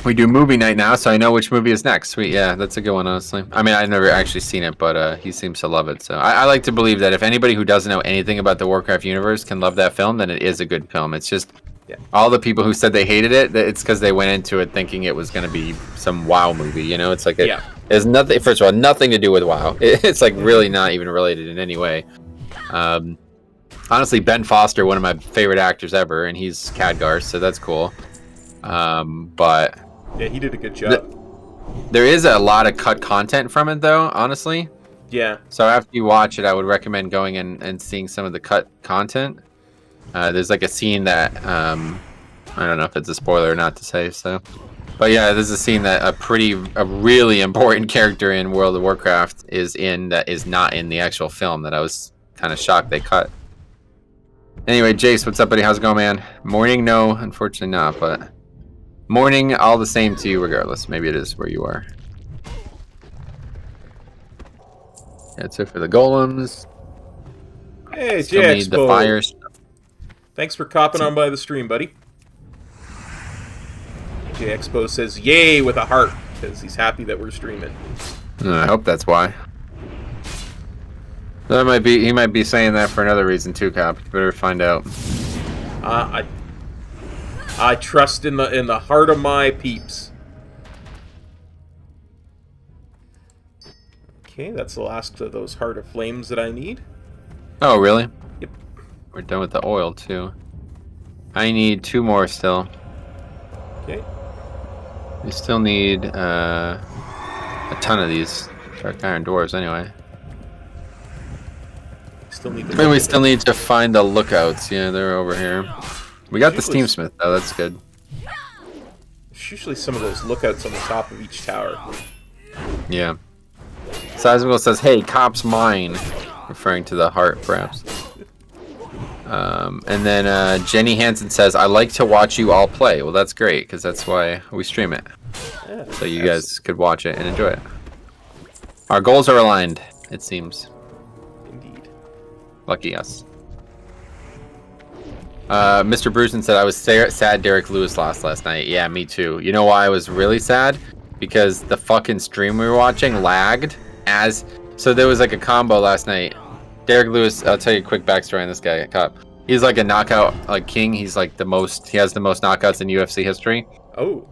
We do movie night now, so I know which movie is next. Sweet, yeah, that's a good one, honestly. I mean, I've never actually seen it, but he seems to love it. So I like to believe that if anybody who doesn't know anything about the Warcraft universe can love that film, then it is a good film. It's just all the people who said they hated it, it's because they went into it thinking it was going to be some WoW movie. It's like it has nothing. First of all, nothing to do with WoW. It's like really not even related in any way. Honestly, Ben Foster, one of my favorite actors ever, and he's Khadgar, so that's cool. But yeah, he did a good job. There is a lot of cut content from it, though, honestly. Yeah. So after you watch it, I would recommend going and seeing some of the cut content. There's like a scene that I don't know if it's a spoiler or not to say so, but yeah, there's a scene that a really important character in World of Warcraft is in that is not in the actual film that I was kind of shocked they cut. Anyway, Jace, what's up, buddy? How's it going, man? Morning? No, unfortunately not, but morning all the same to you regardless. Maybe it is where you are. That's it for the golems. Hey, Still need the fire stuff. Thanks for copping on by the stream, buddy. J-Expo says yay with a heart because he's happy that we're streaming. I hope that's why. He might be saying that for another reason too, Cop. You better find out. I trust in the heart of my peeps. Okay, that's the last of those Heart of Flames that I need. Oh, really? Yep. We're done with the oil, too. I need 2 more still. Okay. We still need a ton of these dark iron dwarves, anyway. Still need And we still need to find the lookouts. Yeah, they're over here. We got the Steamsmith, though. That's good. There's usually some of those lookouts on the top of each tower. Yeah. Seismical says, "Hey, cop's mine," referring to the heart, perhaps. And then Jenny Hansen says, "I like to watch you all play." Well, that's great, because that's why we stream it. Yeah, So you guys could watch it and enjoy it. Our goals are aligned, it seems. Indeed. Lucky us. Mr. Bruceson said, "I was sad Derek Lewis lost last night." Yeah, me too. You know why I was really sad? Because the fucking stream we were watching lagged so there was like a combo last night. Derek Lewis, I'll tell you a quick backstory on this guy, cop. He's like a knockout king. He's like he has the most knockouts in UFC history. Oh.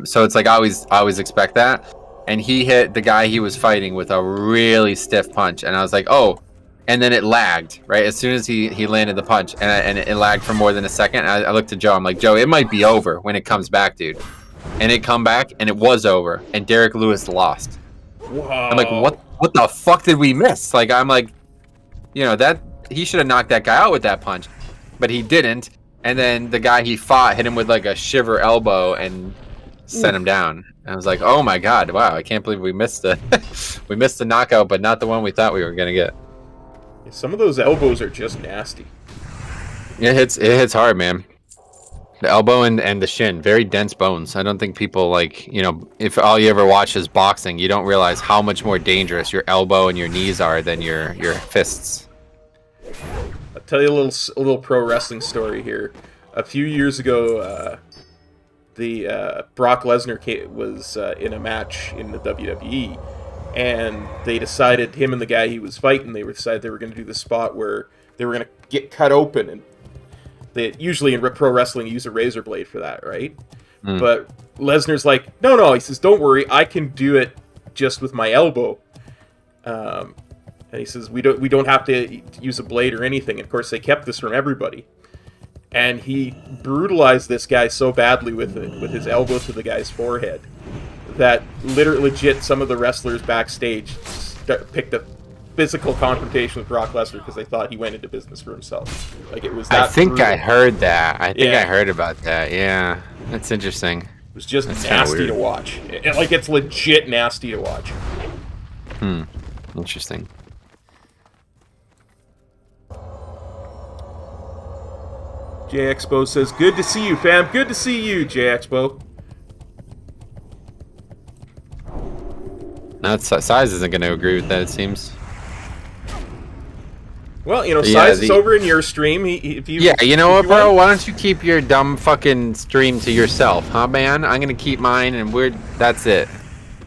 So it's like I always expect that. And he hit the guy he was fighting with a really stiff punch, and I was like, oh. And then it lagged, right? As soon as he landed the punch, and it lagged for more than a second. I looked at Joe. I'm like, Joe, it might be over when it comes back, dude. And it come back, and it was over. And Derek Lewis lost. Whoa. I'm like, what the fuck did we miss? Like, I'm like, you know, that he should have knocked that guy out with that punch, but he didn't. And then the guy he fought hit him with like a shiver elbow and sent him down. And I was like, oh my god, wow! I can't believe we missed the knockout, but not the one we thought we were gonna get. Some of those elbows are just nasty. It hits hard, man. The elbow and the shin, very dense bones. I don't think people if all you ever watch is boxing, you don't realize how much more dangerous your elbow and your knees are than your fists. I'll tell you a little pro wrestling story here. A few years ago, Brock Lesnar was in a match in the WWE, and they decided, him and the guy he was fighting, they decided they were going to do the spot where they were going to get cut open, and they usually in pro wrestling use a razor blade for that, right? But Lesnar's like, no, he says, don't worry, I can do it just with my elbow. And he says, we don't have to use a blade or anything. And of course, they kept this from everybody. And he brutalized this guy so badly with his elbow to the guy's forehead that legit some of the wrestlers backstage picked a physical confrontation with Brock Lesnar because they thought he went into business for himself. Like, it was that I think brutal. I heard that. I think I heard about that. Yeah, that's interesting. It was just nasty to watch. It's legit nasty to watch. Interesting. J Expo says, "Good to see you, fam. Good to see you, J Expo." Size isn't going to agree with that, it seems. Well, Size is over in your stream. You know what, bro? Why don't you keep your dumb fucking stream to yourself, huh, man? I'm going to keep mine, and that's it.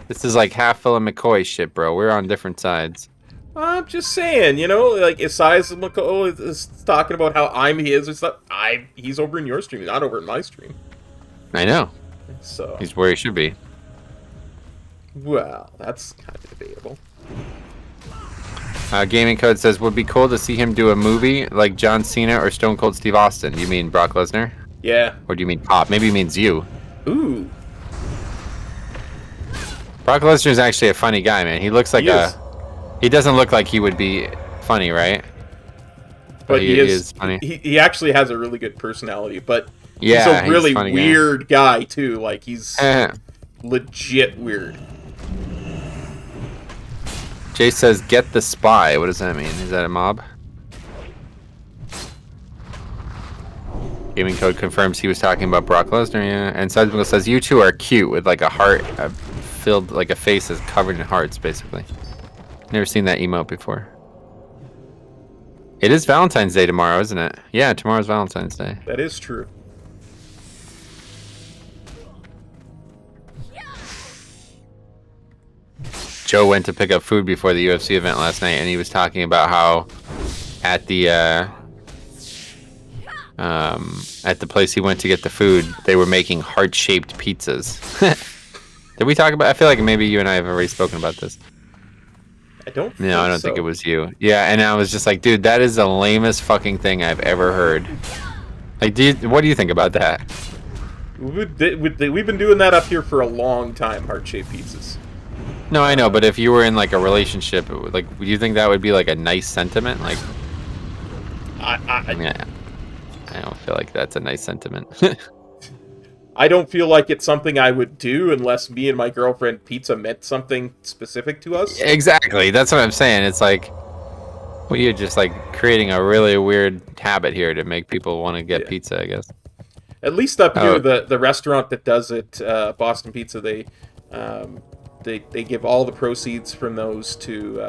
This is like half full of McCoy shit, bro. We're on different sides. I'm just saying, if Size McCoy is talking about how I'm his or stuff, he's over in your stream, not over in my stream. I know. So he's where he should be. Well, that's kind of debatable. Gaming Code says, would be cool to see him do a movie like John Cena or Stone Cold Steve Austin. You mean Brock Lesnar? Yeah. Or do you mean Pop? Maybe he means you. Ooh. Brock Lesnar is actually a funny guy, man. He looks like he doesn't look like he would be funny, right? But he is funny. He actually has a really good personality, but yeah, he's a really weird guy too. Like, he's legit weird. Jay says, get the spy. What does that mean? Is that a mob? Gaming Code confirms he was talking about Brock Lesnar, yeah. And Seismical says, you two are cute with like a heart filled, like a face that's covered in hearts, basically. Never seen that emote before. It is Valentine's Day tomorrow, isn't it? Yeah, tomorrow's Valentine's Day. That is true. Joe went to pick up food before the UFC event last night, and he was talking about how at the place he went to get the food, they were making heart-shaped pizzas. Did we talk about? I feel like maybe you and I have already spoken about this. I don't. No, I don't think it was you. Yeah, and I was just like, dude, that is the lamest fucking thing I've ever heard. Like, what do you think about that? We've been doing that up here for a long time. Heart-shaped pizzas. No, I know, but if you were in like a relationship, like, would you think that would be like a nice sentiment? Like, I don't feel like that's a nice sentiment. I don't feel like it's something I would do unless me and my girlfriend pizza meant something specific to us. Exactly, that's what I'm saying. It's like, well, you're just like creating a really weird habit here to make people want to get pizza, I guess. At least up here, the restaurant that does it, Boston Pizza, they give all the proceeds from those to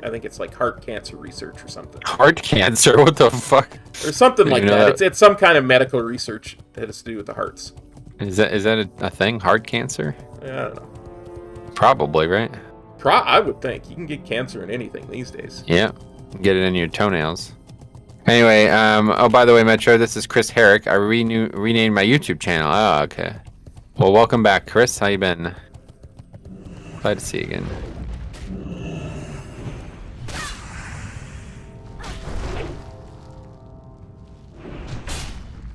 I think it's like heart cancer research or something. Heart cancer? What the fuck? Or something like that. It's some kind of medical research that has to do with the hearts. Is that a thing? Heart cancer? Yeah, I don't know. Probably, right? I would think. You can get cancer in anything these days. Yeah. Get it in your toenails. Anyway, oh, by the way, Metro, this is Chris Herrick. I renamed my YouTube channel. Oh, okay. Well, welcome back, Chris. How you been? Glad to see you again.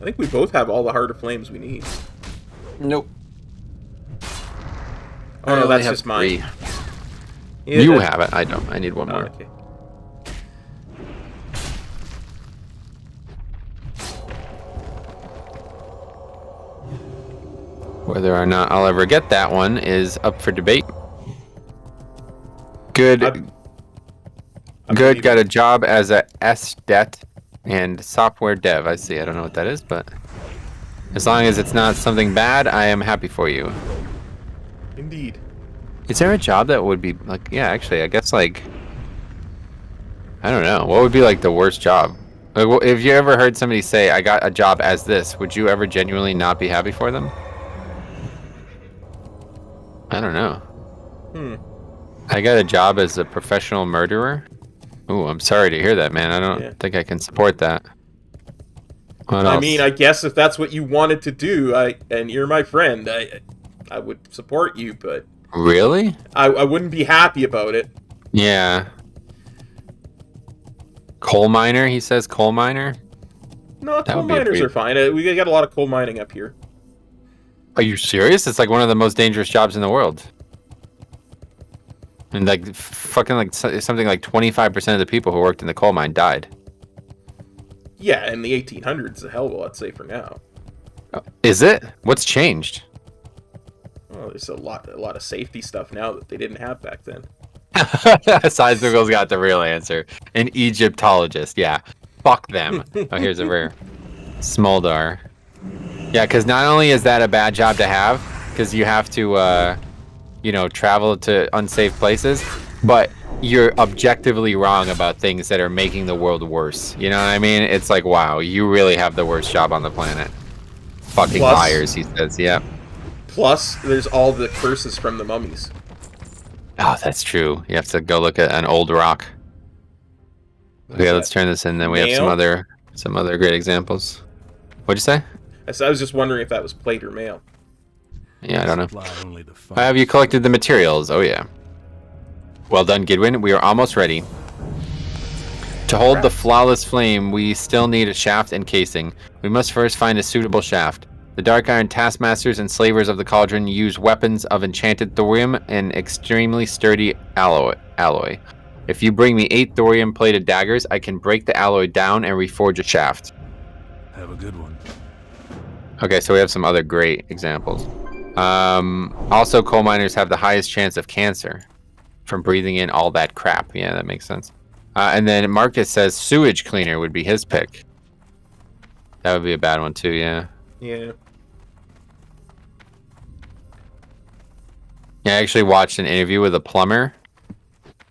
I think we both have all the Heart of Flames we need. Nope. Oh, no, that's just mine. Yeah, you have it. I don't. I need one more. Okay. Whether or not I'll ever get that one is up for debate. Good. Good. Got a job as a SDET and software dev. I see. I don't know what that is, but as long as it's not something bad, I am happy for you. Indeed. Is there a job that would be like? Yeah, actually, I guess like. I don't know. What would be like the worst job? Like, if you ever heard somebody say, "I got a job as this," would you ever genuinely not be happy for them? I don't know. I got a job as a professional murderer. Ooh, I'm sorry to hear that, man. I don't think I can support that. What else? I mean, I guess if that's what you wanted to do, and you're my friend, I would support you, but really, I wouldn't be happy about it. Yeah. Coal miner, he says. Coal miner. No, coal miners are fine. We got a lot of coal mining up here. Are you serious? It's like one of the most dangerous jobs in the world. And like fucking like something like 25% of the people who worked in the coal mine died. Yeah, in the 1800s, a hell of a lot safer now. Is it? What's changed? Well, there's a lot of safety stuff now that they didn't have back then. Seismical's got the real answer. An Egyptologist, yeah. Fuck them. Oh, here's a rare. Smoldar. Yeah, because not only is that a bad job to have, because you have to, travel to unsafe places, but you're objectively wrong about things that are making the world worse. You know what I mean? It's like, wow, you really have the worst job on the planet. Fucking liars, he says, yeah. Plus, there's all the curses from the mummies. Oh, that's true. You have to go look at an old rock. Okay, let's turn this in. Then we have some other great examples. What'd you say? I was just wondering if that was plate or mail. Yeah, I don't know. Have you collected the materials? Oh, yeah. Well done, Gidwin. We are almost ready. To hold the flawless flame, we still need a shaft and casing. We must first find a suitable shaft. The Dark Iron Taskmasters and Slavers of the Cauldron use weapons of enchanted thorium and extremely sturdy alloy. If you bring me 8 thorium-plated daggers, I can break the alloy down and reforge a shaft. Have a good one. Okay, so we have some other great examples. Also, coal miners have the highest chance of cancer from breathing in all that crap. Yeah, that makes sense. And then Marcus says sewage cleaner would be his pick. That would be a bad one too, yeah. Yeah. Yeah, I actually watched an interview with a plumber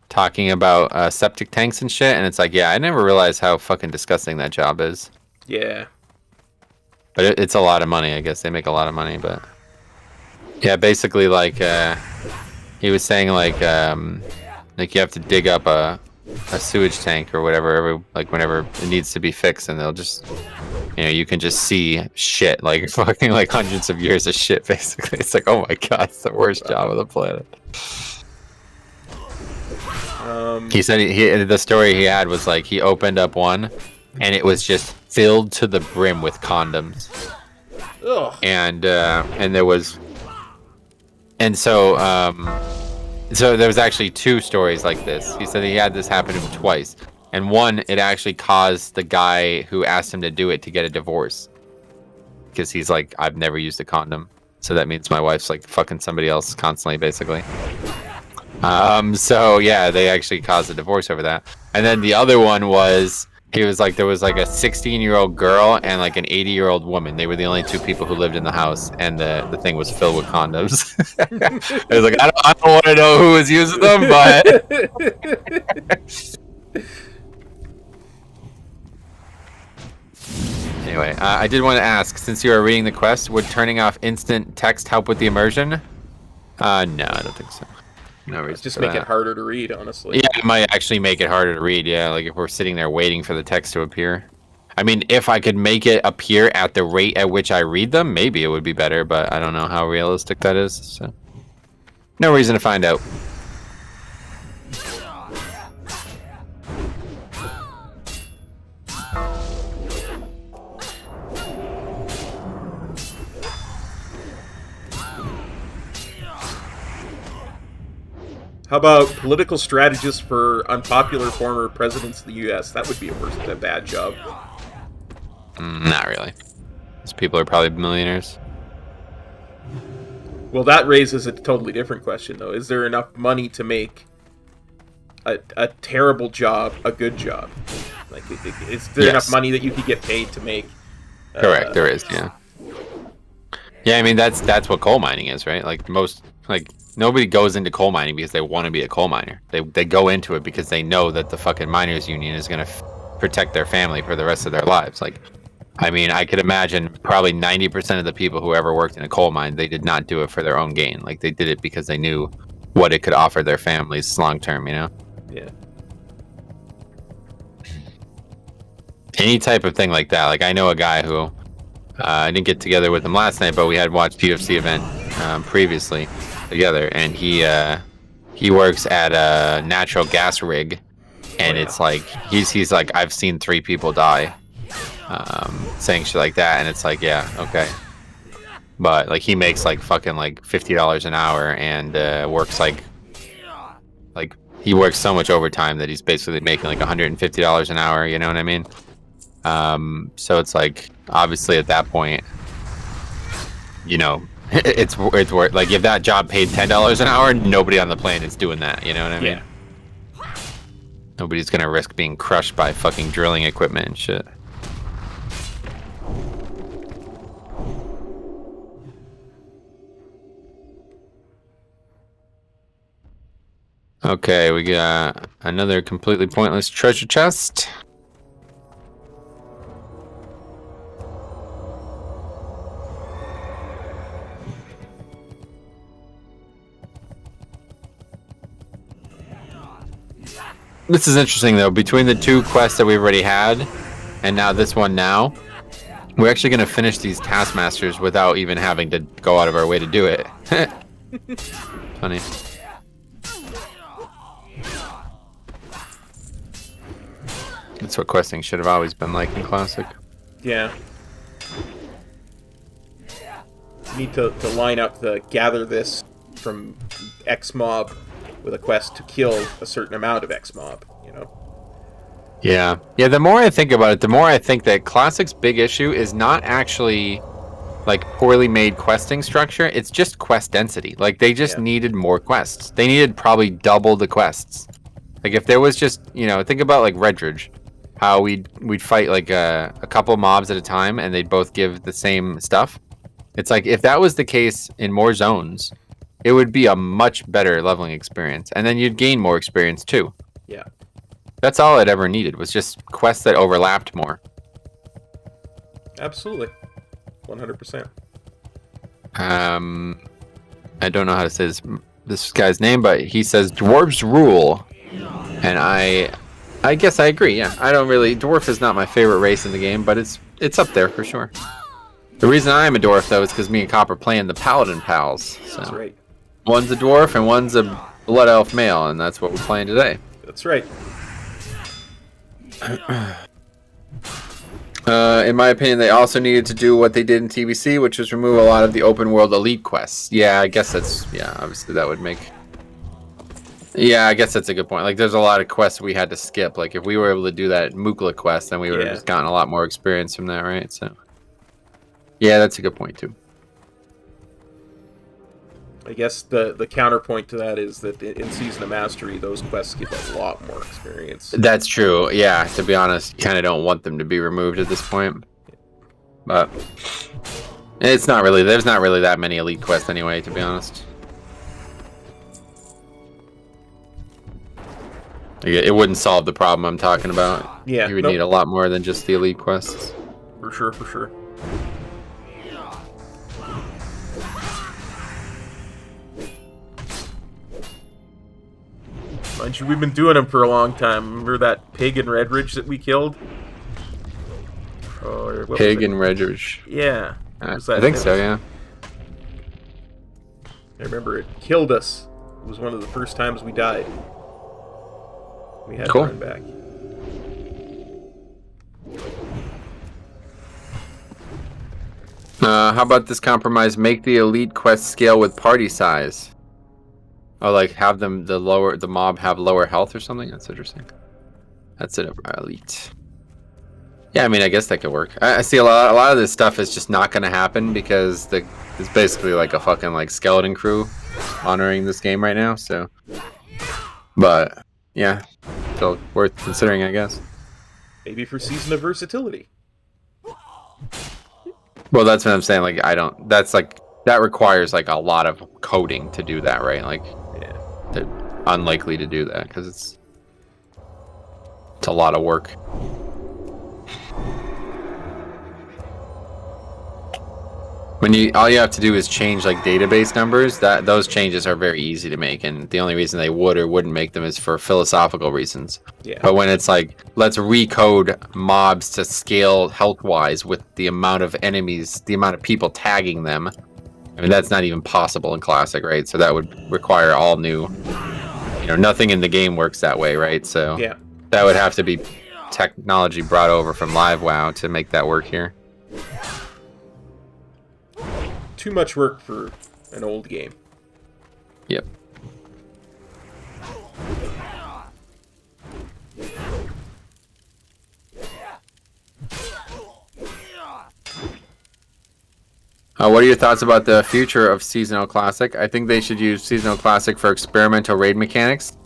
talking about septic tanks and shit, and it's like, yeah, I never realized how fucking disgusting that job is. Yeah. But it's a lot of money, I guess. They make a lot of money, but... Yeah, basically, like, he was saying, like you have to dig up a sewage tank or whatever, whenever it needs to be fixed, and they'll just... you can just see shit, like, fucking, like, hundreds of years of shit, basically. It's like, oh my god, it's the worst job of the planet. He said the story he had was like he opened up one, and it was just filled to the brim with condoms. Ugh. And there was, and so there was actually 2 stories like this. He said he had this happen to him twice, and one, it actually caused the guy who asked him to do it to get a divorce, because he's like, I've never used a condom, so that means my wife's like fucking somebody else constantly, basically. So yeah, they actually caused a divorce over that. And then the other one was, he was like, there was like a 16-year-old girl and like an 80-year-old woman. They were the only 2 people who lived in the house, and the thing was filled with condoms. I was like, I don't want to know who was using them, but anyway, I did want to ask, since you are reading the quest, would turning off instant text help with the immersion? No, I don't think so. No reason. Just make it harder to read, honestly. Yeah, it might actually make it harder to read. Yeah, like if we're sitting there waiting for the text to appear. I mean, if I could make it appear at the rate at which I read them, maybe it would be better, but I don't know how realistic that is. So, no reason to find out. How about political strategist for unpopular former presidents of the U.S.? That would be a bad job. Not really. These people are probably millionaires. Well, that raises a totally different question, though. Is there enough money to make a terrible job a good job? Like, is there enough money that you could get paid to make? Correct, there is, yeah. Yeah, I mean, that's what coal mining is, right? Like, nobody goes into coal mining because they want to be a coal miner. They go into it because they know that the fucking miners union is going to protect their family for the rest of their lives. Like, I mean, I could imagine probably 90% of the people who ever worked in a coal mine, they did not do it for their own gain. Like, they did it because they knew what it could offer their families long term, you know? Yeah. Any type of thing like that. Like, I know a guy who, I didn't get together with him last night, but we had watched UFC event previously together, and he works at a natural gas rig, and it's like he's like, I've seen 3 people die, saying shit like that, and it's like, yeah, okay, but like he makes like fucking like $50 an hour, and works like he works so much overtime that he's basically making like $150 an hour, you know what I mean? So it's like, obviously at that point, you know, it's worth, like, if that job paid $10 an hour, nobody on the planet is doing that, you know what I mean? Yeah. Nobody's gonna risk being crushed by fucking drilling equipment and shit. Okay, we got another completely pointless treasure chest. This is interesting, though. Between the 2 quests that we've already had, and now this one now, we're actually going to finish these taskmasters without even having to go out of our way to do it. Funny. That's what questing should have always been like in Classic. Yeah. You need to line up the gather this from X mob with a quest to kill a certain amount of X mob, you know? Yeah. Yeah, the more I think about it, the more I think that Classic's big issue is not actually like poorly made questing structure, it's just quest density. Like, they just needed more quests. They needed probably double the quests. Like, if there was just, you know, think about like Redridge, how we'd fight like a couple mobs at a time and they'd both give the same stuff. It's like, if that was the case in more zones, it would be a much better leveling experience, and then you'd gain more experience too. Yeah. That's all it ever needed, was just quests that overlapped more. Absolutely. 100%. I don't know how to say this guy's name, but he says dwarves rule, and I guess I agree. Yeah, I don't really, dwarf is not my favorite race in the game, but it's up there for sure. The reason I am a dwarf, though, is because me and Cop are playing the Paladin Pals. So. That's right. One's a dwarf and one's a blood elf male, and that's what we're playing today. That's right. In my opinion, they also needed to do what they did in TBC, which was remove a lot of the open world elite quests. Yeah, I guess that's... Yeah, obviously that would make... Yeah, I guess that's a good point. Like, there's a lot of quests we had to skip. Like, if we were able to do that Mukla quest, then we would have just gotten a lot more experience from that, right? So... Yeah, that's a good point, too. I guess the counterpoint to that is that in Season of Mastery, those quests give a lot more experience. That's true. Yeah, to be honest, you kind of don't want them to be removed at this point. But it's not really. There's not really that many elite quests anyway, to be honest. It wouldn't solve the problem I'm talking about. Yeah, you would need a lot more than just the elite quests. For sure, for sure. Mind you, we've been doing them for a long time. Remember that pig in Redridge that we killed? Or what Pig in Redridge. Yeah. I think so, yeah. I remember it killed us. It was one of the first times we died. We had to run back. How about this compromise? Make the elite quest scale with party size. Oh, like have them the mob have lower health or something. That's interesting. That's it. Elite. Yeah, I mean, I guess that could work. I see a lot of this stuff is just not going to happen because it's basically like a fucking like skeleton crew honoring this game right now. So, but yeah, still worth considering, I guess. Maybe for Season of Versatility. Well, that's what I'm saying. Like, that's like, that requires like a lot of coding to do that, right? Like, yeah, they're unlikely to do that because it's a lot of work. All you have to do is change like database numbers. Those changes are very easy to make, and the only reason they would or wouldn't make them is for philosophical reasons. Yeah. But when it's like, let's recode mobs to scale health-wise with the amount of enemies, the amount of people tagging them, I mean, that's not even possible in Classic, right? So that would require all new, nothing in the game works that way, right? So yeah, that would have to be technology brought over from Live WoW to make that work here. Too much work for an old game. Yep. What are your thoughts about the future of Seasonal Classic? I think they should use Seasonal Classic for experimental raid mechanics.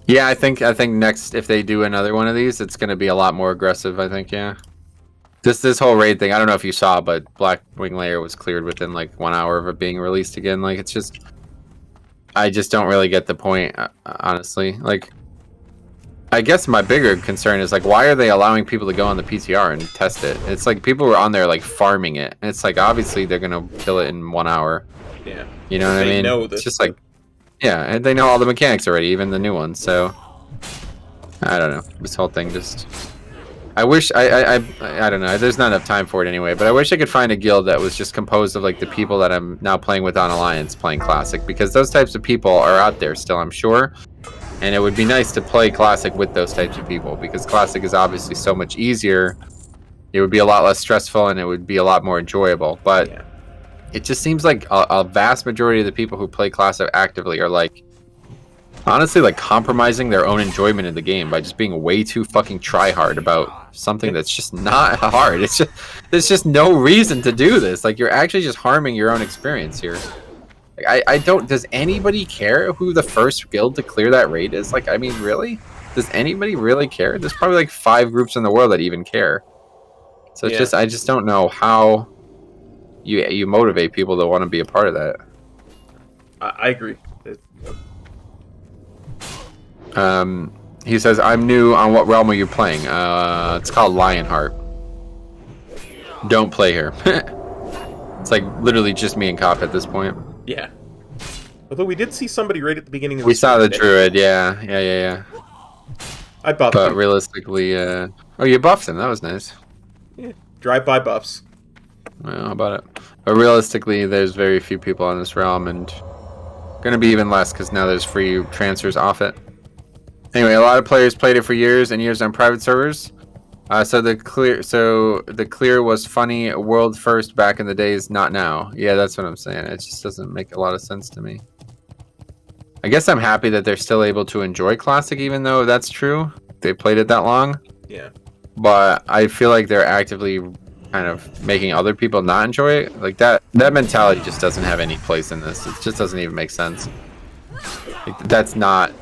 Yeah, I think next, if they do another one of these, it's going to be a lot more aggressive, I think, yeah. This whole raid thing, I don't know if you saw, but Blackwing Lair was cleared within like 1 hour of it being released again. Like, it's just, I just don't really get the point, honestly. Like, I guess my bigger concern is like, why are they allowing people to go on the PTR and test it? It's like people were on there like farming it, and it's like obviously they're gonna kill it in 1 hour. Yeah. You know what I mean? It's just like, yeah, and they know all the mechanics already, even the new ones. So I don't know. This whole thing just. I wish I don't know. There's not enough time for it anyway. But I wish I could find a guild that was just composed of like the people that I'm now playing with on Alliance, playing Classic, because those types of people are out there still, I'm sure. And it would be nice to play Classic with those types of people, because Classic is obviously so much easier. It would be a lot less stressful, and it would be a lot more enjoyable. But yeah, it just seems like a vast majority of the people who play Classic actively are like, honestly, like compromising their own enjoyment of the game by just being way too fucking try-hard about something that's just not hard. It's just, there's just no reason to do this. Like, you're actually just harming your own experience here. Like, I don't, does anybody care who the first guild to clear that raid is? Like, I mean, really? Does anybody really care? There's probably like 5 groups in the world that even care. So it's just, I just don't know how you motivate people to want to be a part of that. I agree. He says, I'm new on what realm are you playing? It's called Lionheart. Don't play here. It's like literally just me and Cop at this point. Yeah. Although we did see somebody right at the beginning of the We saw the Druid, yeah. I buffed him. But him. Realistically, oh, you buffed him. That was nice. Yeah, drive-by buffs. Well, how about it? But realistically, there's very few people on this realm, and gonna be even less because now there's free transfers off it. Anyway, a lot of players played it for years and years on private servers. So the clear was funny world first back in the days, not now. Yeah, that's what I'm saying. It just doesn't make a lot of sense to me. I guess I'm happy that they're still able to enjoy Classic, even though that's true. They played it that long. Yeah. But I feel like they're actively kind of making other people not enjoy it. Like that mentality just doesn't have any place in this. It just doesn't even make sense. Like, that's not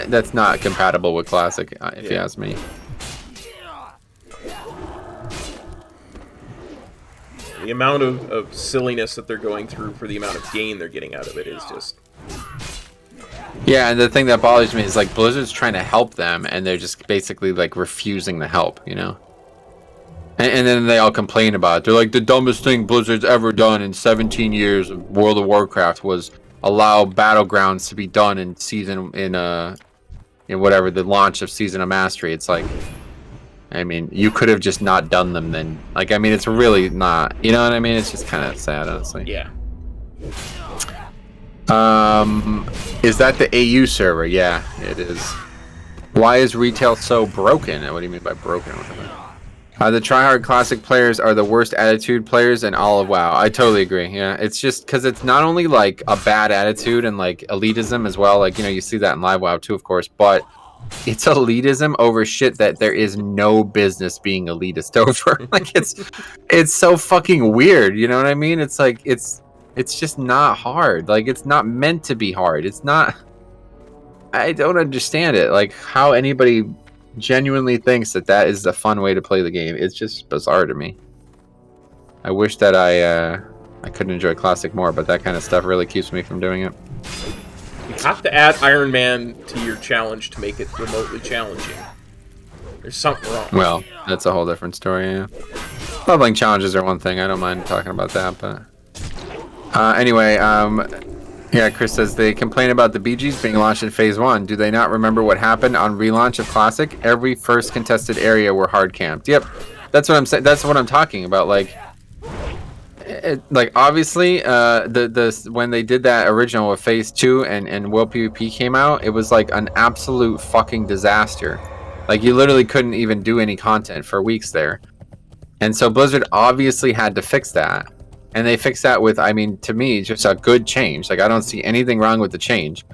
that's not compatible with Classic, if you ask me. The amount of silliness that they're going through for the amount of gain they're getting out of it is just... Yeah, and the thing that bothers me is like Blizzard's trying to help them, and they're just basically like refusing the help, you know? And then they all complain about it. They're like, the dumbest thing Blizzard's ever done in 17 years of World of Warcraft was allow Battlegrounds to be done in whatever, the launch of Season of Mastery. It's like, I mean, you could have just not done them then. Like, I mean, it's really not, you know what I mean? It's just kind of sad, honestly. Yeah. Is that the AU server? Yeah, it is. Why is retail so broken? What do you mean by broken? The tryhard classic players are the worst attitude players in all of WoW. I totally agree. Yeah, it's just because it's not only like a bad attitude and like elitism as well. Like, you know, you see that in live WoW too, of course, but it's elitism over shit that there is no business being elitist over. Like, it's so fucking weird. You know what I mean? It's like it's just not hard. Like, it's not meant to be hard. It's not. I don't understand it. Like, how anybody genuinely thinks that is a fun way to play the game. It's just bizarre to me. I wish that I could enjoy Classic more, but that kind of stuff really keeps me from doing it. You have to add Iron Man to your challenge to make it remotely challenging. There's something wrong. Well, that's a whole different story, yeah. Leveling challenges are one thing. I don't mind talking about that, but... Anyway, yeah, Chris says they complain about the BGs being launched in Phase 1. Do they not remember what happened on relaunch of Classic? Every first contested area were hard camped. Yep, that's what I'm saying. That's what I'm talking about. Like, like obviously, when they did that original with Phase 2 and World PvP came out, it was like an absolute fucking disaster. Like, you literally couldn't even do any content for weeks there. And so Blizzard obviously had to fix that. And they fixed that with, I mean, to me, just a good change. Like, I don't see anything wrong with the change.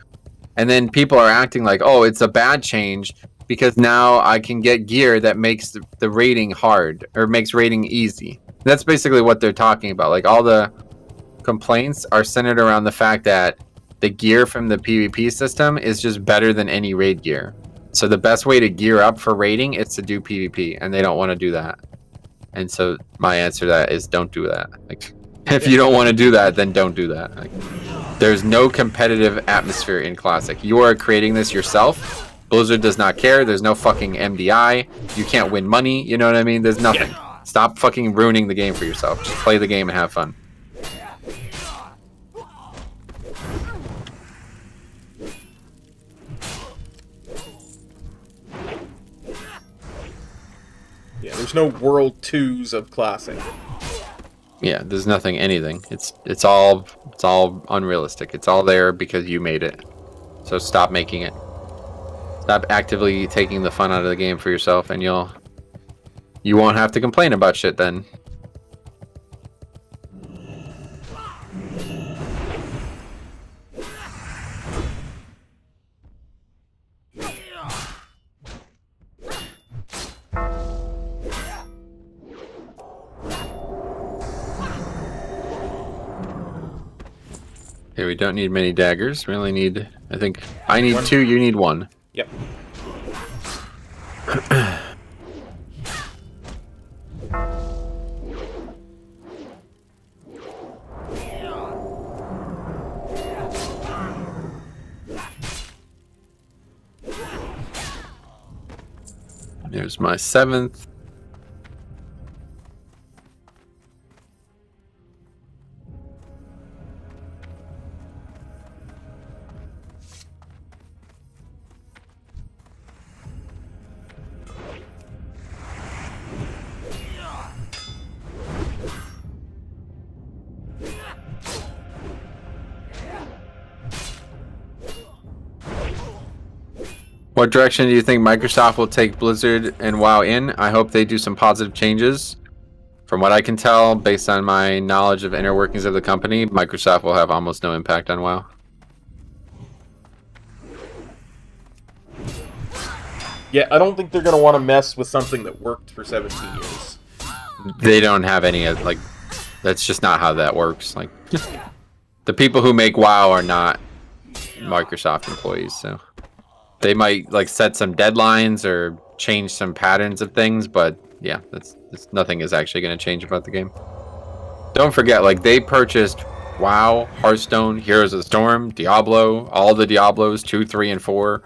And then people are acting like, oh, it's a bad change because now I can get gear that makes the raiding hard or makes raiding easy. That's basically what they're talking about. Like, all the complaints are centered around the fact that the gear from the PvP system is just better than any raid gear. So the best way to gear up for raiding is to do PvP, and they don't want to do that. And so my answer to that is don't do that. Like, if you don't want to do that, then don't do that. Like, there's no competitive atmosphere in Classic. You are creating this yourself. Blizzard does not care. There's no fucking MDI. You can't win money. You know what I mean? There's nothing. Yeah. Stop fucking ruining the game for yourself. Just play the game and have fun. Yeah, there's no World 2s of Classic. Yeah, there's nothing, anything. It's all unrealistic. It's all there because you made it. So stop making it. Stop actively taking the fun out of the game for yourself, and you won't have to complain about shit then. Okay, we don't need many daggers. We only need, I think, I need one. 2, you need 1. Yep. There's my 7th. What direction do you think Microsoft will take Blizzard and WoW in? I hope they do some positive changes. From what I can tell, based on my knowledge of inner workings of the company, Microsoft will have almost no impact on WoW. Yeah, I don't think they're going to want to mess with something that worked for 17 years. They don't have any, like, that's just not how that works. Like, the people who make WoW are not Microsoft employees, so they might, like, set some deadlines or change some patterns of things, but yeah, that's nothing is actually going to change about the game. Don't forget, like, they purchased WoW, Hearthstone, Heroes of the Storm, Diablo, all the Diablos 2, 3, and 4.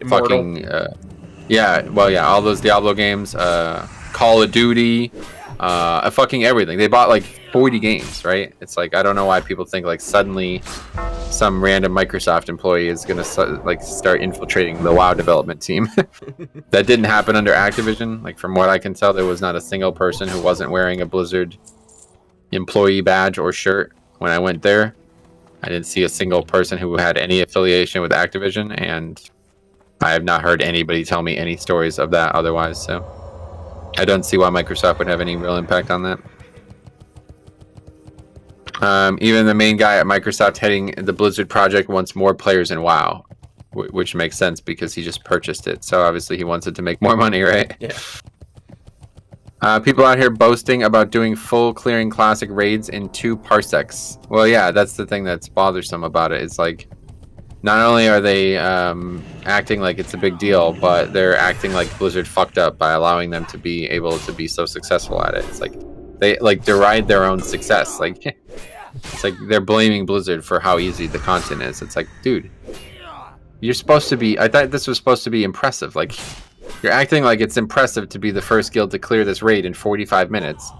Fucking yeah, well, yeah, all those Diablo games, Call of Duty, fucking everything. They bought like 40 games, right? It's like, I don't know why people think like suddenly some random Microsoft employee is gonna like start infiltrating the WoW development team. That didn't happen under Activision. Like, from what I can tell, there was not a single person who wasn't wearing a Blizzard employee badge or shirt when I went there. I didn't see a single person who had any affiliation with Activision, and I have not heard anybody tell me any stories of that otherwise, so I don't see why Microsoft would have any real impact on that. Even the main guy at Microsoft heading the Blizzard project wants more players in WoW, which makes sense because he just purchased it, so obviously he wants it to make more money, right? Yeah. People out here boasting about doing full clearing classic raids in 2 parsecs. Well, yeah, that's the thing that's bothersome about it. It's like, not only are they acting like it's a big deal, but they're acting like Blizzard fucked up by allowing them to be able to be so successful at it. It's like they like deride their own success. Like, it's like they're blaming Blizzard for how easy the content is. It's like, dude, you're supposed to be. I thought this was supposed to be impressive. Like, you're acting like it's impressive to be the first guild to clear this raid in 45 minutes.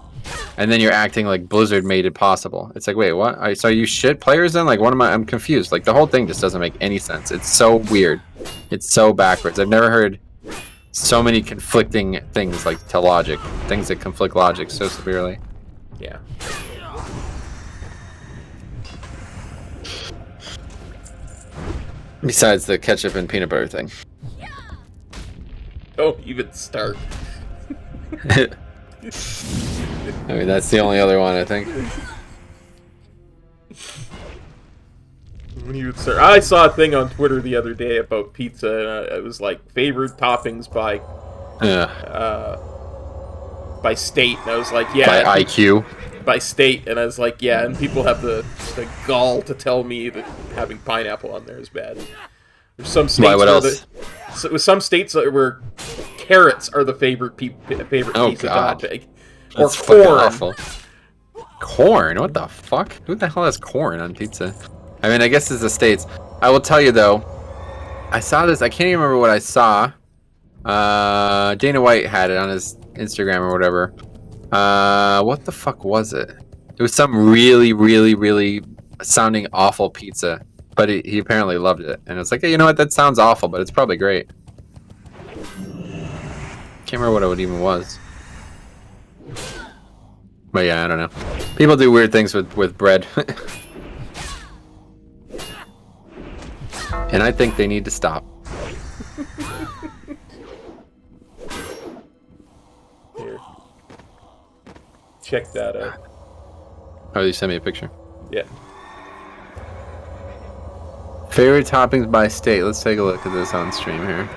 And then you're acting like Blizzard made it possible. It's like, wait, what? So you shit players then? Like, what am I? I'm confused. Like, the whole thing just doesn't make any sense. It's so weird. It's so backwards. I've never heard so many conflicting things, like, to logic. Things that conflict logic so severely. Yeah. Besides the ketchup and peanut butter thing. Don't even start. I mean, that's the only other one, I think. When you would start, I saw a thing on Twitter the other day about pizza, and it was like favorite toppings by state, and I was like, yeah. By IQ. By state, and I was like, yeah, and people have the gall to tell me that having pineapple on there is bad. There's some states Why, what else? With some states where carrots are the favorite pizza topping. Or That's corn. awful. Corn? What the fuck? Who the hell has corn on pizza? I mean, I guess it's the States. I will tell you, though, I saw this. I can't even remember what I saw. Dana White had it on his Instagram or whatever. What the fuck was it? It was some really, really, really sounding awful pizza. But he apparently loved it. And it's like, hey, you know what? That sounds awful, but it's probably great. Can't remember what it even was. But yeah, I don't know. People do weird things with bread. And I think they need to stop. Here. Check that out. Oh, you sent me a picture. Yeah. Favorite toppings by state. Let's take a look at this on stream here.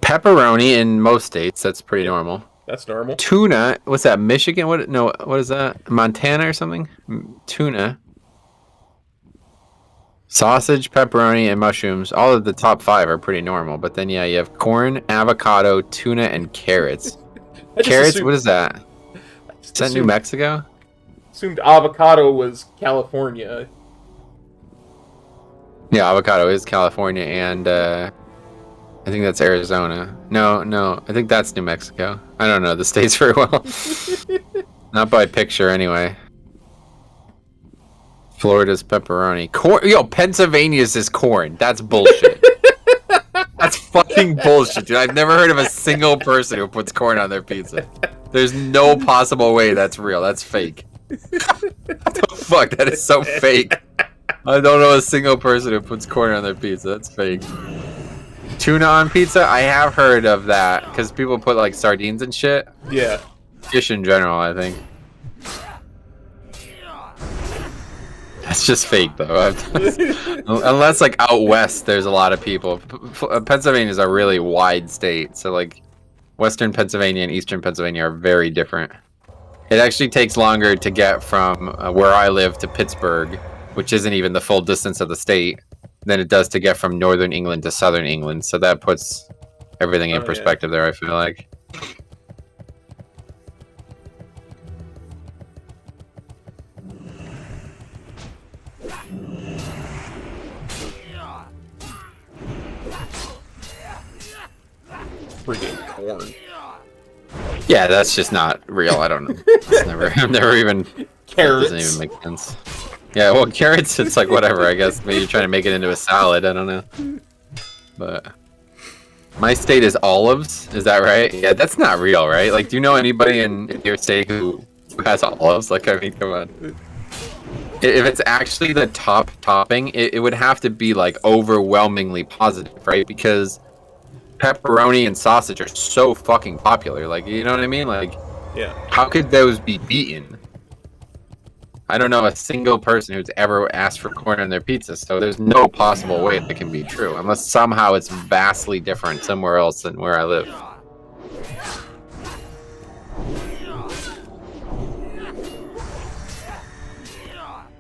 Pepperoni in most states. That's pretty normal. That's normal. Tuna. What's that? Michigan? What? No. What is that? Montana or something? Tuna. Sausage, pepperoni, and mushrooms. All of the top 5 are pretty normal. But then, yeah, you have corn, avocado, tuna, and carrots. Carrots? What is that? Is that New Mexico? Assumed avocado was California. Yeah, avocado is California, and I think that's Arizona. No, I think that's New Mexico. I don't know the states very well. Not by picture, anyway. Florida's pepperoni. Corn. Yo, Pennsylvania's is corn. That's bullshit. That's fucking bullshit, dude. I've never heard of a single person who puts corn on their pizza. There's no possible way that's real. That's fake. What the fuck? That is so fake. I don't know a single person who puts corn on their pizza. That's fake. Tuna on pizza? I have heard of that because people put like sardines and shit. Yeah. Fish in general, I think. That's just fake though. Unless like out west, there's a lot of people. Pennsylvania is a really wide state, so like western Pennsylvania and eastern Pennsylvania are very different. It actually takes longer to get from where I live to Pittsburgh, which isn't even the full distance of the state, than it does to get from northern England to southern England. So that puts everything in perspective there, I feel like. Freaking corn. Yeah, that's just not real. I don't know. It's I've never even... Carrots. That doesn't even make sense. Yeah, well, carrots, it's like whatever, I guess. Maybe you're trying to make it into a salad, I don't know. But... My state is olives, is that right? Yeah, that's not real, right? Like, do you know anybody in your state who has olives? Like, I mean, come on. If it's actually the top topping, it would have to be, like, overwhelmingly positive, right? Because pepperoni and sausage are so fucking popular. Like, you know what I mean? Like, yeah. How could those be beaten? I don't know a single person who's ever asked for corn on their pizza, so there's no possible way that can be true, unless somehow it's vastly different somewhere else than where I live.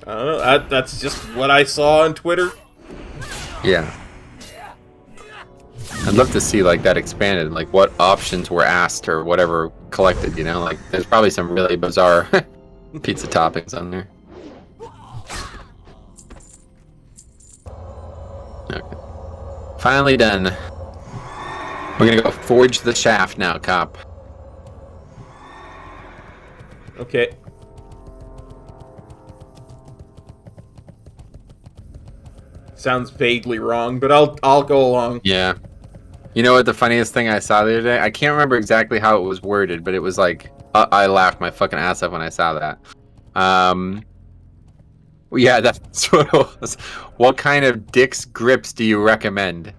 I don't know. That's just what I saw on Twitter. Yeah. I'd love to see like that expanded, like what options were asked or whatever collected, you know? Like there's probably some really bizarre pizza toppings on there. Okay. Finally done. We're gonna go forge the shaft now, cop. Okay. Sounds vaguely wrong, but I'll go along. Yeah. You know what the funniest thing I saw the other day? I can't remember exactly how it was worded, but it was like I laughed my fucking ass off when I saw that. Yeah, that's what it was. What kind of dick's grips do you recommend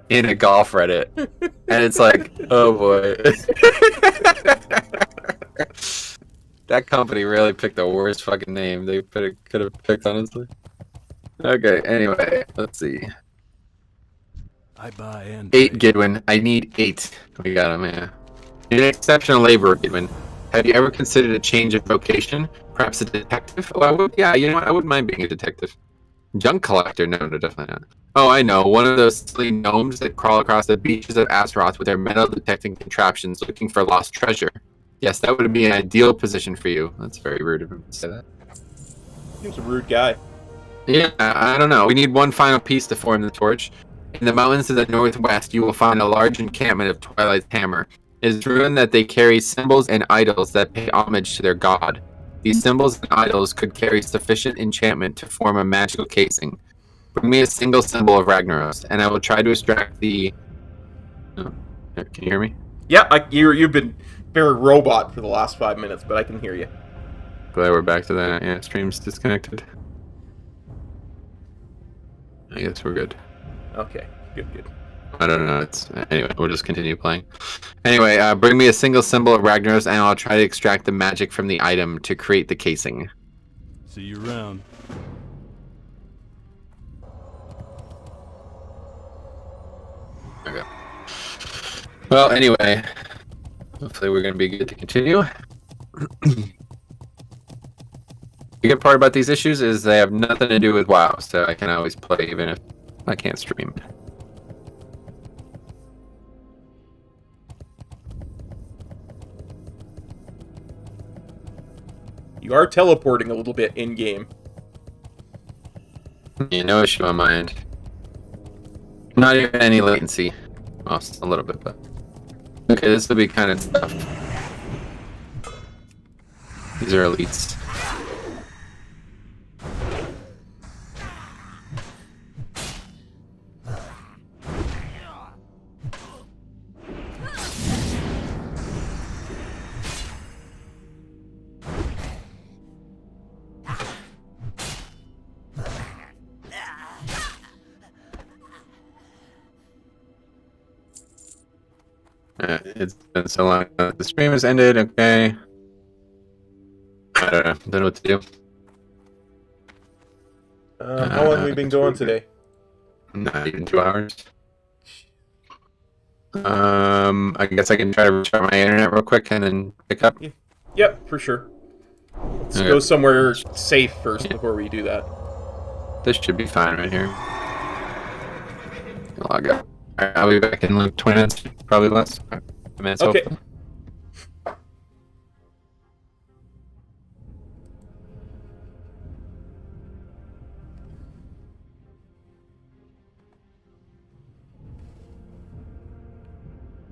in a golf Reddit? And it's like, oh boy. That company really picked the worst fucking name they could have picked, honestly. Okay, anyway, let's see. I buy and 8, Gidwin. I need 8. We got him, yeah. You're an exceptional laborer, Gidwin. Have you ever considered a change of vocation? Perhaps a detective? Oh, I would. Yeah, you know what? I wouldn't mind being a detective. Junk collector? No, definitely not. Oh, I know. One of those silly gnomes that crawl across the beaches of Azeroth with their metal detecting contraptions looking for lost treasure. Yes, that would be an ideal position for you. That's very rude of him to say that. He's a rude guy. Yeah, I don't know. We need one final piece to form the torch. In the mountains to the northwest, you will find a large encampment of Twilight's Hammer. It is rumored that they carry symbols and idols that pay homage to their god. These symbols and idols could carry sufficient enchantment to form a magical casing. Bring me a single symbol of Ragnaros, and I will try to extract the... Oh, can you hear me? Yeah, you've been very robot for the last 5 minutes, but I can hear you. Glad we're back to that. Yeah, stream's disconnected. I guess we're good. Okay, good. I don't know. Anyway, we'll just continue playing. Anyway, bring me a single symbol of Ragnaros, and I'll try to extract the magic from the item to create the casing. see you around. Okay. Well, anyway, hopefully we're going to be good to continue. The good part about these issues is they have nothing to do with WoW, so I can always play even if I can't stream. You are teleporting a little bit in-game. Yeah, no issue on my end. Not even any latency. Well, a little bit, but... Okay, this will be kind of tough. These are elites. It's been so long. The stream has ended. Okay. I don't know what to do. How long have we been going today? Not even 2 hours. I guess I can try to restart my internet real quick and then pick up. Yep, for sure. Let's go somewhere safe first before we do that. This should be fine right here. Log out. Alright, I'll be back in like 20 minutes, probably less. 5 minutes, Okay. hopefully.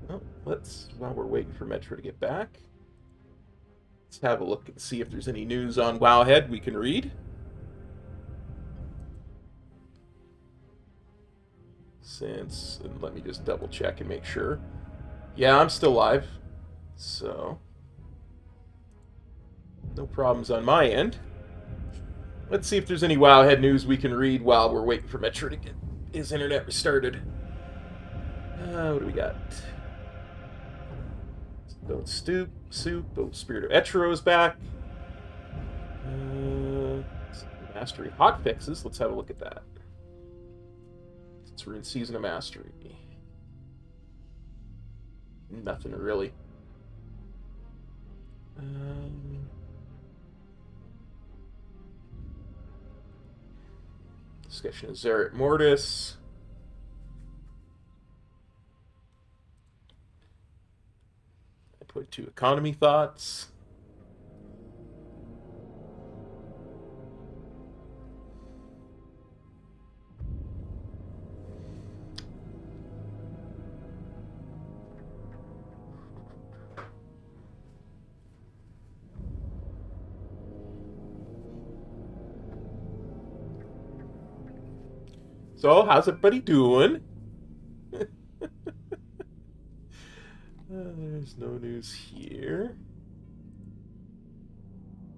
Well, while we're waiting for Metro to get back, let's have a look and see if there's any news on Wowhead we can read. And let me just double check and make sure. Yeah, I'm still live, so no problems on my end. Let's see if there's any Wowhead news we can read while we're waiting for Metro to get his internet restarted. What do we got? Don't Soup. Oh, Spirit of Etro is back. Mastery hotfixes. Let's have a look at that. Since we're in Season of Mastery. Nothing really. Discussion of Zeret Mortis. I put 2 economy thoughts. So, how's everybody doing? There's no news here.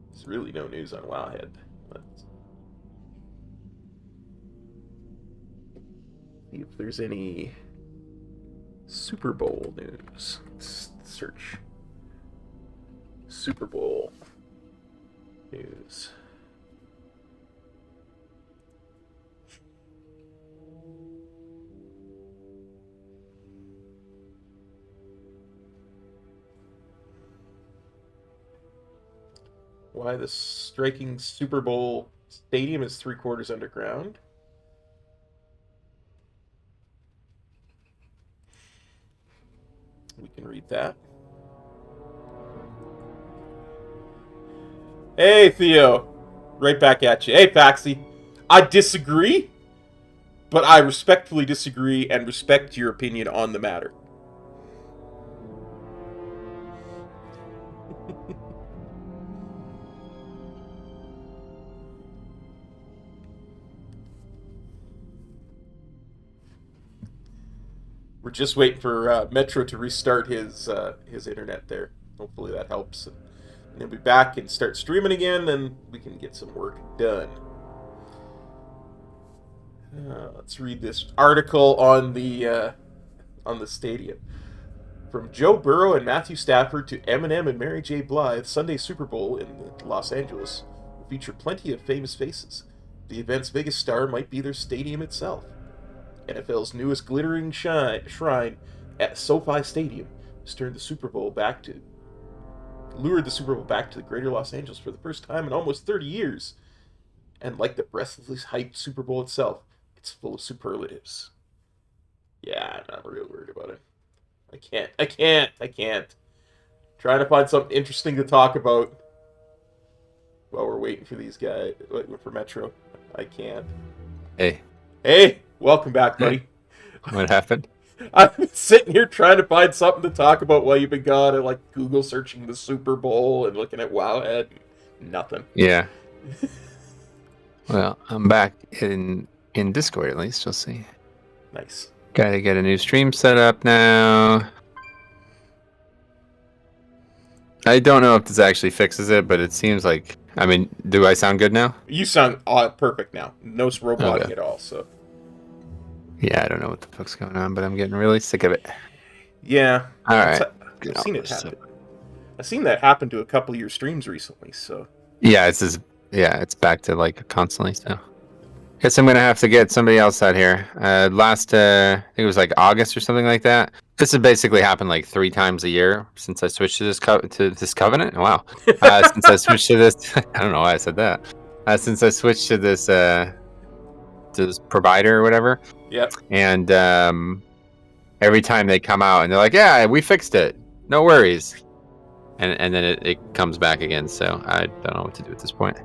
There's really no news on Wowhead. Let's see if there's any Super Bowl news. Let's search Super Bowl news. Why the striking Super Bowl stadium is 3/4 underground. We can read that. Hey, Theo. Right back at you. Hey, Paxi. I disagree, but I respectfully disagree and respect your opinion on the matter. We're just waiting for Metro to restart his internet there. Hopefully that helps. And he'll be back and start streaming again, and we can get some work done. Let's read this article on the stadium. From Joe Burrow and Matthew Stafford to Eminem and Mary J. Blige, Sunday Super Bowl in Los Angeles will feature plenty of famous faces. The event's biggest star might be their stadium itself. NFL's newest glittering shrine at SoFi Stadium has lured the Super Bowl back to the greater Los Angeles for the first time in almost 30 years. And like the breathlessly hyped Super Bowl itself, it's full of superlatives. Yeah, I'm not real worried about it. I can't. Trying to find something interesting to talk about while we're waiting for these guys, waiting for Metro. I can't. Hey, welcome back, buddy. What happened? I've been sitting here trying to find something to talk about while you've been gone, and like Google searching the Super Bowl and looking at Wowhead. Nothing. Yeah. Well, I'm back in Discord at least. We'll see. Nice. Gotta get a new stream set up now. I don't know if this actually fixes it, but it seems like... I mean, do I sound good now? You sound perfect now. No roboting at all, so... Yeah, I don't know what the fuck's going on, but I'm getting really sick of it. Yeah. All right. I've seen it happen. I've seen that happen to a couple of your streams recently, so... Yeah, it's back to like constantly, so... Guess I'm gonna have to get somebody else out here. Last, I think it was like August or something like that. This has basically happened like 3 times a year since I switched to this covenant. Wow. Since I switched to this, I don't know why I said that. Since I switched to this provider or whatever. Yep. And every time they come out and they're like, "Yeah, we fixed it. No worries." And then it comes back again. So I don't know what to do at this point.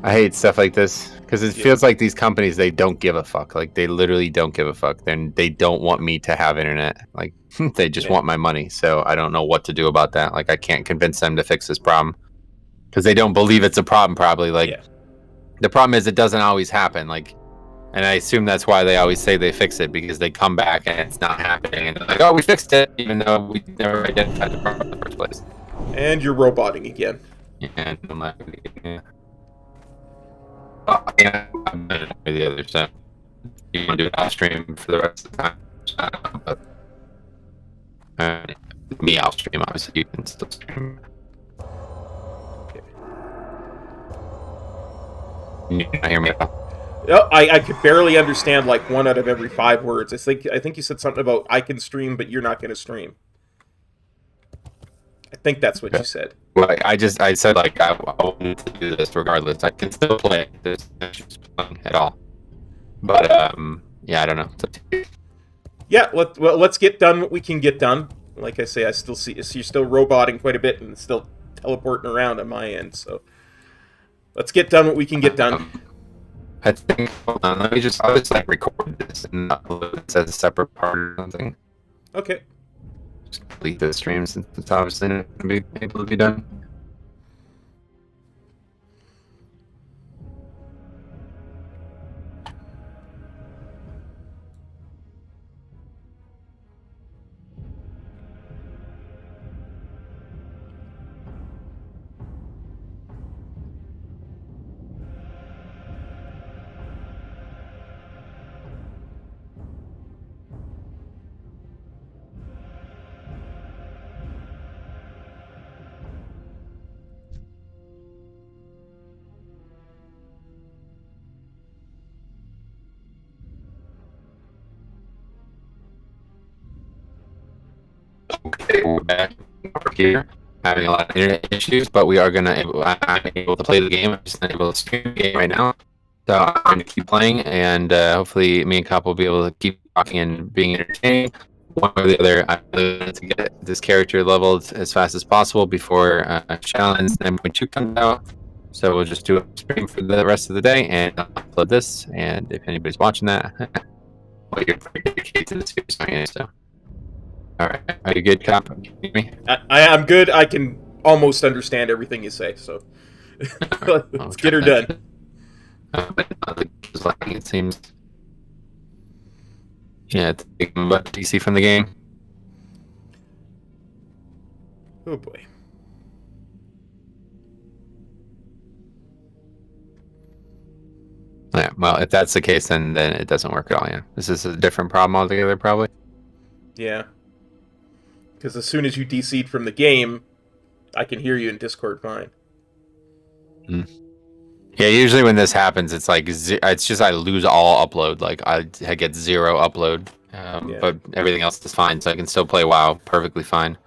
I hate stuff like this because it feels like these companies, they don't give a fuck. Like, they literally don't give a fuck. Then they don't want me to have internet. Like, they just want my money. So I don't know what to do about that. Like, I can't convince them to fix this problem because they don't believe it's a problem. Probably like the problem is it doesn't always happen. Like, and I assume that's why they always say they fix it, because they come back and it's not happening and they're like, "Oh, we fixed it," even though we never identified the problem in the first place. And you're roboting again. Yeah, I'm not gonna get yeah, I'm better than the other, so you want to do it off stream for the rest of the time. But me off stream, obviously, you can still stream. Okay. You can hear me at all. Oh, I could barely understand like 1 out of every 5 words. I think you said something about I can stream, but you're not going to stream. I think that's what you said. Well, I said like I wanted to do this regardless. I can still play. There's no issues playing at all. But yeah, I don't know. It's up to you. Yeah, let's get done what we can get done. Like I say, I still see you're still roboting quite a bit and still teleporting around on my end. So let's get done what we can get done. I think. Hold on. I'll just like record this and upload it as a separate part or something. Okay. Just delete the stream since it's obviously not going to be able to be done. Okay, we're back over here. Having a lot of internet issues, but we are I'm able to play the game. I'm just not able to stream the game right now. So I'm going to keep playing, and hopefully me and Cop will be able to keep talking and being entertaining. One or the other, I'm going to get this character leveled as fast as possible before Challenge 9.2 comes out. So we'll just do a stream for the rest of the day, and I'll upload this. And if anybody's watching that, well, you're pretty dedicated to the series anyway, so. Alright, are you good, Cop? Can you hear me? I'm good. I can almost understand everything you say, so let's get her done. But it's like it seems. Yeah, it's taking about DC from the game. Oh boy. Yeah, well, if that's the case, then it doesn't work at all. Yeah, this is a different problem altogether, probably. Yeah. Because as soon as you DC'd from the game, I can hear you in Discord fine. Yeah, usually when this happens, it's like it's just I lose all upload. Like I get 0 upload, but everything else is fine, so I can still play WoW perfectly fine.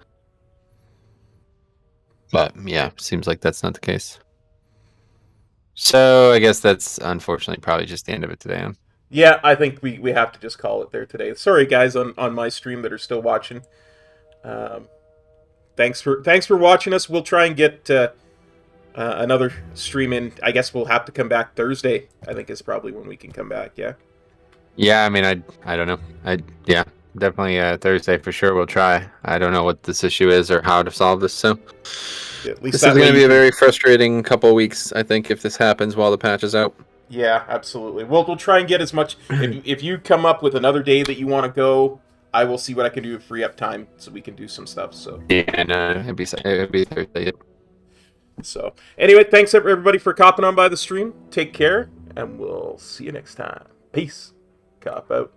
But yeah, seems like that's not the case. So I guess that's unfortunately probably just the end of it today. Yeah, I think we have to just call it there today. Sorry, guys, on my stream that are still watching. Thanks for watching us. We'll try and get another stream in. I guess we'll have to come back Thursday. I think is probably when we can come back. Yeah. Yeah, I mean, I don't know. Yeah, definitely Thursday for sure. We'll try. I don't know what this issue is or how to solve this. So At least this is going to be a very frustrating couple of weeks, I think, if this happens while the patch is out. Yeah, absolutely. We'll try and get as much. If you come up with another day that you want to go, I will see what I can do to free up time so we can do some stuff. So yeah, and it'd be Thursday. So anyway, thanks everybody for copping on by the stream. Take care, and we'll see you next time. Peace. Cop out.